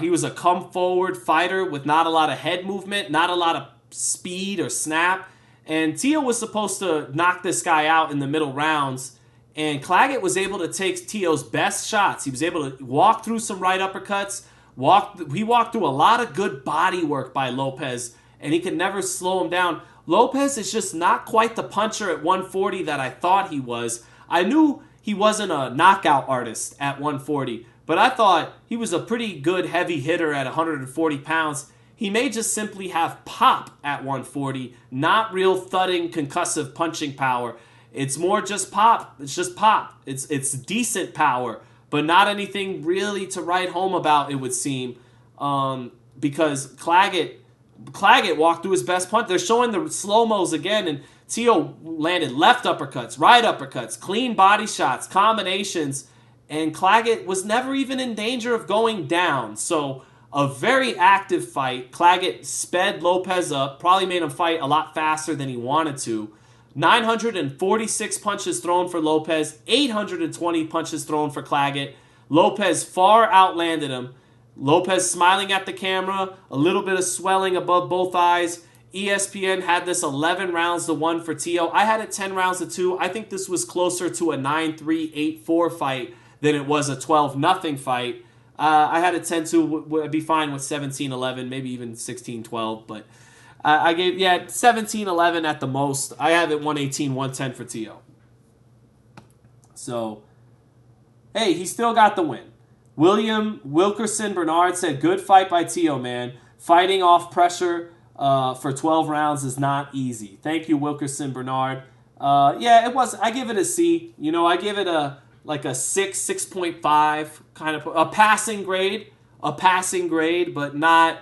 He was a come-forward fighter with not a lot of head movement, not a lot of speed or snap, and Teo was supposed to knock this guy out in the middle rounds, and Claggett was able to take Teo's best shots. He was able to walk through some right uppercuts, he walked through a lot of good body work by Lopez, and he could never slow him down. Lopez is just not quite the puncher at 140 that I thought he was. I knew he wasn't a knockout artist at 140, but I thought he was a pretty good heavy hitter at 140 pounds. He may just simply have pop at 140, not real thudding, concussive punching power. It's more just pop. It's just pop. It's decent power, but not anything really to write home about, it would seem, because Claggett walked through his best punch. They're showing the slow-mos again, and Teo landed left uppercuts, right uppercuts, clean body shots, combinations, and Claggett was never even in danger of going down. So a very active fight. Claggett sped Lopez up, probably made him fight a lot faster than he wanted to. 946 punches thrown for Lopez, 820 punches thrown for Claggett. Lopez far outlanded him. Lopez smiling at the camera, a little bit of swelling above both eyes. ESPN had this 11 rounds to 1 for Teo. I had it 10 rounds to 2. I think this was closer to a 9-3, 8-4 fight than it was a 12-0 fight. I had it 10-2. Would be fine with 17-11, maybe even 16-12. But I gave, 17-11 at the most. I have it 118-110 for Teo. So, hey, he still got the win. William Wilkerson Bernard said, good fight by Teo, man. Fighting off pressure for 12 rounds is not easy. Thank you, Wilkerson Bernard. It was. I give it a C. I give it a 6.5 kind of a passing grade, but not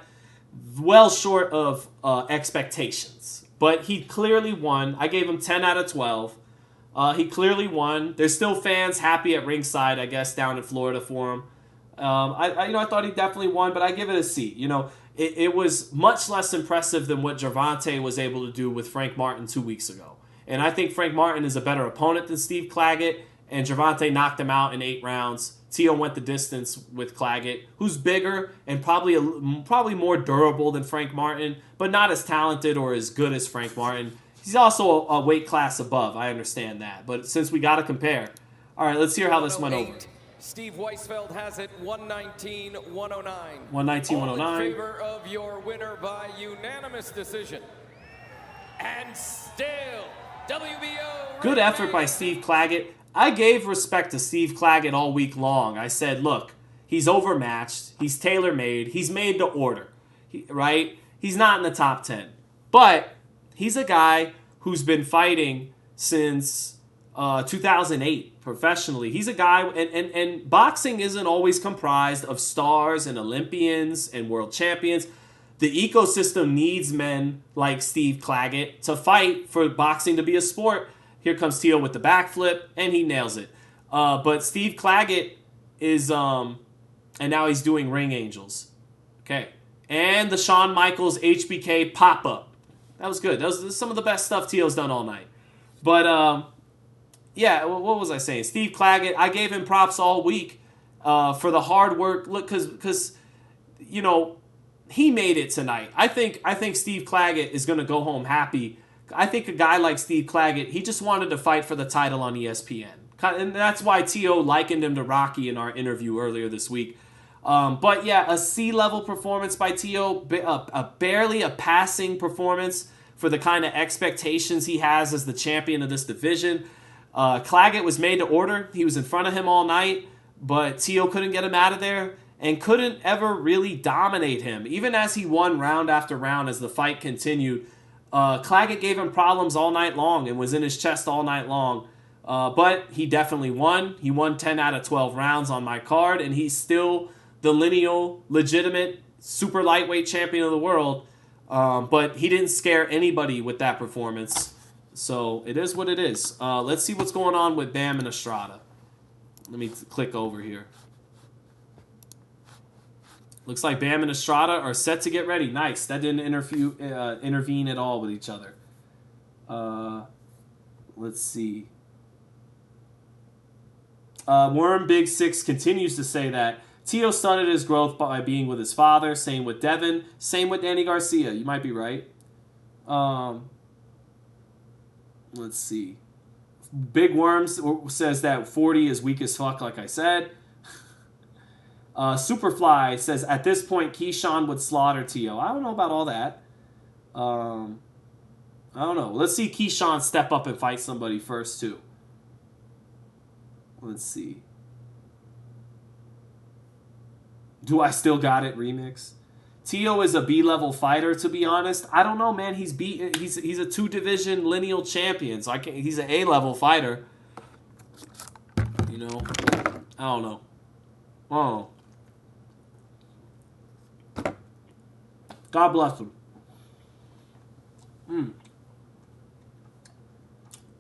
well short of expectations. But he clearly won. I gave him 10 out of 12. He clearly won. There's still fans happy at ringside, I guess, down in Florida for him. I thought he definitely won, but I give it a C. It was much less impressive than what Gervonta was able to do with Frank Martin 2 weeks ago. And I think Frank Martin is a better opponent than Steve Claggett, and Gervonta knocked him out in 8 rounds. Teo went the distance with Claggett, who's bigger and probably more durable than Frank Martin, but not as talented or as good as Frank Martin. He's also a weight class above. I understand that. But since we got to compare, all right, let's hear how this went over. Steve Weisfeld has it 119-109. 119-109. All in favor of your winner by unanimous decision. And still, WBO. Good effort by Steve Claggett. I gave respect to Steve Claggett all week long. I said, look, he's overmatched. He's tailor-made. He's made to order, right? He's not in the top 10. But he's a guy who's been fighting since 2008 professionally. He's a guy, and boxing isn't always comprised of stars and Olympians and world champions. The ecosystem needs men like Steve Claggett to fight for boxing to be a sport. Here comes Teo with the backflip, and he nails it. But Steve Claggett is, and now he's doing Ring Angels. Okay. And the Shawn Michaels HBK pop-up. That was good. That was some of the best stuff Teo's done all night. But, what was I saying? Steve Claggett, I gave him props all week for the hard work. Look, because he made it tonight. I think Steve Claggett is going to go home happy. I think a guy like Steve Claggett, he just wanted to fight for the title on ESPN. And that's why Teo likened him to Rocky in our interview earlier this week. A C-level performance by Teo, barely a passing performance for the kind of expectations he has as the champion of this division. Claggett was made to order. He was in front of him all night, but Teo couldn't get him out of there and couldn't ever really dominate him. Even as he won round after round as the fight continued, Claggett gave him problems all night long and was in his chest all night long. But he definitely won. He won 10 out of 12 rounds on my card, and he's still the lineal, legitimate, super lightweight champion of the world. But he didn't scare anybody with that performance. So it is what it is. Let's see what's going on with Bam and Estrada. Let me click over here. Looks like Bam and Estrada are set to get ready. Nice. That didn't intervene at all with each other. Let's see. Worm Big Six continues to say that Teo started his growth by being with his father. Same with Devin. Same with Danny Garcia. You might be right. Let's see. Big Worms says that 40 is weak as fuck, like I said. Superfly says, at this point, Keyshawn would slaughter Teo. I don't know about all that. I don't know. Let's see Keyshawn step up and fight somebody first, too. Let's see. Do I Still Got It remix? Teo is a B-level fighter, to be honest. I don't know, man. He's a 2-division lineal champion, so he's an A-level fighter. You know, I don't know. Oh, God bless him.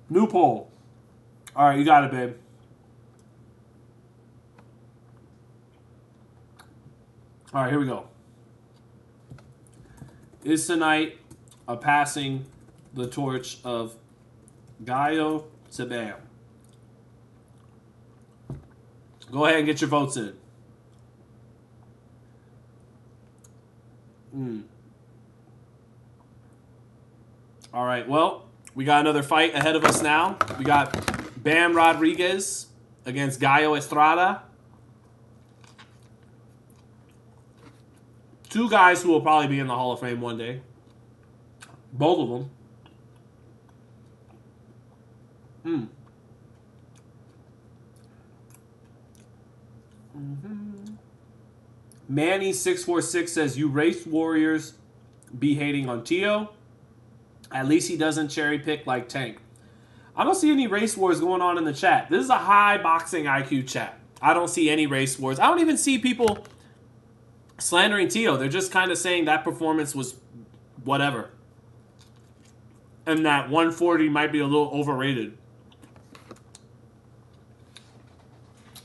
New poll. All right, you got it, babe. All right, here we go. Is tonight a passing the torch of Gallo to Bam? Go ahead and get your votes in. All right, well, we got another fight ahead of us now. We got Bam Rodriguez against Gallo Estrada. Two guys who will probably be in the Hall of Fame one day. Both of them. Manny646 says, you race warriors be hating on Teo. At least he doesn't cherry pick like Tank. I don't see any race wars going on in the chat. This is a high boxing IQ chat. I don't see any race wars. I don't even see people slandering Teo. They're just kind of saying that performance was whatever. And that 140 might be a little overrated.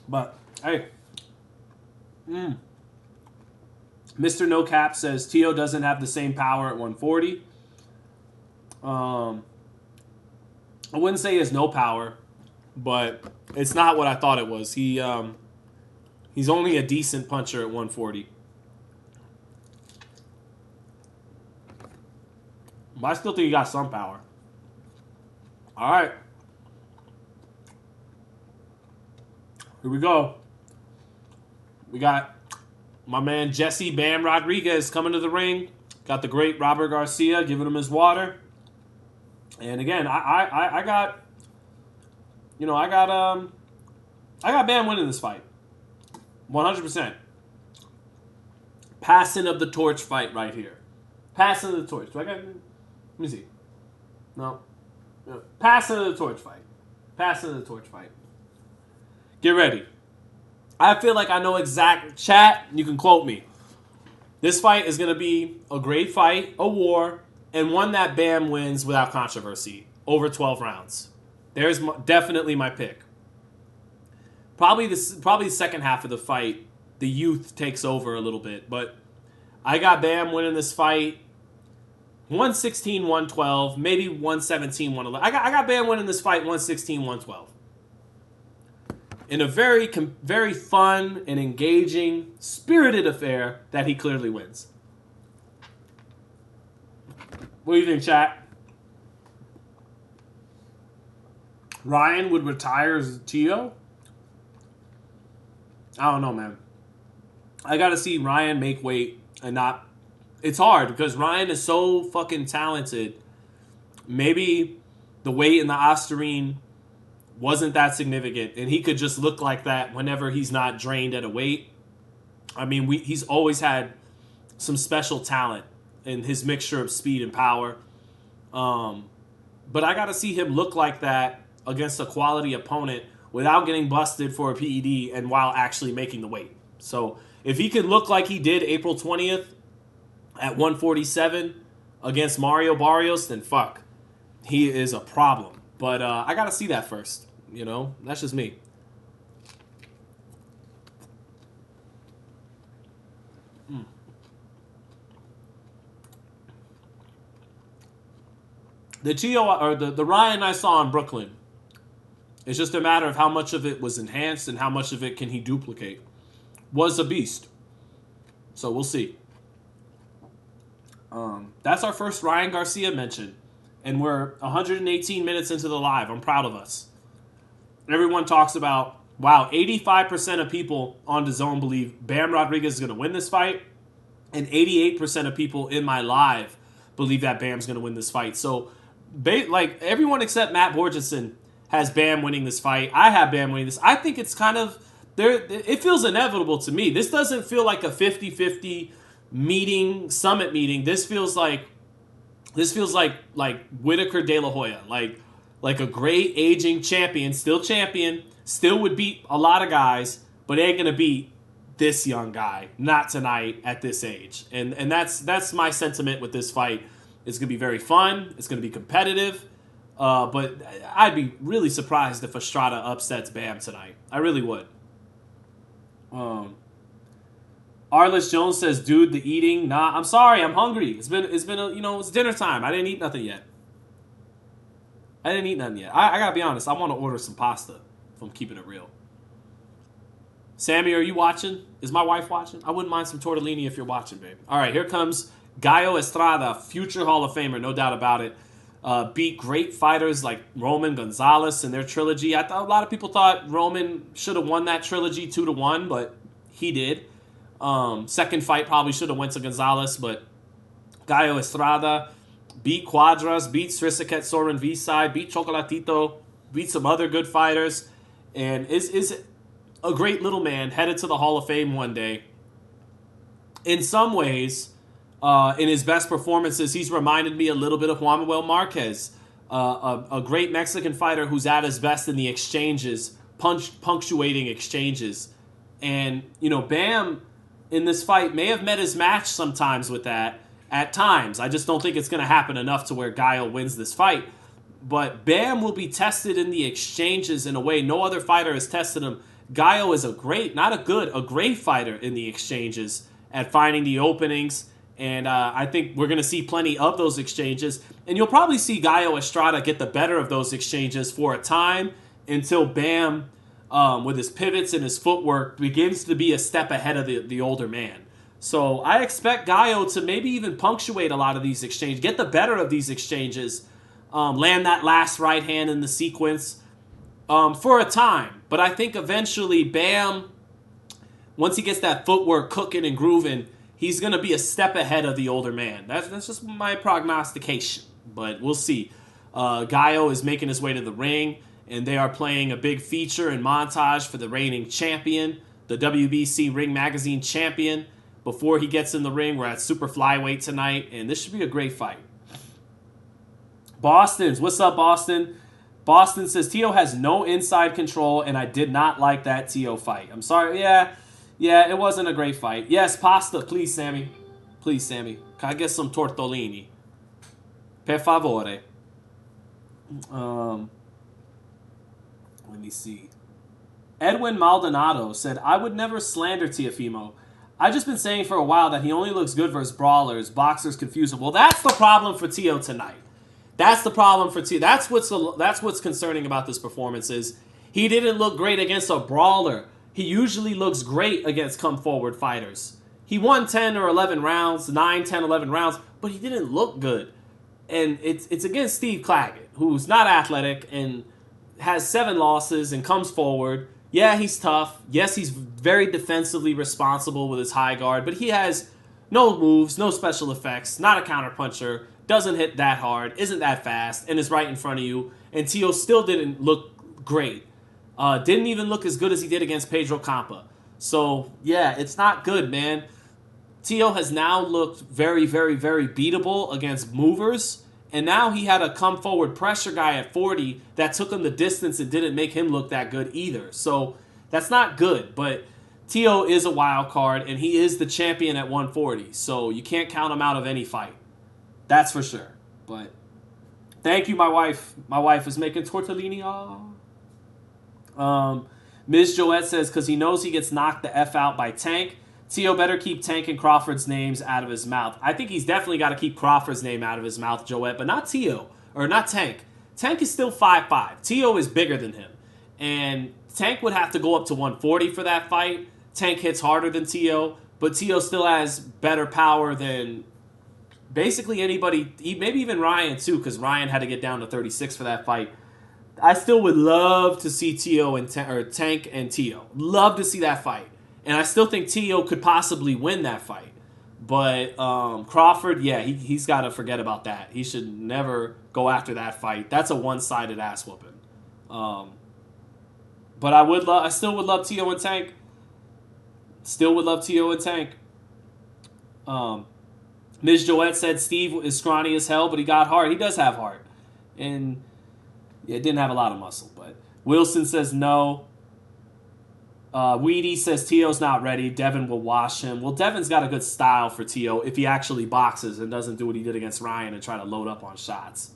But, hey. Mr. No Cap says Teo doesn't have the same power at 140. I wouldn't say he has no power, but it's not what I thought it was. He's only a decent puncher at 140. But I still think he got some power. All right. Here we go. We got my man Jesse Bam Rodriguez coming to the ring. Got the great Robert Garcia giving him his water. And again, I got Bam winning this fight. 100%. Passing of the torch fight right here. Passing of the torch. Do I got? Let me see. No. Passing of the torch fight. Passing of the torch fight. Get ready. I feel like I know exact chat. You can quote me. This fight is going to be a great fight, a war, and one that Bam wins without controversy. Over 12 rounds. There's definitely my pick. Probably the second half of the fight, the youth takes over a little bit. But I got Bam winning this fight 116, 112, maybe 117, 111. I got Bam winning this fight 116, 112. In a very, very fun and engaging, spirited affair that he clearly wins. What do you think, chat? Ryan would retire as Teo? I don't know, man. I got to see Ryan make weight and not... It's hard because Ryan is so fucking talented. Maybe the weight in the Osterine wasn't that significant, and he could just look like that whenever he's not drained at a weight. I mean, he's always had some special talent in his mixture of speed and power. But I got to see him look like that against a quality opponent without getting busted for a PED and while actually making the weight. So if he could look like he did April 20th at 147 against Mario Barrios, then fuck. He is a problem. But I got to see that first. You know, that's just me. The Teo or the Ryan I saw in Brooklyn, it's just a matter of how much of it was enhanced and how much of it can he duplicate. Was a beast. So we'll see. That's our first Ryan Garcia mention. And we're 118 minutes into the live. I'm proud of us. Everyone talks about, wow, 85% of people on DAZN believe Bam Rodriguez is going to win this fight. And 88% of people in my live believe that Bam's going to win this fight. So, like, everyone except Matt Borgeson has Bam winning this fight. I have Bam winning this. I think it's kind of there. It feels inevitable to me. This doesn't feel like a 50-50 summit meeting. This feels like Whitaker De La Hoya, like a great aging champion, still would beat a lot of guys, but ain't gonna beat this young guy, not tonight at this age. And that's my sentiment with this fight. It's gonna be very fun. It's gonna be competitive. But I'd be really surprised if Estrada upsets Bam tonight. I really would. Arliss Jones says, "Dude, the eating. Nah, I'm sorry. I'm hungry. It's been it's dinner time. I didn't eat nothing yet. I gotta be honest. I want to order some pasta. If I'm keeping it real. Sammy, are you watching? Is my wife watching? I wouldn't mind some tortellini if you're watching, babe. All right, here comes Gallo Estrada, future Hall of Famer, no doubt about it. Beat great fighters like Roman Gonzalez in their trilogy. I thought a lot of people thought Roman should have won that trilogy 2-1, but he did. Second fight probably should have went to Gonzalez, but Gallo Estrada beat Quadras, beat Srisaket Soren Visai, beat Chocolatito, beat some other good fighters, and is a great little man headed to the Hall of Fame one day. In some ways, in his best performances, he's reminded me a little bit of Juan Manuel Marquez, a great Mexican fighter who's at his best in the exchanges, punctuating exchanges. And, Bam in this fight may have met his match sometimes with that at times. I just don't think it's going to happen enough to where Gallo wins this fight. But Bam will be tested in the exchanges in a way no other fighter has tested him. Gallo is a great fighter in the exchanges at finding the openings. And I think we're going to see plenty of those exchanges. And you'll probably see Gallo Estrada get the better of those exchanges for a time until Bam, with his pivots and his footwork, begins to be a step ahead of the older man. So I expect Gallo to maybe even punctuate a lot of these exchanges, get the better of these exchanges, land that last right hand in the sequence for a time. But I think eventually Bam, once he gets that footwork cooking and grooving, he's going to be a step ahead of the older man. That's just my prognostication, but we'll see. Gallo is making his way to the ring, and they are playing a big feature and montage for the reigning champion, the WBC Ring Magazine champion. Before he gets in the ring, we're at super flyweight tonight, and this should be a great fight. Boston's, what's up, Boston? Boston says, Teo has no inside control, and I did not like that Teo fight. I'm sorry, yeah, it wasn't a great fight. Yes, pasta, please, Sammy. Please, Sammy. Can I get some tortellini? Per favore. Let me see. Edwin Maldonado said, I would never slander Teofimo. I've just been saying for a while that he only looks good versus brawlers. Boxers confuse him. Well, that's the problem for Teo tonight. That's the problem for Teo. That's what's concerning about this performance is he didn't look great against a brawler. He usually looks great against come-forward fighters. He won 10 or 11 rounds, 9, 10, 11 rounds, but he didn't look good. And it's against Steve Claggett, who's not athletic and has 7 losses and comes forward. Yeah, he's tough. Yes, he's very defensively responsible with his high guard, but he has no moves, no special effects, not a counterpuncher, doesn't hit that hard, isn't that fast, and is right in front of you. And Teo still didn't look great. Didn't even look as good as he did against Pedro Campa. So, yeah, it's not good, man. Teo has now looked very, very, very beatable against movers. And now he had a come-forward pressure guy at 40 that took him the distance and didn't make him look that good either. So that's not good. But Teo is a wild card, and he is the champion at 140. So you can't count him out of any fight. That's for sure. But thank you, my wife. My wife is making tortellini. Ms. Joette says, because he knows he gets knocked the F out by Tank, Teo better keep Tank and Crawford's names out of his mouth. I think he's definitely got to keep Crawford's name out of his mouth, Joette, but not Teo, or not Tank. Tank is still 5'5". Teo is bigger than him. And Tank would have to go up to 140 for that fight. Tank hits harder than Teo, but Teo still has better power than basically anybody, maybe even Ryan too, because Ryan had to get down to 36 for that fight. I still would love to see Teo and Tank and Teo. Love to see that fight. And I still think Teo could possibly win that fight. But Crawford, yeah, he's got to forget about that. He should never go after that fight. That's a one-sided ass whooping. But I still would love Tio and Tank. Still would love Tio and Tank. Ms. Joette said Steve is scrawny as hell, but he got heart. He does have heart. And yeah, didn't have a lot of muscle. But Wilson says no. Weedy says Tio's not ready. Devin will wash him. Well, Devin's got a good style for Tio if he actually boxes and doesn't do what he did against Ryan and try to load up on shots.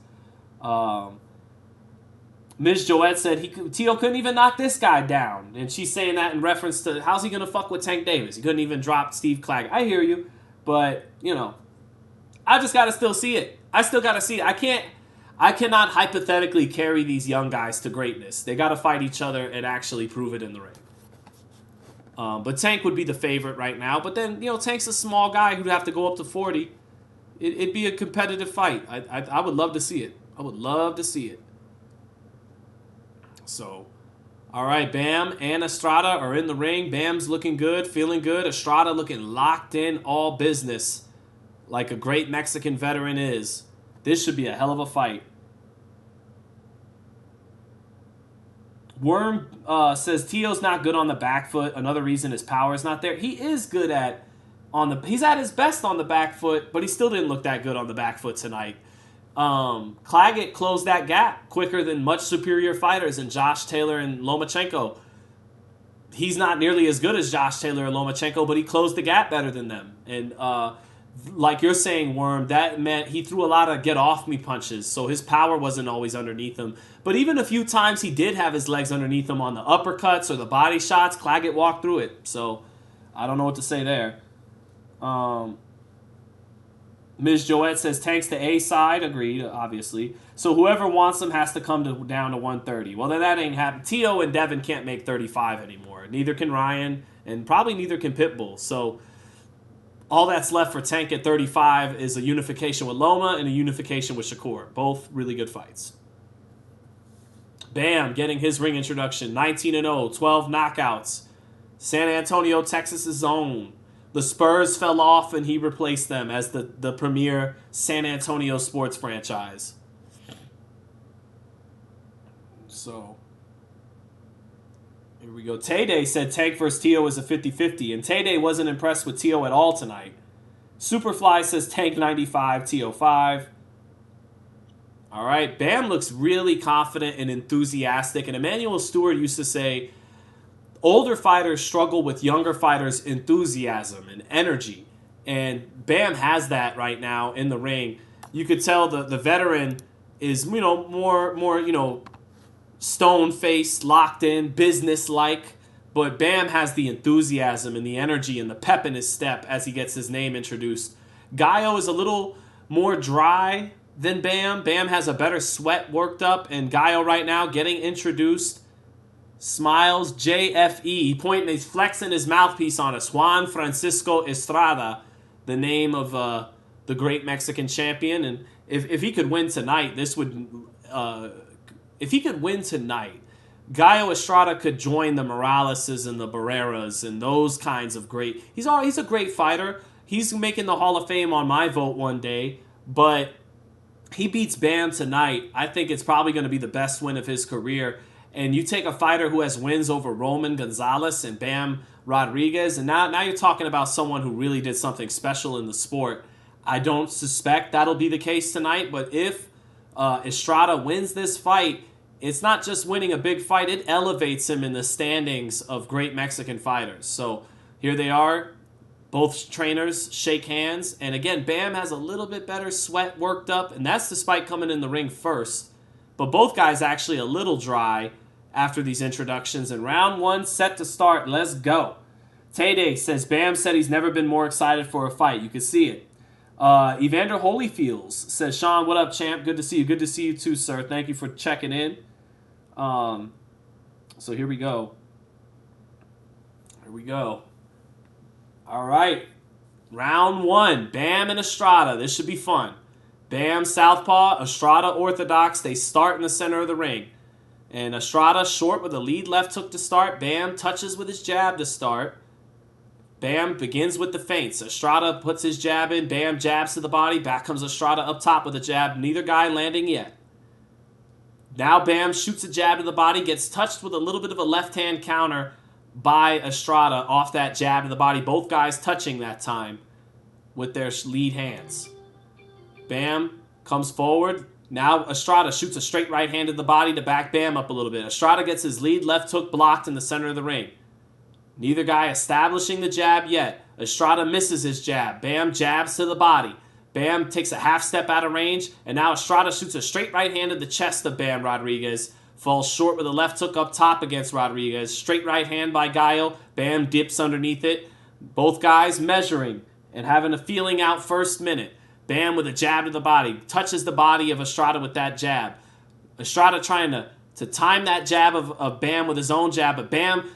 Ms. Joette said Tio couldn't even knock this guy down. And she's saying that in reference to how's he going to fuck with Tank Davis? He couldn't even drop Steve Claggett. I hear you. But, you know, I just got to still see it. I still got to see it. I cannot hypothetically carry these young guys to greatness. They got to fight each other and actually prove it in the ring. But Tank would be the favorite right now. But then, you know, Tank's a small guy who'd have to go up to 40. It'd be a competitive fight. I would love to see it. I would love to see it. So, all right, Bam and Estrada are in the ring. Bam's looking good, feeling good. Estrada looking locked in, all business, like a great Mexican veteran is. This should be a hell of a fight. Worm says Tio's not good on the back foot. Another reason his power is not there. He is good he's at his best on the back foot, but he still didn't look that good on the back foot tonight. Claggett closed that gap quicker than much superior fighters in Josh Taylor and Lomachenko. He's not nearly as good as Josh Taylor and Lomachenko, but he closed the gap better than them. And like you're saying, Worm, that meant he threw a lot of get-off-me punches, so his power wasn't always underneath him. But even a few times he did have his legs underneath him on the uppercuts or the body shots, Claggett walked through it. So I don't know what to say there. Ms. Joette says Tank's the A side. Agreed, obviously. So whoever wants him has to come down to 130. Well, then that ain't happening. Tio and Devin can't make 35 anymore. Neither can Ryan, and probably neither can Pitbull. So all that's left for Tank at 35 is a unification with Loma and a unification with Shakur. Both really good fights. Bam, getting his ring introduction. 19-0, 12 knockouts. San Antonio, Texas' own. The Spurs fell off and he replaced them as the premier San Antonio sports franchise. So, here we go. Tay-Day said Tank vs. Tio is a 50-50, and Tay-Day wasn't impressed with Tio at all tonight. Superfly says Tank 95, Tio 5. All right, Bam looks really confident and enthusiastic, and Emmanuel Stewart used to say, older fighters struggle with younger fighters' enthusiasm and energy. And Bam has that right now in the ring. You could tell the veteran is, you know, more you know, stone-faced, locked in, business-like. But Bam has the enthusiasm and the energy and the pep in his step as he gets his name introduced. Gallo is a little more dry than Bam. Bam has a better sweat worked up, and Gallo right now getting introduced. Smiles, JFE, pointing, he's flexing his mouthpiece on us. Juan Francisco Estrada, the name of the great Mexican champion. And if he could win tonight, if he could win tonight, Gallo Estrada could join the Moraleses and the Barreras and those kinds of great. He's a great fighter. He's making the Hall of Fame on my vote one day, but he beats Bam tonight. I think it's probably going to be the best win of his career. And you take a fighter who has wins over Roman Gonzalez and Bam Rodriguez, and now you're talking about someone who really did something special in the sport. I don't suspect that'll be the case tonight, but if Estrada wins this fight, it's not just winning a big fight, it elevates him in the standings of great Mexican fighters. So here they are, both trainers shake hands, and again, Bam has a little bit better sweat worked up, and that's despite coming in the ring first. But both guys actually a little dry after these introductions. And round one set to start. Let's go. Tay-Day says Bam said he's never been more excited for a fight. You can see it. Evander Holyfields says, Sean, what up, champ? Good to see you. Good to see you too, sir. Thank you for checking in. So here we go. Here we go. All right. Round one. Bam and Estrada. This should be fun. Bam, southpaw, Estrada, orthodox. They start in the center of the ring. And Estrada short with a lead left hook to start. Bam touches with his jab to start. Bam begins with the feints. Estrada puts his jab in. Bam jabs to the body. Back comes Estrada up top with a jab. Neither guy landing yet. Now Bam shoots a jab to the body, gets touched with a little bit of a left-hand counter by Estrada off that jab to the body. Both guys touching that time with their lead hands. Bam comes forward. Now Estrada shoots a straight right hand to the body to back Bam up a little bit. Estrada gets his lead left hook blocked in the center of the ring. Neither guy establishing the jab yet. Estrada misses his jab. Bam jabs to the body. Bam takes a half step out of range, and now Estrada shoots a straight right hand to the chest of Bam Rodriguez. Falls short with a left hook up top against Rodriguez. Straight right hand by Gallo. Bam dips underneath it. Both guys measuring and having a feeling out first minute. Bam with a jab to the body. Touches the body of Estrada with that jab. Estrada trying to time that jab of Bam with his own jab, but Bam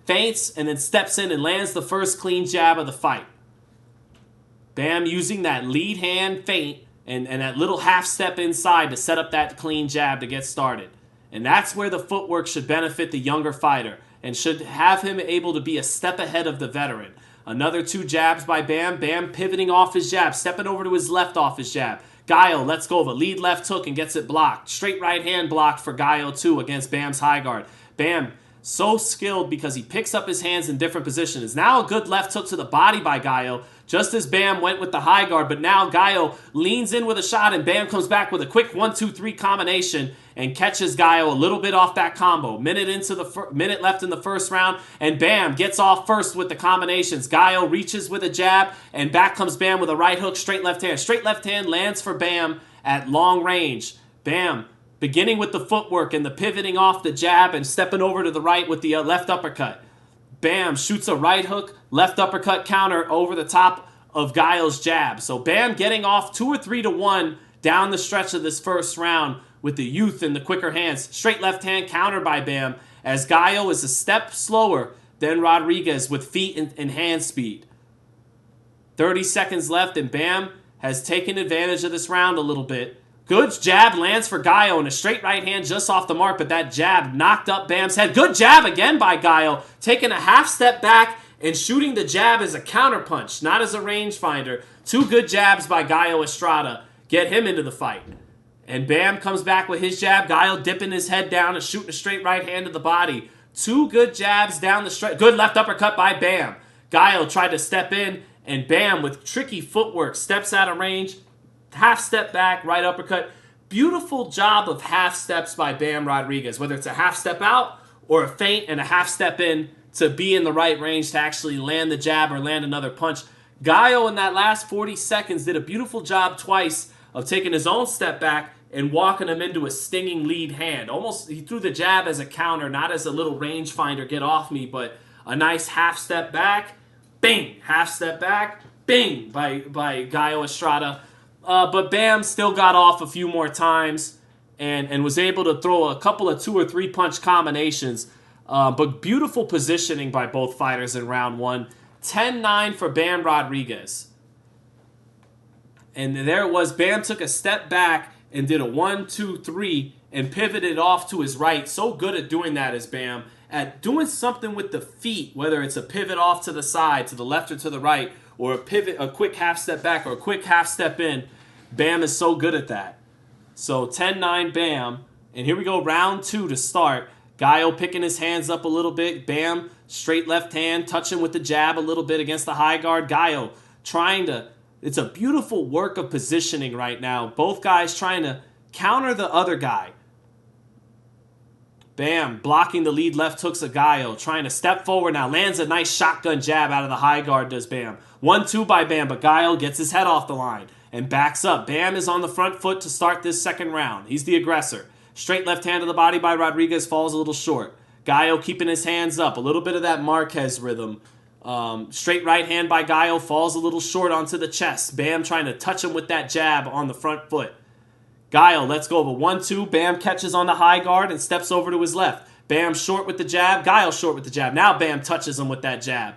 feints and then steps in and lands the first clean jab of the fight. Bam using that lead hand feint and that little half step inside to set up that clean jab to get started. And that's where the footwork should benefit the younger fighter and should have him able to be a step ahead of the veteran. Another 2 jabs by Bam. Bam pivoting off his jab, stepping over to his left off his jab. Gallo lets go of a lead left hook and gets it blocked. Straight right hand blocked for Gallo too against Bam's high guard. Bam so skilled because he picks up his hands in different positions. Now a good left hook to the body by Gallo, just as Bam went with the high guard, but now Gallo leans in with a shot and Bam comes back with a quick 1-2-3 combination and catches Gallo a little bit off that combo. Minute left in the first round, and Bam gets off first with the combinations. Gallo reaches with a jab, and back comes Bam with a right hook, straight left hand. Straight left hand lands for Bam at long range. Bam beginning with the footwork and the pivoting off the jab and stepping over to the right with the left uppercut. Bam shoots a right hook, left uppercut counter over the top of Gallo's jab. So Bam getting off 2 or 3 to 1 down the stretch of this first round with the youth and the quicker hands. Straight left hand counter by Bam as Gallo is a step slower than Rodriguez with feet and hand speed. 30 seconds left and Bam has taken advantage of this round a little bit. Good jab lands for Gallo and a straight right hand just off the mark, but that jab knocked up Bam's head. Good jab again by Gallo, taking a half step back and shooting the jab as a counter punch, not as a rangefinder. 2 good jabs by Gallo Estrada get him into the fight. And Bam comes back with his jab. Gallo dipping his head down and shooting a straight right hand to the body. 2 good jabs down the stretch. Good left uppercut by Bam. Gallo tried to step in, and Bam with tricky footwork steps out of range. Half step back, right uppercut. Beautiful job of half steps by Bam Rodriguez, whether it's a half step out or a feint and a half step in to be in the right range to actually land the jab or land another punch. Gallo in that last 40 seconds did a beautiful job twice of taking his own step back and walking him into a stinging lead hand. Almost, he threw the jab as a counter, not as a little rangefinder, get off me, but a nice half step back, bing, half step back, bing, by Gallo Estrada. But Bam still got off a few more times and was able to throw a couple of 2 or 3 punch combinations. But beautiful positioning by both fighters in round 1. 10-9 for Bam Rodriguez. And there it was. Bam took a step back and did a 1-2-3 and pivoted off to his right. So good at doing that is Bam. At doing something with the feet, whether it's a pivot off to the side, to the left or to the right, or a pivot, a quick half step back or a quick half step in. Bam is so good at that. So 10-9 Bam. And here we go, round 2 to start. Gallo picking his hands up a little bit. Bam, straight left hand, touching with the jab a little bit against the high guard. Gallo trying to, it's a beautiful work of positioning right now. Both guys trying to counter the other guy. Bam, blocking the lead left hooks of Gallo, trying to step forward now. Lands a nice shotgun jab out of the high guard, does Bam. 1-2 by Bam, but Gallo gets his head off the line and backs up. Bam is on the front foot to start this second round. He's the aggressor. Straight left hand to the body by Rodriguez falls a little short. Gallo keeping his hands up. A little bit of that Marquez rhythm. Straight right hand by Gallo falls a little short onto the chest. Bam trying to touch him with that jab on the front foot. Gallo lets go of a 1-2. Bam catches on the high guard and steps over to his left. Bam short with the jab. Gallo short with the jab. Now Bam touches him with that jab.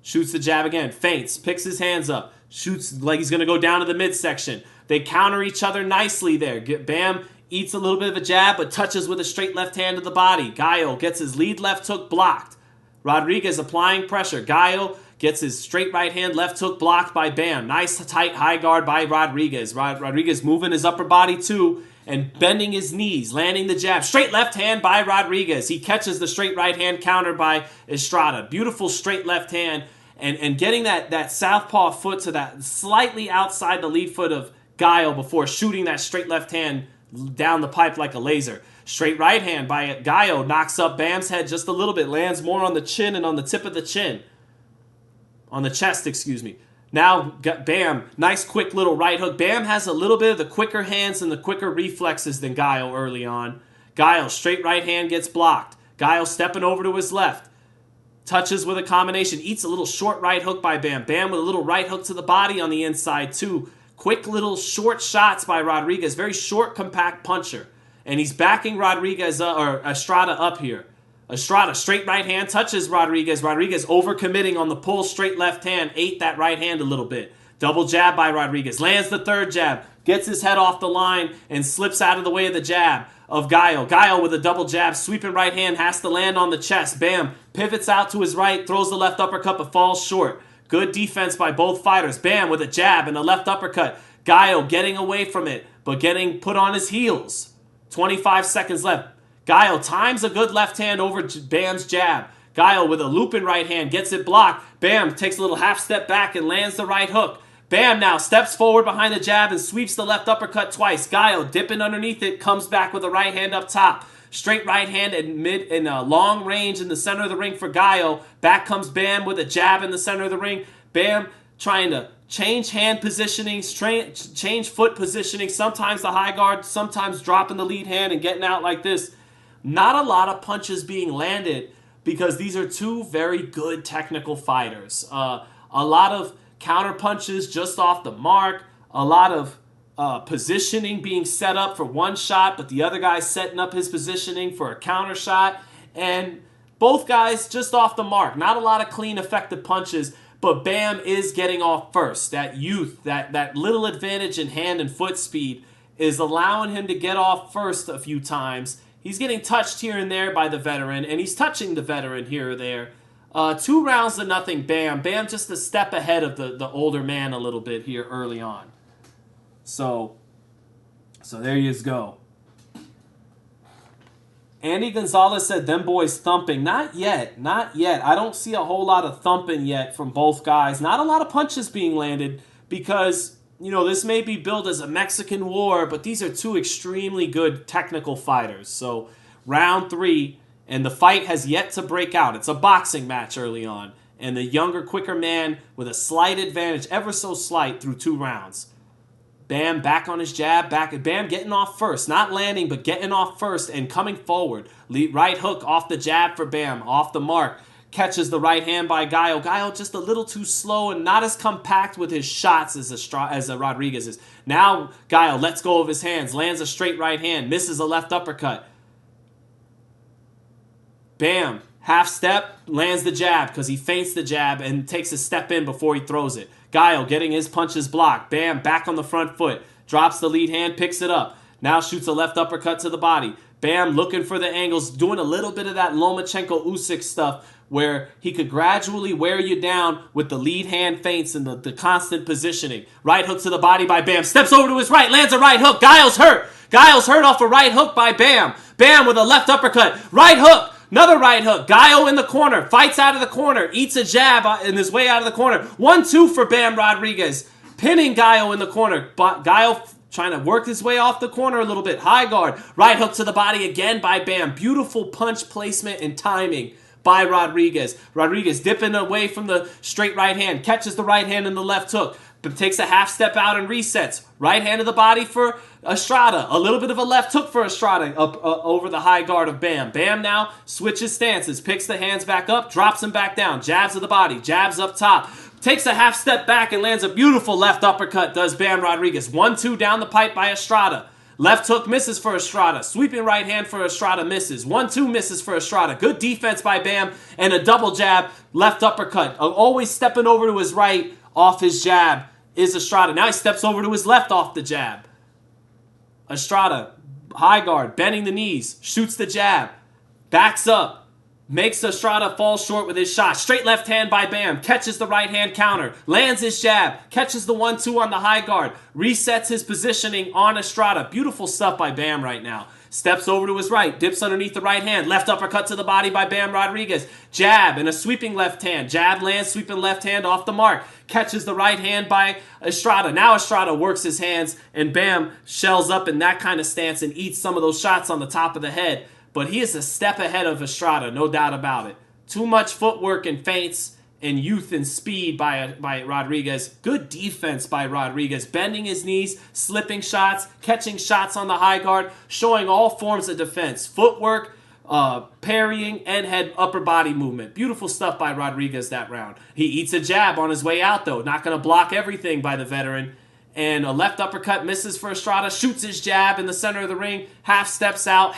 Shoots the jab again. Feints. Picks his hands up. Shoots like he's going to go down to the midsection. They counter each other nicely there. Bam eats a little bit of a jab, but touches with a straight left hand to the body. Gallo gets his lead left hook blocked. Rodriguez applying pressure. Gallo gets his straight right hand left hook blocked by Bam. Nice tight high guard by Rodriguez. Rodriguez moving his upper body too and bending his knees, landing the jab. Straight left hand by Rodriguez. He catches the straight right hand countered by Estrada. Beautiful straight left hand and getting that southpaw foot to that slightly outside the lead foot of Gallo before shooting that straight left hand down the pipe like a laser. Straight right hand by Gallo knocks up Bam's head just a little bit. Lands more on the chin and on the tip of the chin. On the chest, excuse me. Now, Bam, nice quick little right hook. Bam has a little bit of the quicker hands and the quicker reflexes than Gallo early on. Gallo, straight right hand gets blocked. Gallo stepping over to his left. Touches with a combination. Eats a little short right hook by Bam. Bam with a little right hook to the body on the inside too. Quick little short shots by Rodriguez. Very short, compact puncher. And he's backing Rodriguez or Estrada up here. Estrada, straight right hand, touches Rodriguez. Rodriguez overcommitting on the pull, straight left hand. Ate that right hand a little bit. Double jab by Rodriguez. Lands the third jab. Gets his head off the line and slips out of the way of the jab of Gallo. Gallo with a double jab. Sweeping right hand. Has to land on the chest. Bam. Pivots out to his right. Throws the left uppercut but falls short. Good defense by both fighters. Bam with a jab and a left uppercut. Gallo getting away from it but getting put on his heels. 25 seconds left. Gallo times a good left hand over Bam's jab. Gallo with a looping right hand gets it blocked. Bam takes a little half step back and lands the right hook. Bam now steps forward behind the jab and sweeps the left uppercut twice. Gallo dipping underneath it, comes back with a right hand up top. Straight right hand in long range in the center of the ring for Gallo. Back comes Bam with a jab in the center of the ring. Bam trying to change hand positioning, change foot positioning. Sometimes the high guard, sometimes dropping the lead hand and getting out like this. Not a lot of punches being landed because these are two very good technical fighters. A lot of counter punches just off the mark. A lot of positioning being set up for one shot, but the other guy's setting up his positioning for a counter shot. And both guys just off the mark. Not a lot of clean, effective punches, but Bam is getting off first. That youth, that little advantage in hand and foot speed is allowing him to get off first a few times. He's getting touched here and there by the veteran, and he's touching the veteran here or there. 2 rounds to nothing, Bam. Bam just a step ahead of the older man a little bit here early on. So there you go. Andy Gonzalez said, them boys thumping. Not yet. I don't see a whole lot of thumping yet from both guys. Not a lot of punches being landed because, this may be billed as a Mexican war, but these are two extremely good technical fighters. So round 3, and the fight has yet to break out. It's a boxing match early on, and the younger, quicker man with a slight advantage, ever so slight, through 2 rounds. Bam back on his jab, Bam getting off first, not landing, but getting off first and coming forward. Right hook off the jab for Bam, off the mark. Catches the right hand by Gallo. Gallo just a little too slow and not as compact with his shots as Rodriguez is. Now Gallo lets go of his hands, lands a straight right hand, misses a left uppercut. Bam, half step, lands the jab because he feints the jab and takes a step in before he throws it. Gallo getting his punches blocked. Bam, back on the front foot. Drops the lead hand, picks it up. Now shoots a left uppercut to the body. Bam, looking for the angles, doing a little bit of that Lomachenko-Usyk stuff where he could gradually wear you down with the lead hand feints and the constant positioning. Right hook to the body by Bam. Steps over to his right, lands a right hook. Gallo's hurt. Gallo's hurt off a right hook by Bam. Bam with a left uppercut. Right hook. Another right hook. Gallo in the corner. Fights out of the corner. Eats a jab in his way out of the corner. 1-2 for Bam Rodriguez. Pinning Gallo in the corner. Gallo trying to work his way off the corner a little bit. High guard. Right hook to the body again by Bam. Beautiful punch placement and timing by Rodriguez. Rodriguez dipping away from the straight right hand. Catches the right hand in the left hook. But takes a half step out and resets. Right hand of the body for Estrada. A little bit of a left hook for Estrada up over the high guard of Bam. Bam now switches stances. Picks the hands back up. Drops them back down. Jabs of the body. Jabs up top. Takes a half step back and lands a beautiful left uppercut. Does Bam Rodriguez. 1-2 down the pipe by Estrada. Left hook misses for Estrada. Sweeping right hand for Estrada misses. 1-2 misses for Estrada. Good defense by Bam. And a double jab. Left uppercut. Always stepping over to his right off his jab is Estrada. Now he steps over to his left off the jab. Estrada, high guard, bending the knees, shoots the jab, backs up, Makes Estrada fall short with his shot. Straight left hand by Bam. Catches the right hand counter. Lands his jab. Catches the 1-2 on the high guard. Resets his positioning on Estrada. Beautiful stuff by Bam right now. Steps over to his right. Dips underneath the right hand. Left uppercut to the body by Bam Rodriguez. Jab and a sweeping left hand. Jab lands, sweeping left hand off the mark. Catches the right hand by Estrada. Now Estrada works his hands and Bam shells up in that kind of stance and eats some of those shots on the top of the head. But he is a step ahead of Estrada, no doubt about it. Too much footwork and feints and youth and speed by Rodriguez. Good defense by Rodriguez. Bending his knees, slipping shots, catching shots on the high guard, showing all forms of defense. Footwork, parrying, and head upper body movement. Beautiful stuff by Rodriguez that round. He eats a jab on his way out, though. Not going to block everything by the veteran. And a left uppercut misses for Estrada. Shoots his jab in the center of the ring. Half steps out.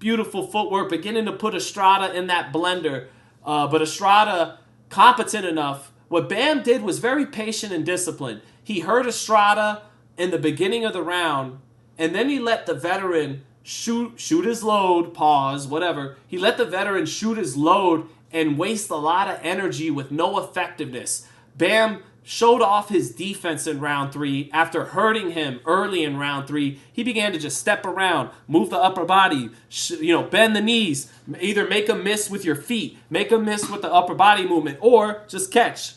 Beautiful footwork, beginning to put Estrada in that blender. But Estrada, competent enough. What Bam did was very patient and disciplined. He hurt Estrada in the beginning of the round, and then he let the veteran shoot his load, pause, whatever. He let the veteran shoot his load and waste a lot of energy with no effectiveness. Bam showed off his defense in round 3. After hurting him early in round 3, he began to just step around, move the upper body, bend the knees, either make him miss with your feet, make him miss with the upper body movement, or just catch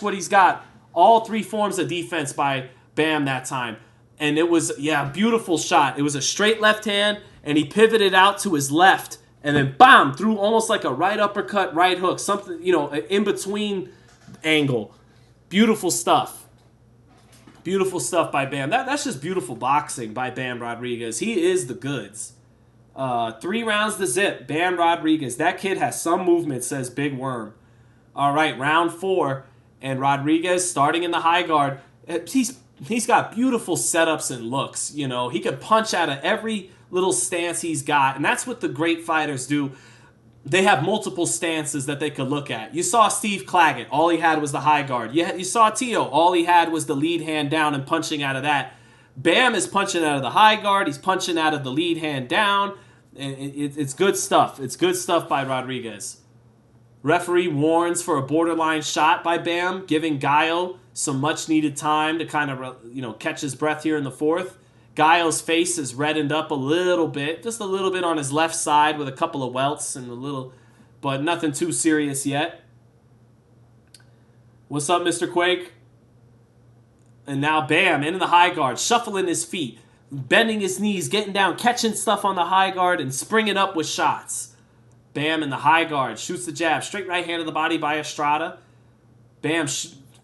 what he's got. All 3 forms of defense by Bam that time. And it was, beautiful shot. It was a straight left hand, and he pivoted out to his left, and then bam, threw almost like a right uppercut, right hook, something, an in-between angle. Beautiful stuff. Beautiful stuff by Bam. That's just beautiful boxing by Bam Rodriguez. He is the goods. 3 rounds to zip. Bam Rodriguez. That kid has some movement, says Big Worm. All right, round 4. And Rodriguez starting in the high guard. He's got beautiful setups and looks. He can punch out of every little stance he's got. And that's what the great fighters do. They have multiple stances that they could look at. You saw Steve Claggett. All he had was the high guard. You saw Teo. All he had was the lead hand down and punching out of that. Bam is punching out of the high guard. He's punching out of the lead hand down. It's good stuff. It's good stuff by Rodriguez. Referee warns for a borderline shot by Bam, giving Gallo some much-needed time to kind of catch his breath here in the 4th. Gallo's face is reddened up a little bit, just a little bit on his left side with a couple of welts and but nothing too serious yet. What's up, Mr. Quake? And now Bam into the high guard, shuffling his feet, bending his knees, getting down, catching stuff on the high guard and springing up with shots. Bam in the high guard, shoots the jab, straight right hand to the body by Estrada. Bam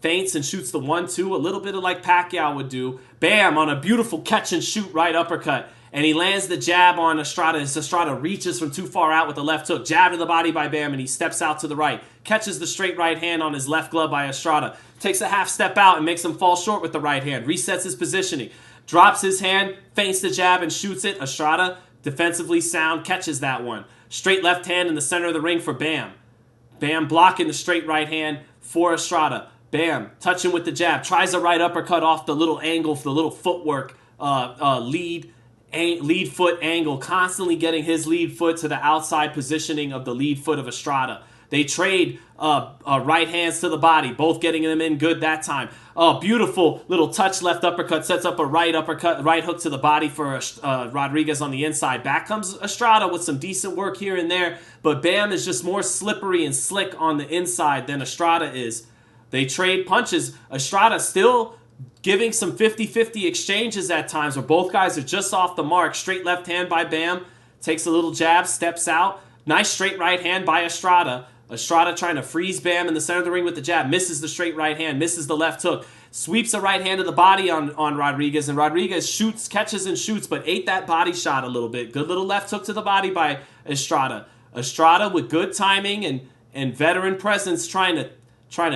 feints and shoots the 1-2, a little bit of like Pacquiao would do. Bam on a beautiful catch and shoot right uppercut. And he lands the jab on Estrada as Estrada reaches from too far out with the left hook. Jab to the body by Bam, and he steps out to the right. Catches the straight right hand on his left glove by Estrada. Takes a half step out and makes him fall short with the right hand. Resets his positioning. Drops his hand, feints the jab and shoots it. Estrada, defensively sound, catches that one. Straight left hand in the center of the ring for Bam. Bam blocking the straight right hand for Estrada. Bam, touching with the jab. Tries a right uppercut off the little angle for the little footwork lead foot angle. Constantly getting his lead foot to the outside positioning of the lead foot of Estrada. They trade right hands to the body, both getting them in good that time. Beautiful little touch left uppercut, sets up a right uppercut, right hook to the body for Rodriguez on the inside. Back comes Estrada with some decent work here and there, but Bam is just more slippery and slick on the inside than Estrada is. They trade punches. Estrada still giving some 50-50 exchanges at times where both guys are just off the mark. Straight left hand by Bam. Takes a little jab, steps out. Nice straight right hand by Estrada. Estrada trying to freeze Bam in the center of the ring with the jab. Misses the straight right hand. Misses the left hook. Sweeps a right hand to the body on Rodriguez. And Rodriguez shoots, catches and shoots, but ate that body shot a little bit. Good little left hook to the body by Estrada. Estrada with good timing and veteran presence trying to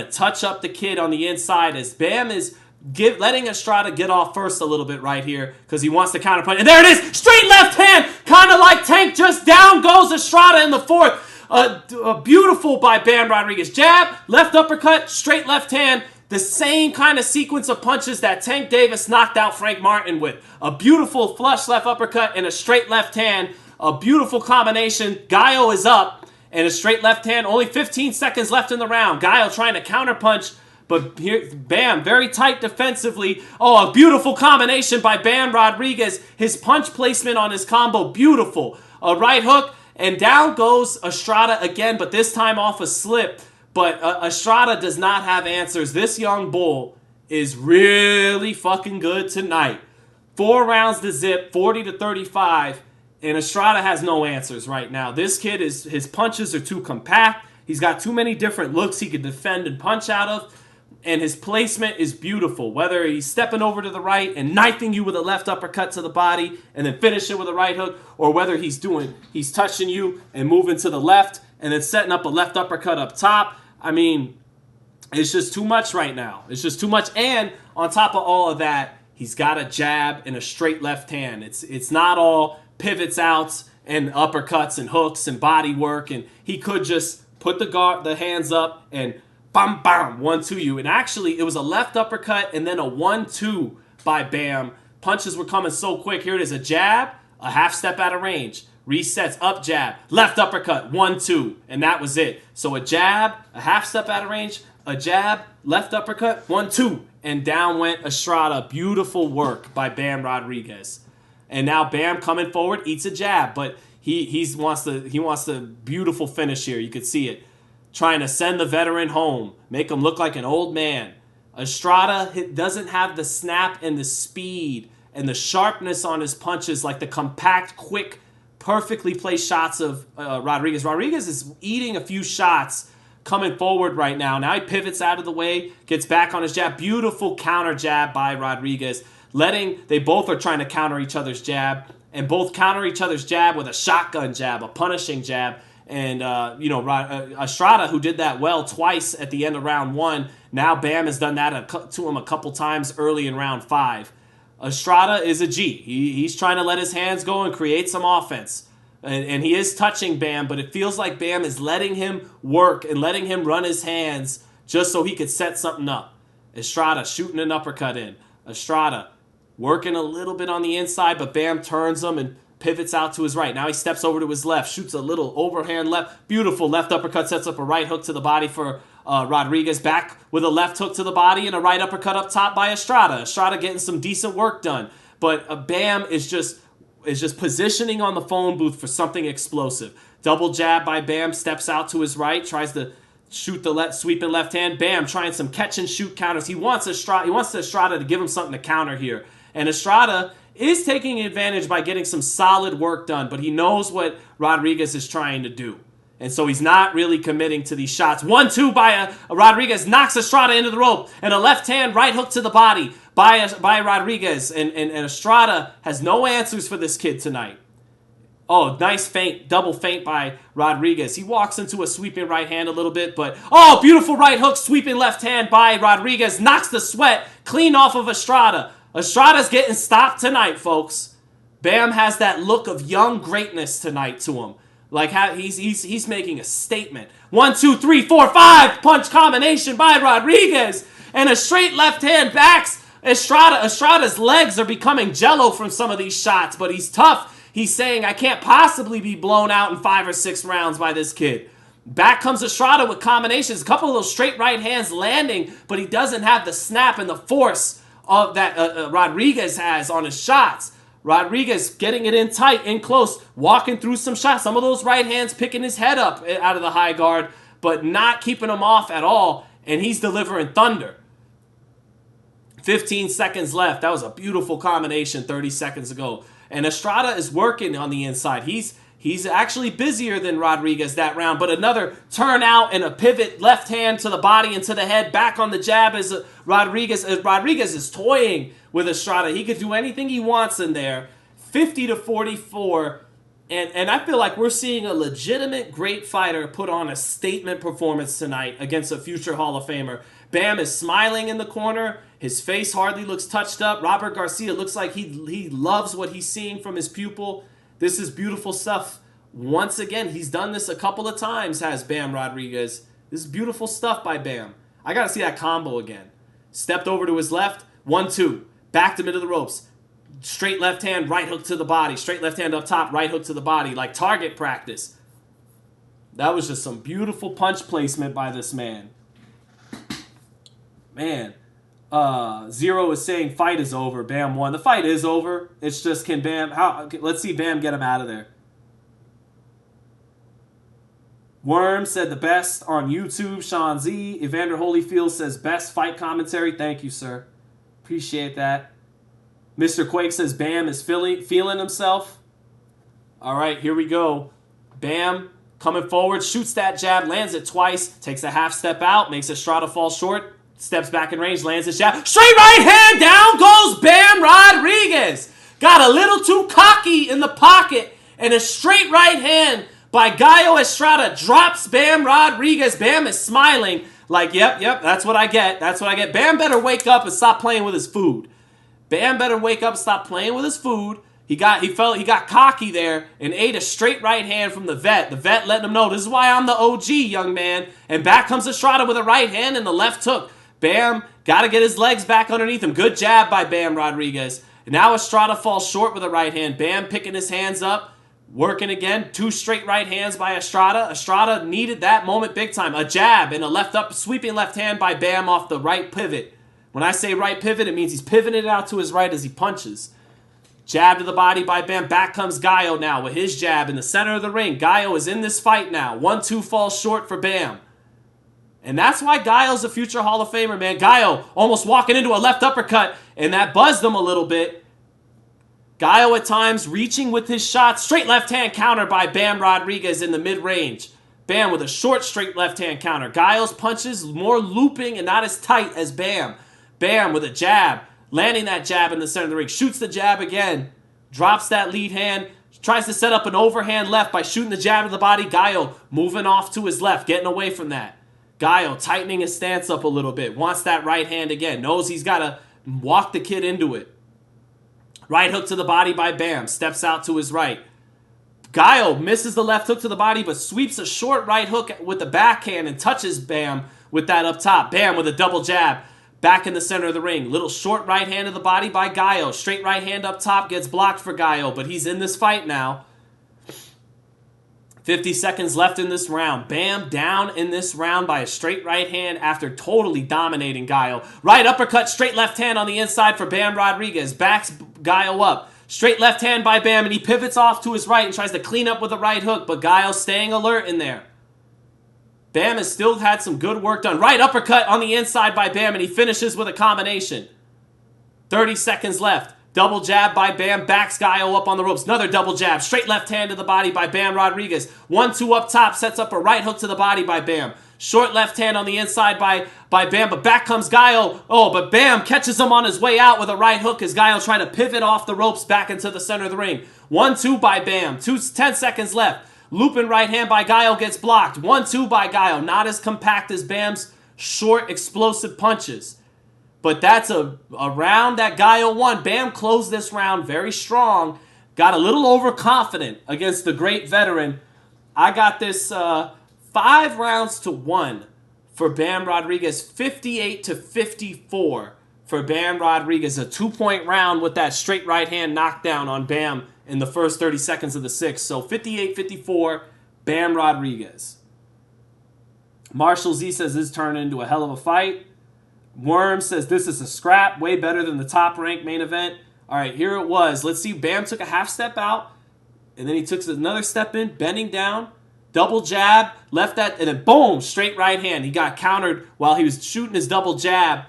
touch up the kid on the inside as Bam is letting Estrada get off first a little bit right here because he wants to counterpunch. And there it is! Straight left hand! Kind of like Tank, just down goes Estrada in the 4th. Beautiful by Bam Rodriguez. Jab, left uppercut, straight left hand. The same kind of sequence of punches that Tank Davis knocked out Frank Martin with. A beautiful flush left uppercut and a straight left hand. A beautiful combination. Gallo is up. and a straight left hand. Only 15 seconds left in the round. Gallo trying to counterpunch, but here, Bam, very tight defensively. Oh, a beautiful combination by Bam Rodriguez. His punch placement on his combo, beautiful. A right hook, and down goes Estrada again, but this time off a slip. But Estrada does not have answers. This young bull is really fucking good tonight. 4 rounds to zip, 40-35, and Estrada has no answers right now. This kid, his punches are too compact. He's got too many different looks he can defend and punch out of. And his placement is beautiful. Whether he's stepping over to the right and knifing you with a left uppercut to the body and then finishing with a right hook, or whether he's touching you and moving to the left and then setting up a left uppercut up top. I mean, it's just too much right now. It's just too much. And on top of all of that, he's got a jab and a straight left hand. It's not all pivots outs and uppercuts and hooks and body work. And he could just put the hands up and bam, bam, 1-2 you. And actually, it was a left uppercut and then a 1-2 by Bam. Punches were coming so quick. Here it is, a jab, a half step out of range. Resets, up jab, left uppercut, 1-2. And that was it. So a jab, a half step out of range, a jab, left uppercut, 1-2. And down went Estrada. Beautiful work by Bam Rodriguez. And now Bam coming forward, eats a jab. But he wants the beautiful finish here. You could see it. Trying to send the veteran home, make him look like an old man. Estrada doesn't have the snap and the speed and the sharpness on his punches like the compact, quick, perfectly placed shots of Rodriguez. Rodriguez is eating a few shots coming forward right now. Now he pivots out of the way, gets back on his jab. Beautiful counter jab by Rodriguez. They both are trying to counter each other's jab, and both counter each other's jab with a shotgun jab, a punishing jab. And, Estrada, who did that well twice at the end of round 1, now Bam has done that to him a couple times early in round 5. Estrada is a G. He's trying to let his hands go and create some offense. And he is touching Bam, but it feels like Bam is letting him work and letting him run his hands just so he could set something up. Estrada shooting an uppercut in. Estrada working a little bit on the inside, but Bam turns him and pivots out to his right. Now he steps over to his left, shoots a little overhand left. Beautiful left uppercut, sets up a right hook to the body for Rodriguez. Back with a left hook to the body and a right uppercut up top by Estrada. Estrada getting some decent work done. But Bam is just positioning on the phone booth for something explosive. Double jab by Bam, steps out to his right, tries to shoot the sweeping left hand. Bam trying some catch and shoot counters. He wants Estrada to give him something to counter here. And Estrada is taking advantage by getting some solid work done, but he knows what Rodriguez is trying to do. And so he's not really committing to these shots. 1-2 by Rodriguez, knocks Estrada into the rope, and a left hand right hook to the body by Rodriguez. And Estrada has no answers for this kid tonight. Oh, nice feint, double feint by Rodriguez. He walks into a sweeping right hand a little bit, but oh, beautiful right hook, sweeping left hand by Rodriguez, knocks the sweat clean off of Estrada. Estrada's getting stopped tonight, folks. Bam has that look of young greatness tonight to him. Like how he's making a statement. 1, 2, 3, 4, 5 punch combination by Rodriguez. And a straight left hand backs Estrada. Estrada's legs are becoming jello from some of these shots, but he's tough. He's saying, I can't possibly be blown out in 5 or 6 rounds by this kid. Back comes Estrada with combinations. A couple of those straight right hands landing, but he doesn't have the snap and the force of that Rodriguez has on his shots. Rodriguez getting it in tight, in close, walking through some shots. Some of those right hands picking his head up out of the high guard, but not keeping him off at all, and he's delivering thunder. 15 seconds left. That was a beautiful combination 30 seconds ago. And Estrada is working on the inside. He's actually busier than Rodriguez that round, but another turn out and a pivot left hand to the body and to the head, back on the jab as Rodriguez. Rodriguez is toying with Estrada. He could do anything he wants in there. 50-44, and I feel like we're seeing a legitimate great fighter put on a statement performance tonight against a future Hall of Famer. Bam is smiling in the corner. His face hardly looks touched up. Robert Garcia looks like he loves what he's seeing from his pupil. This is beautiful stuff. Once again, he's done this a couple of times, has Bam Rodriguez. This is beautiful stuff by Bam. I got to see that combo again. Stepped over to his left, 1-2. Backed him into the ropes. Straight left hand, right hook to the body. Straight left hand up top, right hook to the body, like target practice. That was just some beautiful punch placement by this man. Man. Zero is saying fight is over. Bam won. The fight is over. It's just can Bam... let's see Bam get him out of there. Worm said the best on YouTube. Sean Z. Evander Holyfield says best fight commentary. Thank you, sir. Appreciate that. Mr. Quake says Bam is feeling himself. All right, here we go. Bam coming forward, shoots that jab, lands it twice, takes a half step out, makes Estrada fall short, steps back in range, lands his jab. Straight right hand, down goes Bam Rodriguez. Got a little too cocky in the pocket, and a straight right hand by Gallo Estrada drops Bam Rodriguez. Bam is smiling like, yep, that's what I get. That's what I get. Bam better wake up and stop playing with his food. Bam better wake up and stop playing with his food. He got cocky there and ate a straight right hand from the vet. The vet letting him know, this is why I'm the OG, young man. And back comes Estrada with a right hand and the left hook. Bam, got to get his legs back underneath him. Good jab by Bam Rodriguez. And now Estrada falls short with a right hand. Bam picking his hands up, working again. 2 straight right hands by Estrada. Estrada needed that moment big time. A jab and a left up, sweeping left hand by Bam off the right pivot. When I say right pivot, it means he's pivoting it out to his right as he punches. Jab to the body by Bam. Back comes Gallo now with his jab in the center of the ring. Gallo is in this fight now. 1-2 falls short for Bam. And that's why Gallo's a future Hall of Famer, man. Gallo almost walking into a left uppercut, and that buzzed him a little bit. Gallo at times reaching with his shots. Straight left hand counter by Bam Rodriguez in the mid-range. Bam with a short straight left hand counter. Gallo's punches more looping and not as tight as Bam. Bam with a jab. Landing that jab in the center of the ring. Shoots the jab again. Drops that lead hand. Tries to set up an overhand left by shooting the jab to the body. Gallo moving off to his left. Getting away from that. Gallo tightening his stance up a little bit. Wants that right hand again. Knows he's got to walk the kid into it. Right hook to the body by Bam. Steps out to his right. Gallo misses the left hook to the body, but sweeps a short right hook with the backhand and touches Bam with that up top. Bam with a double jab. Back in the center of the ring. Little short right hand to the body by Gallo. Straight right hand up top gets blocked for Gallo, but he's in this fight now. 50 seconds left in this round. Bam down in this round by a straight right hand after totally dominating Gallo. Right uppercut, straight left hand on the inside for Bam Rodriguez. Backs Gallo up. Straight left hand by Bam, and he pivots off to his right and tries to clean up with a right hook, but Gallo staying alert in there. Bam has still had some good work done. Right uppercut on the inside by Bam, and he finishes with a combination. 30 seconds left. Double jab by Bam, backs Gallo up on the ropes. Another double jab. Straight left hand to the body by Bam Rodriguez. 1-2 up top, sets up a right hook to the body by Bam. Short left hand on the inside by Bam, but back comes Gallo. Oh, but Bam catches him on his way out with a right hook as Gallo trying to pivot off the ropes back into the center of the ring. 1-2 by Bam. 10 seconds left. Looping right hand by Gallo gets blocked. 1-2 by Gallo. Not as compact as Bam's short, explosive punches. But that's a round that Gallo won. Bam closed this round very strong. Got a little overconfident against the great veteran. I got this 5 rounds to 1 for Bam Rodriguez. 58-54 for Bam Rodriguez. A 2-point round with that straight right hand knockdown on Bam in the first 30 seconds of the 6th. So 58-54, Bam Rodriguez. Marshall Z says this turned into a hell of a fight. Worm says this is a scrap, way better than the top-ranked main event. All right, here it was. Let's see. Bam took a half step out, and then he took another step in, bending down, double jab, left that, and then boom, straight right hand. He got countered while he was shooting his double jab.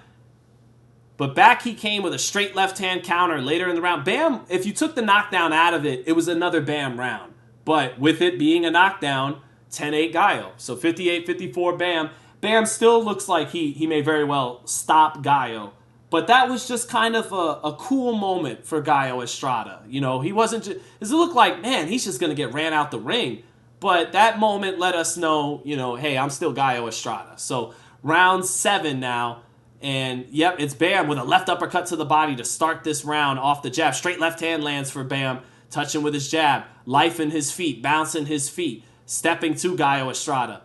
But back he came with a straight left hand counter later in the round. Bam, if you took the knockdown out of it, it was another Bam round. But with it being a knockdown, 10-8 Gallo. So 58-54 Bam. Bam still looks like he may very well stop Gallo. But that was just kind of a cool moment for Gallo Estrada. You know, he wasn't just... It looked like, man, he's just going to get ran out the ring. But that moment let us know, you know, hey, I'm still Gallo Estrada. So round 7 now. And, yep, it's Bam with a left uppercut to the body to start this round off the jab. Straight left hand lands for Bam, touching with his jab. Life in his feet, bouncing his feet. Stepping to Gallo Estrada.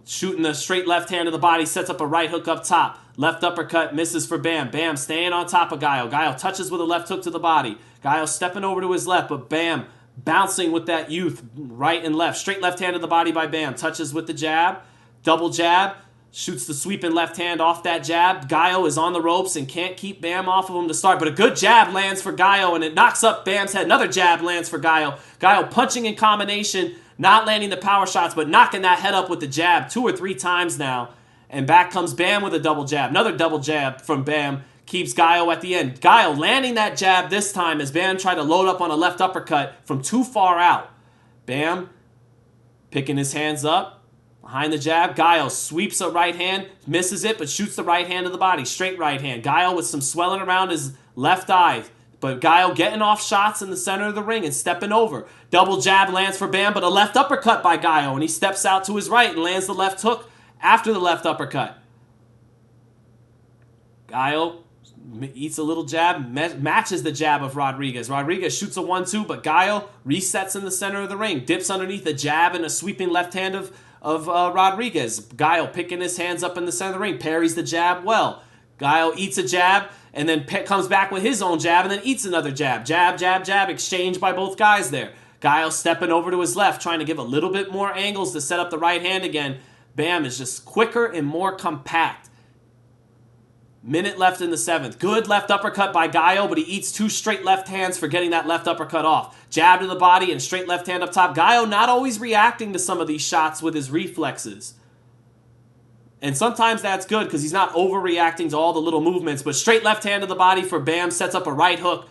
Shooting the straight left hand to the body, sets up a right hook up top. Left uppercut misses for Bam. Bam staying on top of Gallo. Gallo touches with a left hook to the body. Gallo stepping over to his left, but Bam bouncing with that youth, right and left. Straight left hand to the body by Bam. Touches with the jab, double jab, shoots the sweeping left hand off that jab. Gallo is on the ropes and can't keep Bam off of him to start, but a good jab lands for Gallo, and it knocks up Bam's head. Another jab lands for Gallo. Gallo punching in combination, not landing the power shots, but knocking that head up with the jab 2 or 3 times now. And back comes Bam with a double jab. Another double jab from Bam keeps Gallo at the end. Gallo landing that jab this time as Bam tried to load up on a left uppercut from too far out. Bam picking his hands up behind the jab. Gallo sweeps a right hand, misses it, but shoots the right hand to the body. Straight right hand. Gallo with some swelling around his left eye. But Gallo getting off shots in the center of the ring and stepping over. Double jab lands for Bam, but a left uppercut by Gallo, and he steps out to his right and lands the left hook after the left uppercut. Gallo eats a little jab, matches the jab of Rodriguez. Rodriguez shoots a 1-2, but Gallo resets in the center of the ring, dips underneath a jab and a sweeping left hand of Rodriguez. Gallo picking his hands up in the center of the ring, parries the jab well. Gallo eats a jab and then comes back with his own jab and then eats another jab. Jab, jab, jab, exchange by both guys there. Gallo stepping over to his left, trying to give a little bit more angles to set up the right hand again. Bam is just quicker and more compact. Minute left in the 7th. Good left uppercut by Gallo, but he eats 2 straight left hands for getting that left uppercut off. Jab to the body and straight left hand up top. Gallo not always reacting to some of these shots with his reflexes. And sometimes that's good because he's not overreacting to all the little movements. But straight left hand to the body for Bam sets up a right hook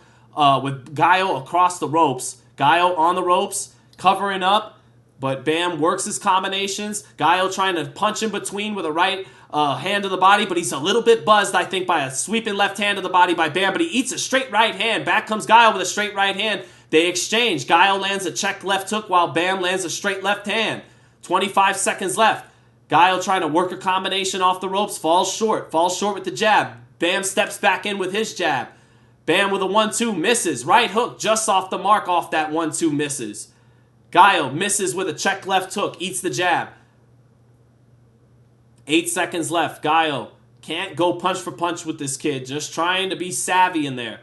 with Gallo across the ropes. Gallo on the ropes, covering up. But Bam works his combinations. Gallo trying to punch in between with a right hand to the body, but he's a little bit buzzed, I think, by a sweeping left hand to the body by Bam, but he eats a straight right hand. Back comes Gallo with a straight right hand. They exchange. Gallo lands a check left hook while Bam lands a straight left hand. 25 seconds left. Gallo trying to work a combination off the ropes, falls short with the jab. Bam steps back in with his jab. Bam with a 1-2, misses. Right hook just off the mark off that 1-2, misses. Gallo misses with a check left hook, eats the jab. 8 seconds left. Gallo can't go punch for punch with this kid, just trying to be savvy in there.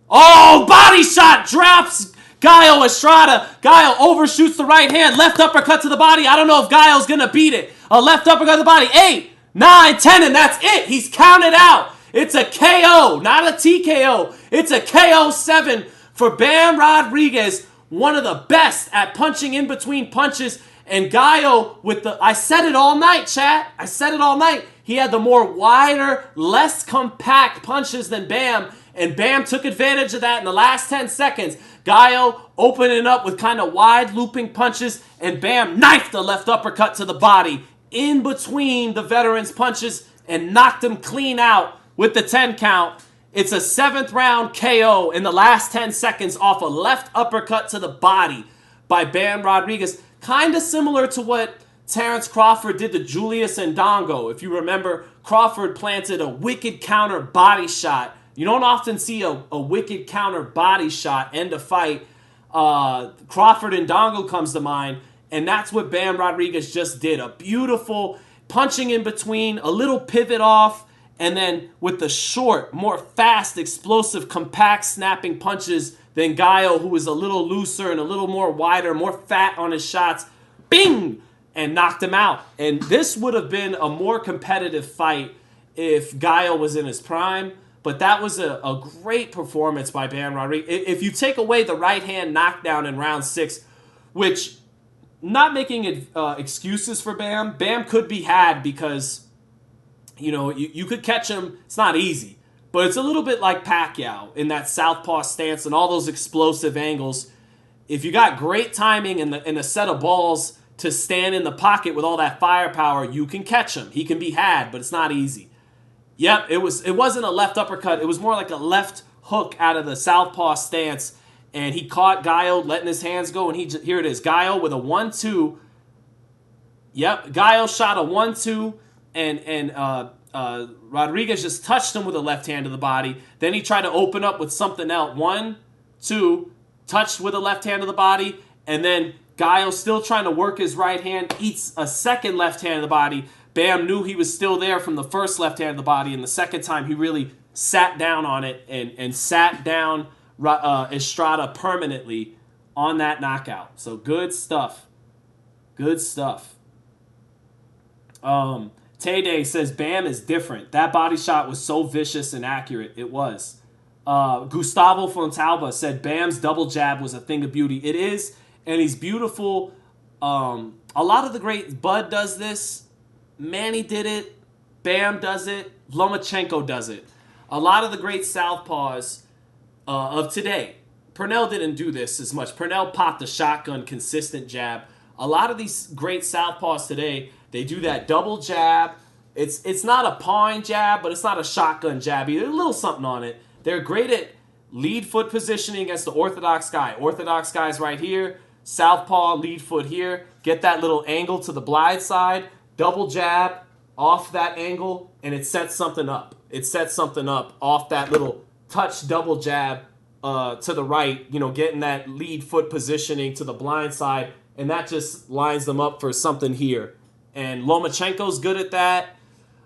Oh, body shot, drops Gallo Estrada. Gallo overshoots the right hand, left uppercut to the body. I don't know if Gallo's going to beat it. A left uppercut to the body. 8, 9, 10, and that's it. He's counted out. It's a KO, not a TKO. It's a KO 7 for Bam Rodriguez. One of the best at punching in between punches. And Gallo with the, I said it all night, chat. I said it all night. He had the more wider, less compact punches than Bam. And Bam took advantage of that in the last 10 seconds. Gallo opening up with kind of wide looping punches. And Bam knifed the left uppercut to the body in between the veteran's punches and knocked him clean out with the 10 count. It's a 7th round KO in the last 10 seconds off a left uppercut to the body by Bam Rodriguez. Kind of similar to what Terrence Crawford did to Julius Ndongo. If you remember, Crawford planted a wicked counter body shot. You don't often see a wicked counter body shot end a fight. Crawford Ndongo comes to mind, and that's what Bam Rodriguez just did. A beautiful punching in between, a little pivot off, and then with the short, more fast, explosive, compact, snapping punches than Gallo, who was a little looser and a little more wider, more fat on his shots, bing, and knocked him out. And this would have been a more competitive fight if Gallo was in his prime, but that was a great performance by Bam Rodriguez. If you take away the right hand knockdown in round 6, which, not making excuses for Bam, Bam could be had because, you know, you could catch him. It's not easy, but it's a little bit like Pacquiao in that southpaw stance and all those explosive angles. If you got great timing and a set of balls to stand in the pocket with all that firepower, you can catch him. He can be had, but it's not easy. Yep, it wasn't a left uppercut. It was more like a left hook out of the southpaw stance, and he caught Gallo letting his hands go, and here it is. Gallo with a 1-2. Yep, Gallo shot a 1-2. And Rodriguez just touched him with a left hand to the body. Then he tried to open up with something else. 1, 2, touched with a left hand to the body. And then Gallo still trying to work his right hand, eats a second left hand to the body. Bam knew he was still there from the first left hand to the body. And the second time he really sat down on it and sat down Estrada permanently on that knockout. So good stuff. Good stuff. Tay says Bam is different. That body shot was so vicious and accurate. It was. Gustavo Fontalba said Bam's double jab was a thing of beauty. It is, and he's beautiful. A lot of the great Bud does this. Manny did it. Bam does it. Lomachenko does it. A lot of the great southpaws of today. Purnell didn't do this as much. Purnell popped a shotgun, consistent jab. A lot of these great southpaws today, they do that double jab. It's not a pawing jab, but it's not a shotgun jab either. A little something on it. They're great at lead foot positioning against the orthodox guy. Orthodox guy's right here. Southpaw, lead foot here. Get that little angle to the blind side. Double jab off that angle, and it sets something up. It sets something up off that little touch double jab to the right, getting that lead foot positioning to the blind side, and that just lines them up for something here. And Lomachenko's good at that.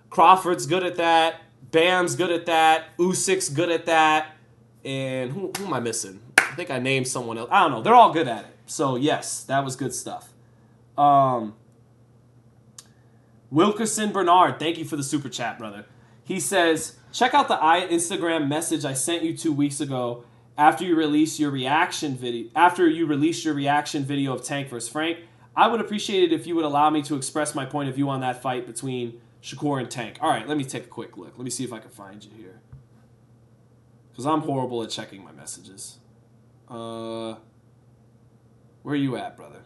Crawford's good at that. Bam's good at that. Usyk's good at that. And who am I missing? I think I named someone else. I don't know. They're all good at it. So, yes, that was good stuff. Wilkerson Bernard, thank you for the super chat, brother. He says, check out the Instagram message I sent you 2 weeks ago after you released your reaction video. After you released your reaction video of Tank vs. Frank. I would appreciate it if you would allow me to express my point of view on that fight between Shakur and Tank. All right, let me take a quick look. Let me see if I can find you here. Because I'm horrible at checking my messages. Where are you at, brother?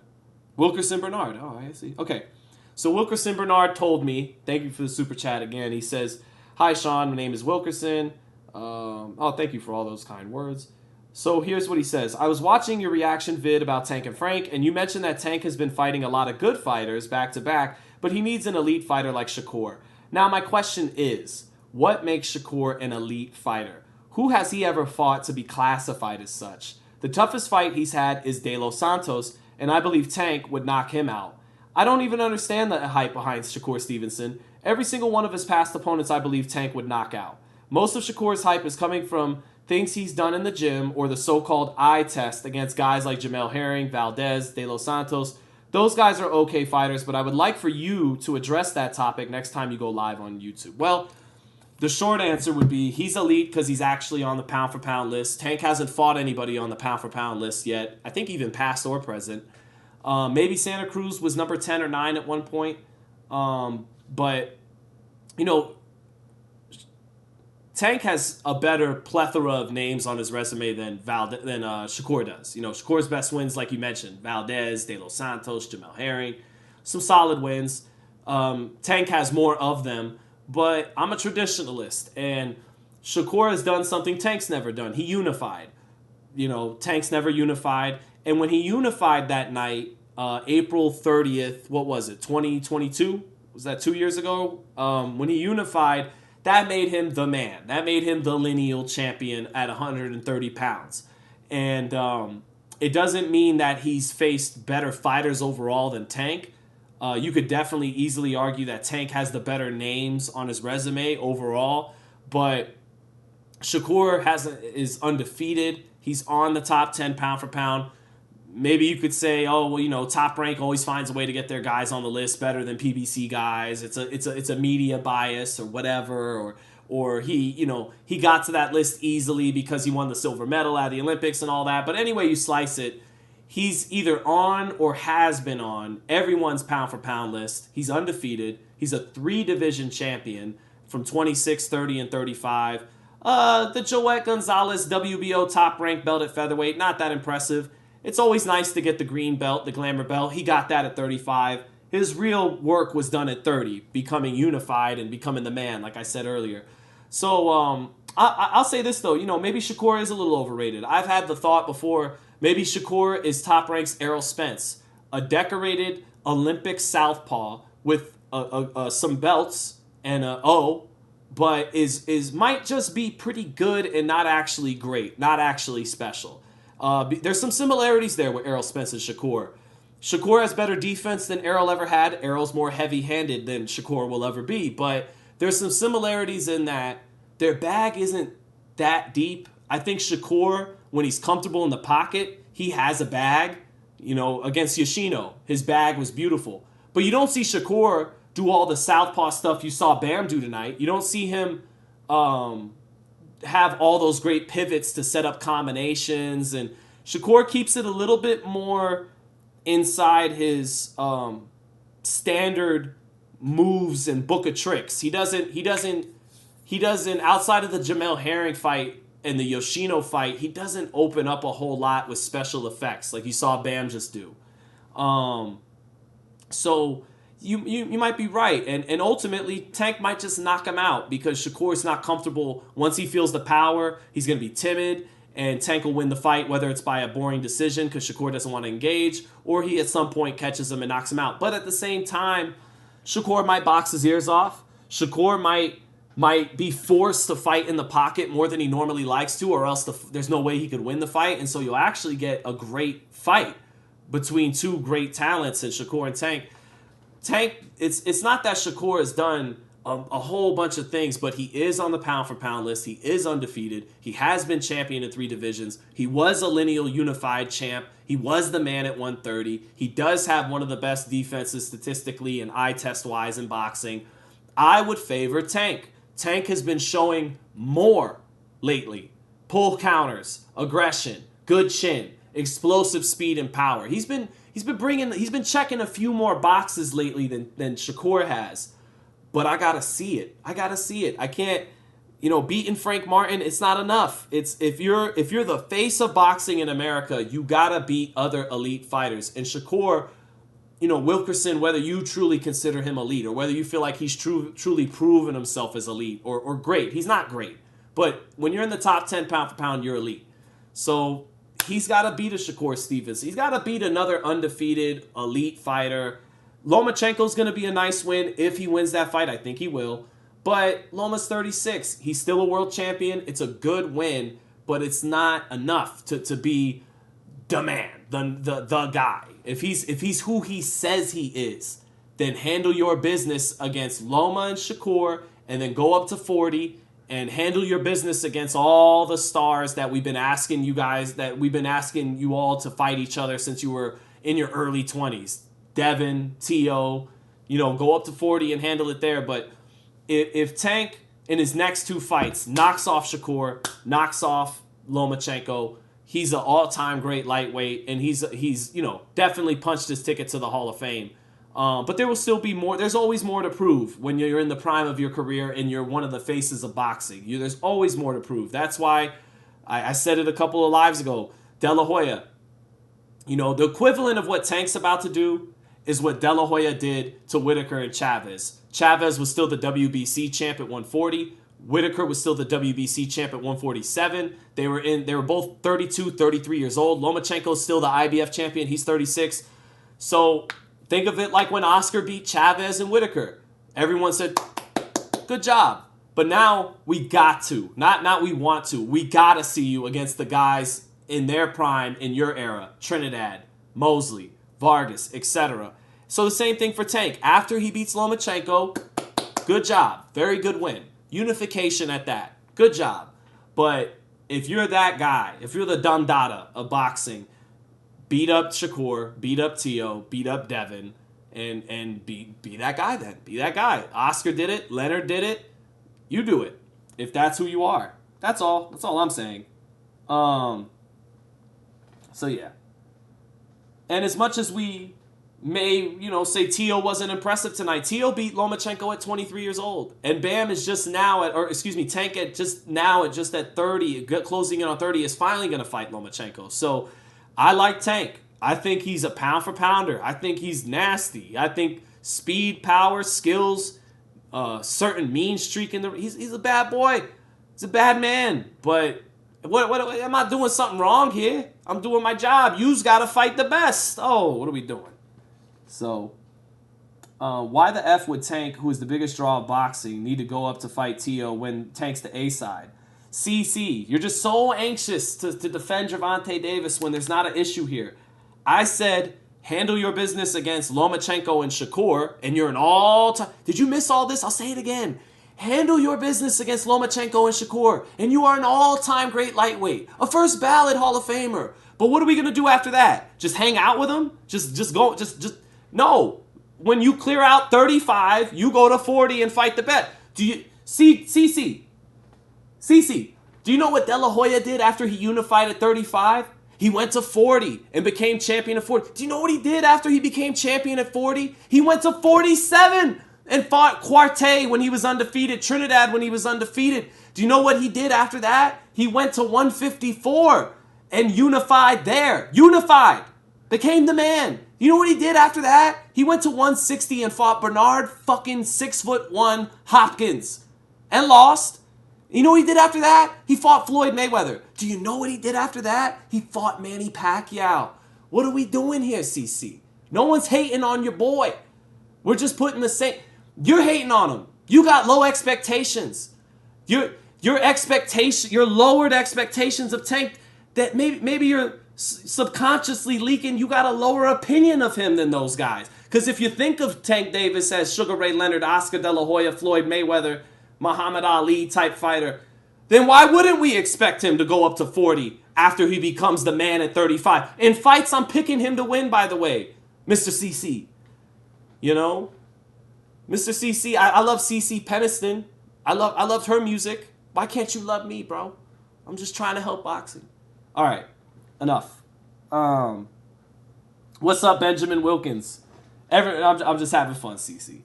Wilkerson Bernard. Oh, I see. Okay. So Wilkerson Bernard told me, thank you for the super chat again. He says, hi, Sean. My name is Wilkerson. Thank you for all those kind words. So here's what he says. I was watching your reaction vid about Tank and Frank, and you mentioned that Tank has been fighting a lot of good fighters back-to-back, but he needs an elite fighter like Shakur. Now, my question is, what makes Shakur an elite fighter? Who has he ever fought to be classified as such? The toughest fight he's had is De Los Santos, and I believe Tank would knock him out. I don't even understand the hype behind Shakur Stevenson. Every single one of his past opponents I believe Tank would knock out. Most of Shakur's hype is coming from things he's done in the gym or the so-called eye test against guys like Jamel Herring, Valdez, De Los Santos. Those guys are okay fighters, but I would like for you to address that topic next time you go live on YouTube. Well, the short answer would be he's elite because he's actually on the pound-for-pound list. Tank hasn't fought anybody on the pound-for-pound list yet. I think even past or present. Maybe Santa Cruz was number 10 or 9 at one point. But, Tank has a better plethora of names on his resume than Shakur does. Shakur's best wins, like you mentioned, Valdez, De Los Santos, Jamel Herring, some solid wins. Tank has more of them, but I'm a traditionalist, and Shakur has done something Tank's never done. He unified. Tank's never unified, and when he unified that night, April 30th, what was it, 2022? Was that 2 years ago? When he unified, that made him the man. That made him the lineal champion at 130 pounds. And it doesn't mean that he's faced better fighters overall than Tank. You could definitely easily argue that Tank has the better names on his resume overall. But Shakur is undefeated. He's on the top 10 pound for pound. Maybe you could say, Top Rank always finds a way to get their guys on the list better than PBC guys. It's a media bias or whatever, or he got to that list easily because he won the silver medal at the Olympics and all that. But anyway you slice it, he's either on or has been on everyone's pound for pound list. He's undefeated. He's a 3-division champion from 26, 30, and 35. The Joet Gonzalez WBO Top Rank belt at featherweight, not that impressive. It's always nice to get the green belt, the glamour belt. He got that at 35. His real work was done at 30, becoming unified and becoming the man, like I said earlier. So I'll say this, though. Maybe Shakur is a little overrated. I've had the thought before, maybe Shakur is Top Rank's Errol Spence, a decorated Olympic southpaw with some belts and an O, but might just be pretty good and not actually great, not actually special. There's some similarities there with Errol Spence and Shakur. Shakur has better defense than Errol ever had. Errol's more heavy-handed than Shakur will ever be. But there's some similarities in that their bag isn't that deep. I think Shakur, when he's comfortable in the pocket, he has a bag. You know, against Yoshino, his bag was beautiful. But you don't see Shakur do all the southpaw stuff you saw Bam do tonight. You don't see him have all those great pivots to set up combinations. And Shakur keeps it a little bit more inside his standard moves and book of tricks. He doesn't outside of the Jamel Herring fight and the Yoshino fight, he doesn't open up a whole lot with special effects like you saw Bam just do. So you might be right. And ultimately, Tank might just knock him out because Shakur's not comfortable. Once he feels the power, he's going to be timid, and Tank will win the fight, whether it's by a boring decision because Shakur doesn't want to engage, or he at some point catches him and knocks him out. But at the same time, Shakur might box his ears off. Shakur might be forced to fight in the pocket more than he normally likes to, or else there's no way he could win the fight. And so you'll actually get a great fight between two great talents in Shakur and Tank. Tank, it's not that Shakur has done a whole bunch of things, but he is on the pound-for-pound list. He is undefeated. He has been champion in 3 divisions. He was a lineal unified champ. He was the man at 130. He does have one of the best defenses statistically and eye test-wise in boxing. I would favor Tank. Tank has been showing more lately. Pull counters, aggression, good chin, explosive speed and power. He's been checking a few more boxes lately than Shakur has. But I gotta see it. I can't, beating Frank Martin, it's not enough. It's if you're the face of boxing in America, you gotta beat other elite fighters. And Shakur, Wilkerson, whether you truly consider him elite or whether you feel like he's truly proven himself as elite or great. He's not great. But when you're in the top 10 pound for pound, you're elite. So he's got to beat a Shakur Stevens. He's got to beat another undefeated elite fighter. Lomachenko's going to be a nice win if he wins that fight. I think he will. But Loma's 36. He's still a world champion. It's a good win, but it's not enough to be the man, the guy. If he's who he says he is, then handle your business against Loma and Shakur, and then go up to 40 and handle your business against all the stars that we've been asking you all to fight each other since you were in your early 20s. Devin, Teo, go up to 40 and handle it there. But if Tank in his next 2 fights knocks off Shakur, knocks off Lomachenko, he's an all-time great lightweight, and he's definitely punched his ticket to the Hall of Fame. But there will still be more. There's always more to prove when you're in the prime of your career and you're one of the faces of boxing. There's always more to prove. That's why I said it a couple of lives ago. De La Hoya, the equivalent of what Tank's about to do is what De La Hoya did to Whitaker and Chavez. Chavez was still the WBC champ at 140. Whitaker was still the WBC champ at 147. They were both 32, 33 years old. Lomachenko's still the IBF champion. He's 36. So think of it like when Oscar beat Chavez and Whitaker. Everyone said, good job. But now we got to. Not we want to. We got to see you against the guys in their prime in your era. Trinidad, Mosley, Vargas, etc. So the same thing for Tank. After he beats Lomachenko, good job. Very good win. Unification at that. Good job. But if you're that guy, if you're the Dundada of boxing, beat up Shakur, beat up Teo, beat up Devin, and be that guy then. Be that guy. Oscar did it. Leonard did it. You do it. If that's who you are. That's all. That's all I'm saying. So yeah. And as much as we may, say Teo wasn't impressive tonight, Teo beat Lomachenko at 23 years old. And Bam is just now Tank at 30, closing in on 30, is finally going to fight Lomachenko. So I like Tank. I think he's a pound for pounder. I think he's nasty. I think speed, power, skills, certain mean streak in he's a bad boy. He's a bad man. But what am I doing something wrong here? I'm doing my job. You's got to fight the best. Oh, what are we doing? So, why the F would Tank, who is the biggest draw of boxing, need to go up to fight Teo when Tank's the A side? CC, you're just so anxious to defend Gervonta Davis when there's not an issue here. I said, handle your business against Lomachenko and Shakur, and you're an all-time... Did you miss all this? I'll say it again. Handle your business against Lomachenko and Shakur, and you are an all-time great lightweight, a first ballot Hall of Famer. But what are we gonna do after that? Just hang out with him? Just go? No. When you clear out 35, you go to 40 and fight the bet. Do you CC? Do you know what De La Hoya did after he unified at 35? He went to 40 and became champion at 40. Do you know what he did after he became champion at 40? He went to 47 and fought Cuarte when he was undefeated, Trinidad when he was undefeated. Do you know what he did after that? He went to 154 and unified there. Unified. Became the man. You know what he did after that? He went to 160 and fought Bernard fucking 6'1" Hopkins and lost. You know what he did after that? He fought Floyd Mayweather. Do you know what he did after that? He fought Manny Pacquiao. What are we doing here, CC? No one's hating on your boy. We're just putting the same... You're hating on him. You got low expectations. Your lowered expectations of Tank, that maybe you're subconsciously leaking. You got a lower opinion of him than those guys. Because if you think of Tank Davis as Sugar Ray Leonard, Oscar De La Hoya, Floyd Mayweather, Muhammad Ali type fighter, then why wouldn't we expect him to go up to 40 after he becomes the man at 35? In fights, I'm picking him to win, by the way, Mr. CC. You know? Mr. CC, I love CC Peniston. I loved her music. Why can't you love me, bro? I'm just trying to help boxing. All right, enough. What's up, Benjamin Wilkins? I'm just having fun, CC.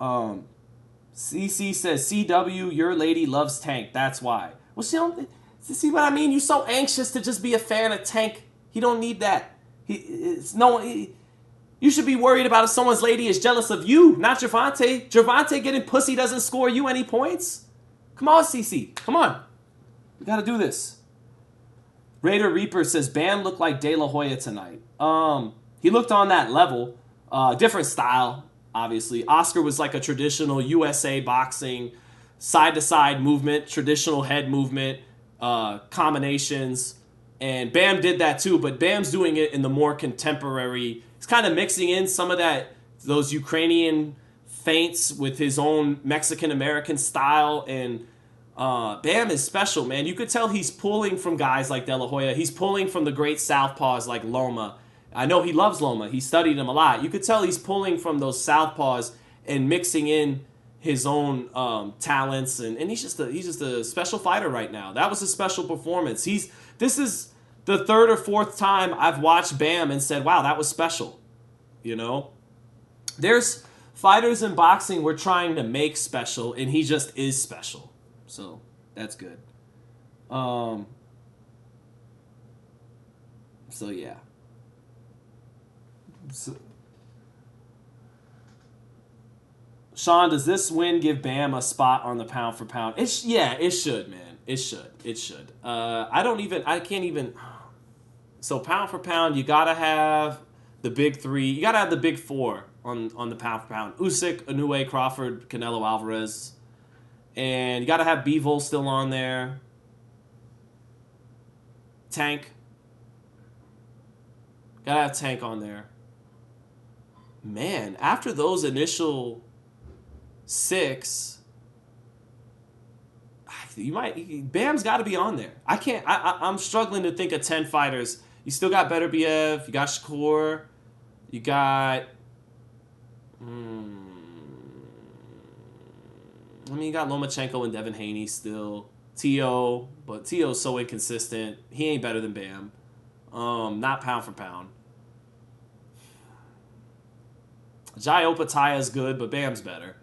CC says, CW, your lady loves Tank. That's why. Well, she don't... See what I mean? You're so anxious to just be a fan of Tank. He don't need that. You should be worried about if someone's lady is jealous of you, not Gervonta. Gervonta getting pussy doesn't score you any points. Come on, CC. Come on. We got to do this. Raider Reaper says, Bam looked like De La Hoya tonight. He looked on that level. Different style. Obviously, Oscar was like a traditional USA boxing, side-to-side movement, traditional head movement, combinations. And Bam did that too, but Bam's doing it in the more contemporary. He's kind of mixing in some of those Ukrainian feints with his own Mexican-American style. And Bam is special, man. You could tell he's pulling from guys like De La Hoya. He's pulling from the great southpaws like Loma. I know he loves Loma. He studied him a lot. You could tell he's pulling from those southpaws and mixing in his own talents, and he's just a special fighter right now. That was a special performance. This is the third or fourth time I've watched Bam and said, wow, that was special. You know? There's fighters in boxing we're trying to make special, and he just is special. So that's good. So yeah. Sean, does this win give Bam a spot on the pound for pound? It should, man. It should. I can't even. So pound for pound, you gotta have the big three. You gotta have the big four on the pound for pound. Usyk, Inoue, Crawford, Canelo Alvarez, and you gotta have Bivol still on there. Tank. Gotta have Tank on there. Man, after those initial 6, Bam's got to be on there. I'm struggling to think of 10 fighters. You still got Beterbiev, you got Shakur, you got you got Lomachenko and Devin Haney still. Teo, but Teo's so inconsistent. He ain't better than Bam. Not pound for pound. Jai Opataya is good, but Bam's better.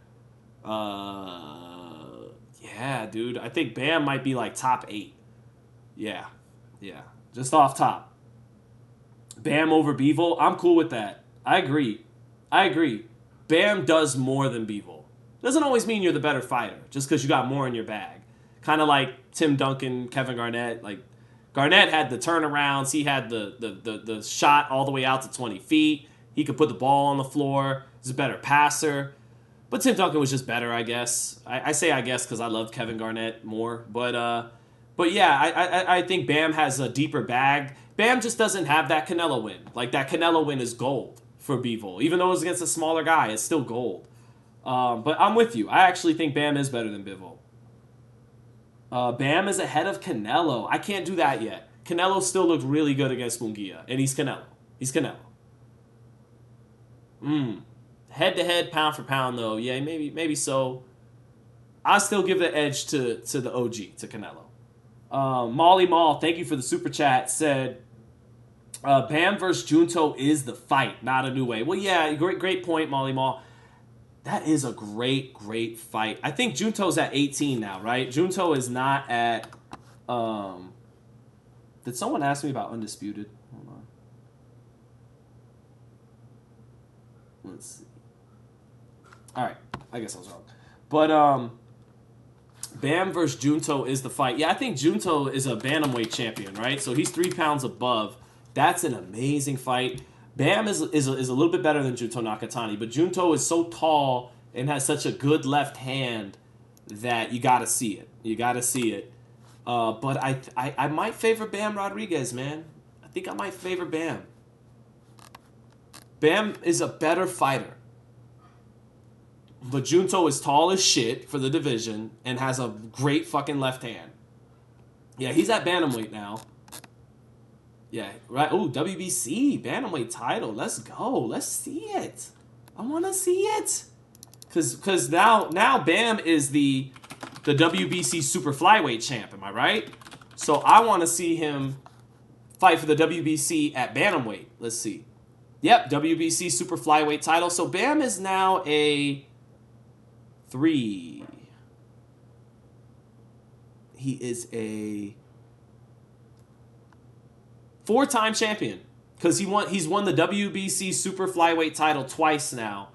Yeah, dude. I think Bam might be like top 8. Yeah. Just off top. Bam over Bivol, I'm cool with that. I agree. Bam does more than Bivol. Doesn't always mean you're the better fighter, just because you got more in your bag. Kind of like Tim Duncan, Kevin Garnett. Like Garnett had the turnarounds. He had the shot all the way out to 20 feet. He could put the ball on the floor. He's a better passer. But Tim Duncan was just better, I guess. I say I guess because I love Kevin Garnett more. But yeah, I think Bam has a deeper bag. Bam just doesn't have that Canelo win. Like, that Canelo win is gold for Bivol. Even though it was against a smaller guy, it's still gold. But I'm with you. I actually think Bam is better than Bivol. Bam is ahead of Canelo. I can't do that yet. Canelo still looked really good against Munguia, and he's Canelo. He's Canelo. Head-to-head, pound for pound, though. Yeah, maybe so. I still give the edge to the OG, to Canelo. Molly Mall, thank you for the super chat, said Bam versus Junto is the fight, not a new way. Well, yeah, great point, Molly Mall. That is a great fight. I think Junto's at 18 now, right? Junto is not at... Did someone ask me about Undisputed? Hold on. Let's see. All right, I guess I was wrong. But Bam versus Junto is the fight. Yeah, I think Junto is a bantamweight champion, right? So he's 3 pounds above. That's an amazing fight. Bam is a little bit better than Junto Nakatani, but Junto is so tall and has such a good left hand that you got to see it. You got to see it. But I might favor Bam Rodriguez, man. I think I might favor Bam. Bam is a better fighter. But Junto is tall as shit for the division and has a great fucking left hand. Yeah, he's at bantamweight now. Yeah, right. Oh, WBC bantamweight title. Let's go. Let's see it. I want to see it. Cause now Bam is the WBC super flyweight champ. Am I right? So I want to see him fight for the WBC at bantamweight. Let's see. Yep, WBC super flyweight title. So Bam is now a 3. He is a 4-time champion because he's won the WBC super flyweight title twice now,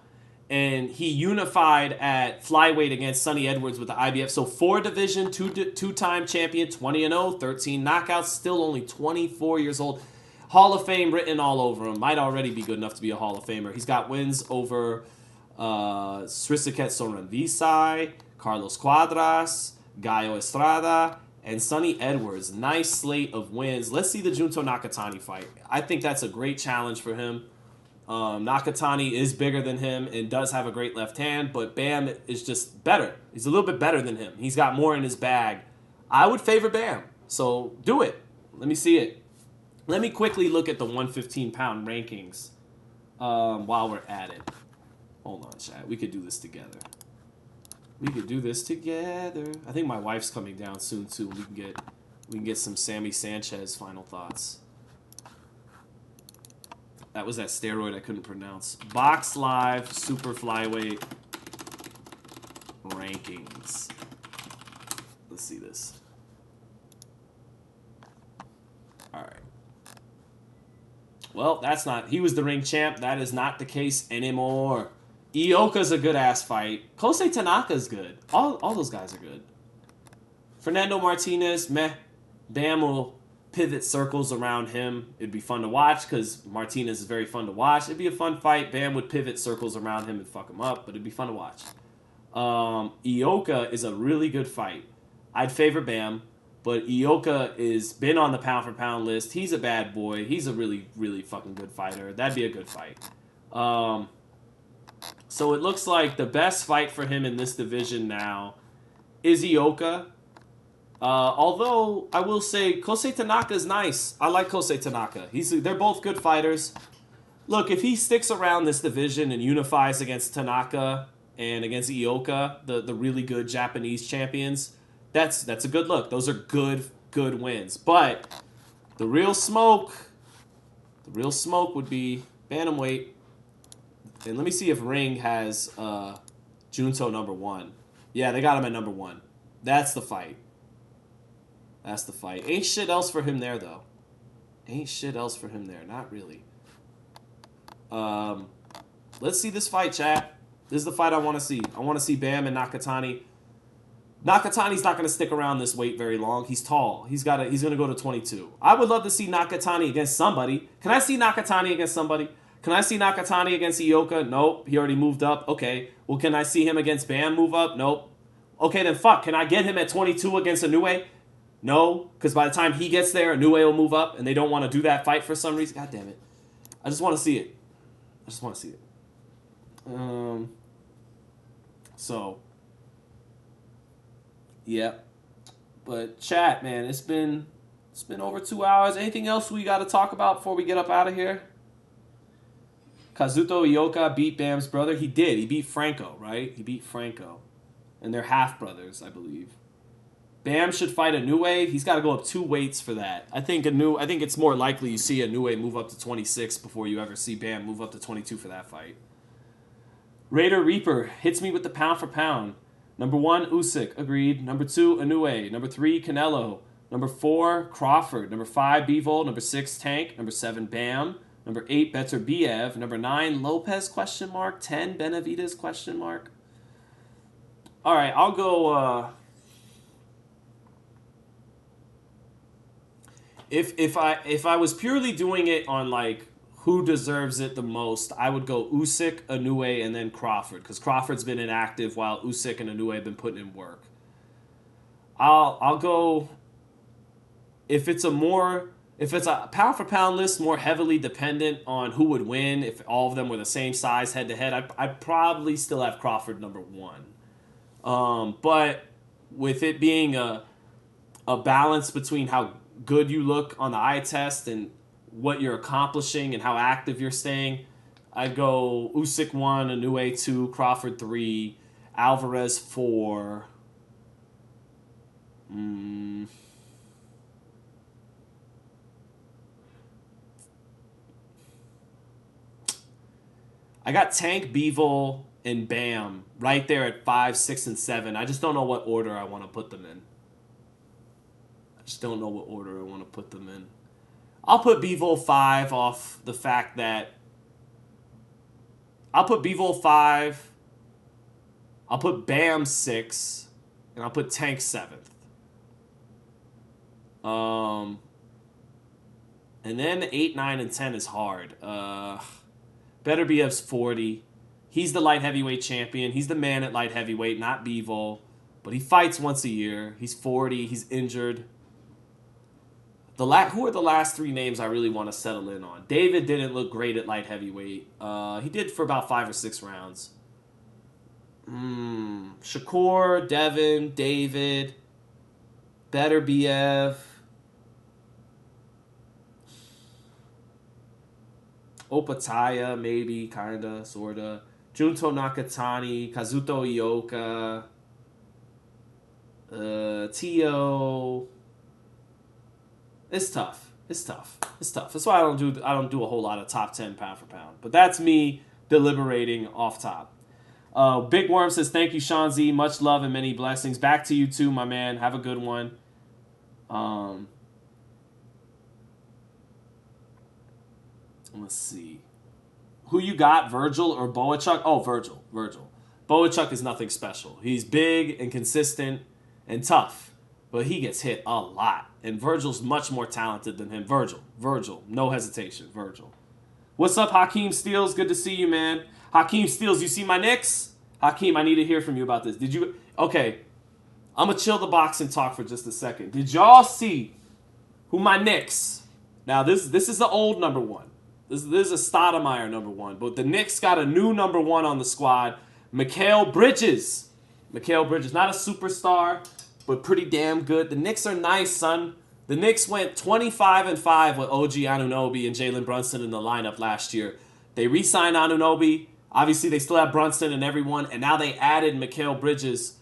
and he unified at flyweight against Sonny Edwards with the IBF. So 4 division, 2-time champion, 20-0, 13 knockouts, still only 24 years old. Hall of Fame written all over him. Might already be good enough to be a Hall of Famer. He's got wins over Srisaket Soranvisai, Carlos Cuadras, Gallo Estrada, and Sonny Edwards. Nice slate of wins. Let's see the Junto Nakatani fight. I think that's a great challenge for him. Nakatani is bigger than him and does have a great left hand, but Bam is just better. He's a little bit better than him. He's got more in his bag. I would favor Bam. So do it. Let me see it. Let me quickly look at the 115-pound rankings while we're at it. Hold on, chat. We could do this together. We could do this together. I think my wife's coming down soon too. We can get some Sammy Sanchez final thoughts. That was that steroid I couldn't pronounce. Box Live Super Flyweight rankings. Let's see this. All right. Well, that's not... He was the ring champ. That is not the case anymore. Ioka's a good-ass fight. Kosei Tanaka's good. All those guys are good. Fernando Martinez, meh. Bam will pivot circles around him. It'd be fun to watch because Martinez is very fun to watch. It'd be a fun fight. Bam would pivot circles around him and fuck him up, but it'd be fun to watch. Ioka is a really good fight. I'd favor Bam, but Ioka is been on the pound-for-pound list. He's a bad boy. He's a really, really fucking good fighter. That'd be a good fight. So it looks like the best fight for him in this division now is Ioka. Although, I will say, Kosei Tanaka is nice. I like Kosei Tanaka. They're both good fighters. Look, if he sticks around this division and unifies against Tanaka and against Ioka, the really good Japanese champions, that's a good look. Those are good wins. But the real smoke would be bantamweight. And let me see if Ring has Junto number 1. Yeah, they got him at number 1. That's the fight. That's the fight. Ain't shit else for him there, though. Ain't shit else for him there. Not really. Let's see this fight, chat. This is the fight I want to see. I want to see Bam and Nakatani. Nakatani's not going to stick around this weight very long. He's tall. He's going to go to 22. I would love to see Nakatani against somebody. Can I see Nakatani against somebody? Can I see Nakatani against Ioka? Nope. He already moved up. Okay. Well, can I see him against Bam move up? Nope. Okay, then fuck. Can I get him at 22 against Inoue? No. Because by the time he gets there, Inoue will move up, and they don't want to do that fight for some reason. God damn it. I just want to see it. I just want to see it. So, yeah. But chat, man, it's been over 2 hours. Anything else we got to talk about before we get up out of here? Kazuto Ioka beat Bam's brother. He did. He beat Franco, right? He beat Franco. And they're half brothers, I believe. Bam should fight Inoue. He's got to go up 2 weights for that. I think it's more likely you see Inoue move up to 26 before you ever see Bam move up to 22 for that fight. Raider Reaper hits me with the pound for pound. Number 1, Usyk, agreed. Number 2, Inoue. Number 3, Canelo. Number 4, Crawford. Number 5, Bivol. Number 6, Tank. Number 7, Bam. Number 8, Beterbiev. Number 9, Lopez, question mark. 10, Benavidez, question mark. All right, I'll go... If I was purely doing it on, like, who deserves it the most, I would go Usyk, Inoue, and then Crawford, because Crawford's been inactive while Usyk and Inoue have been putting in work. I'll go... If it's a pound for pound list more heavily dependent on who would win, if all of them were the same size head to head, I'd probably still have Crawford number 1. But with it being a balance between how good you look on the eye test and what you're accomplishing and how active you're staying, I'd go Usyk 1, Inoue 2, Crawford 3, Alvarez 4. I got Tank, Bivol, and Bam right there at 5, 6, and 7. I just don't know what order I want to put them in. I'll put Bivol 5 off the fact that... I'll put Bivol 5. I'll put Bam 6. And I'll put Tank 7th. And then 8, 9, and 10 is hard. Beterbiev's 40. He's the light heavyweight champion. He's the man at light heavyweight, not Bivol. But he fights once a year. He's 40. He's injured. Who are the last 3 names I really want to settle in on? David didn't look great at light heavyweight. He did for about 5 or 6 rounds. Shakur, Devin, David, Beterbiev. Opataya, maybe, kinda, sorta. Junto Nakatani, Kazuto Ioka, Tio. It's tough. That's why I don't do a whole lot of top 10 pound for pound. But that's me deliberating off top. Big Worm says, thank you, Sean Z. Much love and many blessings. Back to you too, my man. Have a good one. Let's see. Who you got, Virgil or Boachuk? Oh, Virgil. Boachuk is nothing special. He's big and consistent and tough, but he gets hit a lot. And Virgil's much more talented than him. Virgil. No hesitation. Virgil. What's up, Hakeem Steels? Good to see you, man. Hakeem Steels, you see my Knicks? Hakeem, I need to hear from you about this. Did you... Okay. I'm going to chill the box and talk for just a second. Did y'all see who my Knicks... Now, this is the old number 1. This is a Stoudemire number 1. But the Knicks got a new number 1 on the squad. Mikal Bridges. Not a superstar, but pretty damn good. The Knicks are nice, son. The Knicks went 25-5 with OG Anunoby and Jalen Brunson in the lineup last year. They re-signed Anunoby. Obviously, they still have Brunson and everyone. And now they added Mikal Bridges.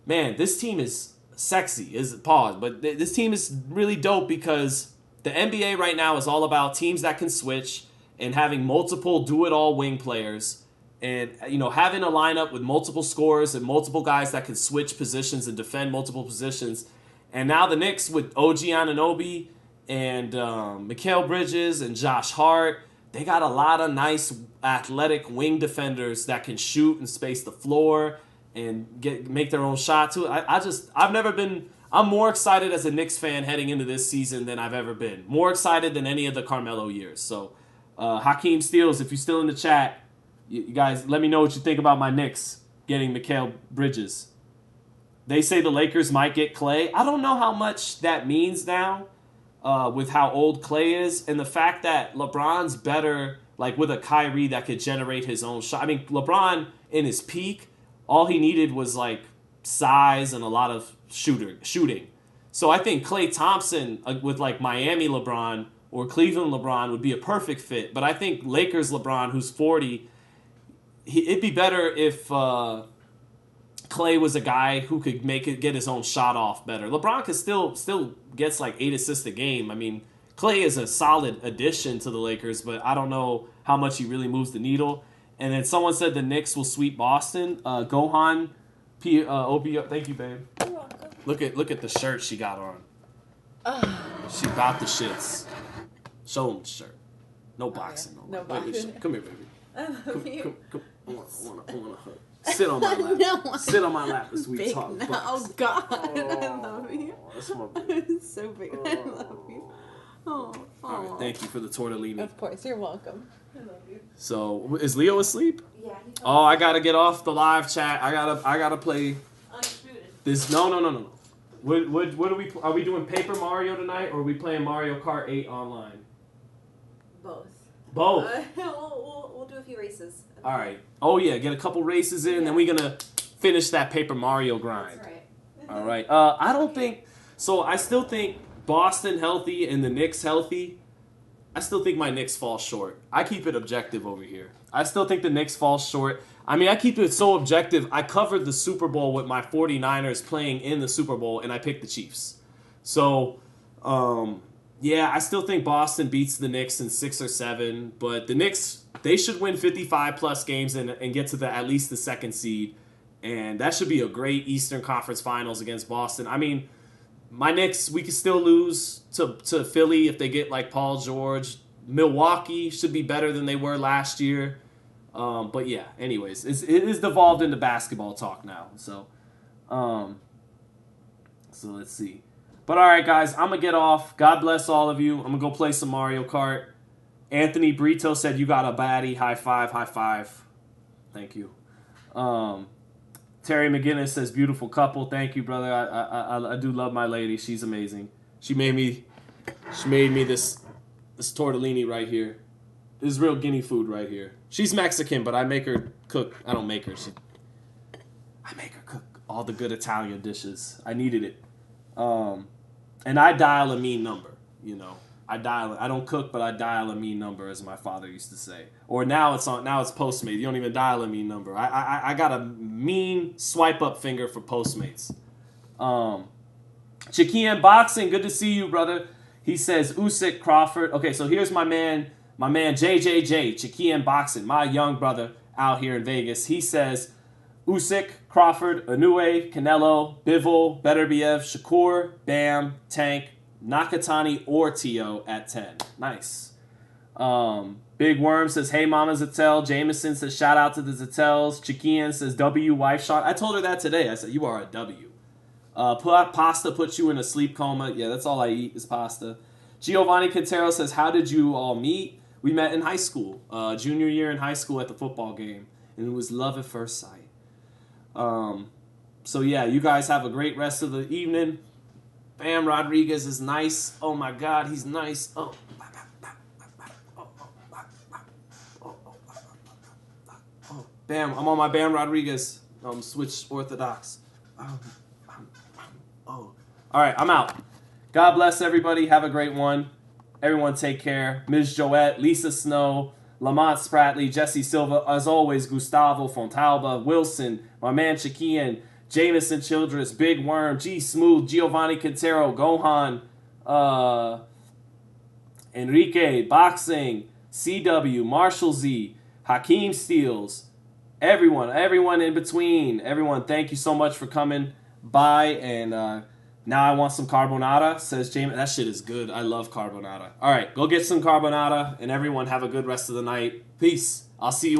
Man, this team is sexy. But this team is really dope because the NBA right now is all about teams that can switch and having multiple do-it-all wing players. And, having a lineup with multiple scorers and multiple guys that can switch positions and defend multiple positions. And now the Knicks with OG Anunoby and Mikal Bridges and Josh Hart, they got a lot of nice athletic wing defenders that can shoot and space the floor and make their own shot too. I'm more excited as a Knicks fan heading into this season than I've ever been. More excited than any of the Carmelo years. So, Hakeem Steels, if you're still in the chat, you guys, let me know what you think about my Knicks getting Mikal Bridges. They say the Lakers might get Clay. I don't know how much that means now with how old Clay is and the fact that LeBron's better like with a Kyrie that could generate his own shot. I mean, LeBron in his peak all he needed was like size and a lot of shooting. So I think Klay Thompson with like Miami LeBron or Cleveland LeBron would be a perfect fit. But I think Lakers LeBron, who's 40, it'd be better if Klay was a guy who could get his own shot off better. LeBron could still gets like 8 assists a game. I mean, Klay is a solid addition to the Lakers, but I don't know how much he really moves the needle. And then someone said the Knicks will sweep Boston. Gohan, OB, thank you, babe. You're welcome. Look at the shirt she got on. She about the shits. Show them the shirt. No boxing. No Wait, boxing. come here, baby. I love you. Come. I want to hug. Sit on my lap. No, Sit on my lap as we big talk. now. Bucks. Oh God, I love you. That's my baby. So big. I love you. Oh. All right, thank you for the tortellini. Of course, you're welcome. I love you. So, is Leo asleep? Yeah. Oh, I gotta get off the live chat. I gotta play Undisputed. this. No. What are we doing Paper Mario tonight, or are we playing Mario Kart 8 online? Both. Both. We'll do a few races. All right. Oh yeah, get a couple races in, then we're gonna finish that Paper Mario grind. That's right. All right. I don't think so. I still think Boston healthy and the Knicks healthy. I still think my Knicks fall short. I keep it objective over here. I still think the Knicks fall short. I mean, I keep it so objective. I covered the Super Bowl with my 49ers playing in the Super Bowl, and I picked the Chiefs. So, yeah, I still think Boston beats the Knicks in 6 or 7. But the Knicks, they should win 55-plus games and get to at least the 2nd seed. And that should be a great Eastern Conference Finals against Boston. I mean, my Knicks, we could still lose to Philly if they get like Paul George. Milwaukee should be better than they were last year. But yeah, anyways, it is devolved into basketball talk now. So let's see. But all right, guys, I'm going to get off. God bless all of you. I'm going to go play some Mario Kart. Anthony Brito said, you got a baddie. High five. Thank you. Terry McGinnis says, beautiful couple. Thank you, brother. I do love my lady. She's amazing. She made me this tortellini right here. This is real guinea food right here. She's Mexican, but I make her cook. I don't make her. I make her cook all the good Italian dishes. I needed it. And I dial a mean number, you know. I don't cook, but I dial a mean number, as my father used to say. Or now it's Postmates. You don't even dial a mean number. I got a mean swipe up finger for Postmates. Chiquian Boxing, good to see you, brother. He says Usyk, Crawford. Okay, so here's my man JJJ, Chiquian Boxing, my young brother out here in Vegas. He says Usyk, Crawford, Inoue, Canelo, Bivol, Beterbiev, Shakur, Bam, Tank, Nakatani or Tio at 10. Nice. Big Worm says, hey, Mama Zittel. Jameson says, shout out to the Zittels. Chiquian says, W, wife shot. I told her that today. I said, you are a W. Pasta puts you in a sleep coma. Yeah, that's all I eat is pasta. Giovanni Quintero says, how did you all meet? We met in high school, junior year in high school at the football game. And it was love at first sight. So, yeah, you guys have a great rest of the evening. Bam, Rodriguez is nice. Oh, my God, he's nice. Oh, Bam, I'm on my Bam Rodriguez. Switch orthodox. All right, I'm out. God bless everybody. Have a great one. Everyone take care. Ms. Joette, Lisa Snow, Lamont Spratley, Jesse Silva, as always, Gustavo Fontalba, Wilson, my man Chiquian, Jameson Childress, Big Worm, G Smooth, Giovanni Quintero, Gohan, Enrique, Boxing, CW, Marshall Z, Hakeem Steels, everyone in between. Everyone, thank you so much for coming by. And now I want some carbonara, says James. That shit is good. I love carbonara. All right, go get some carbonara, and everyone have a good rest of the night. Peace. I'll see you.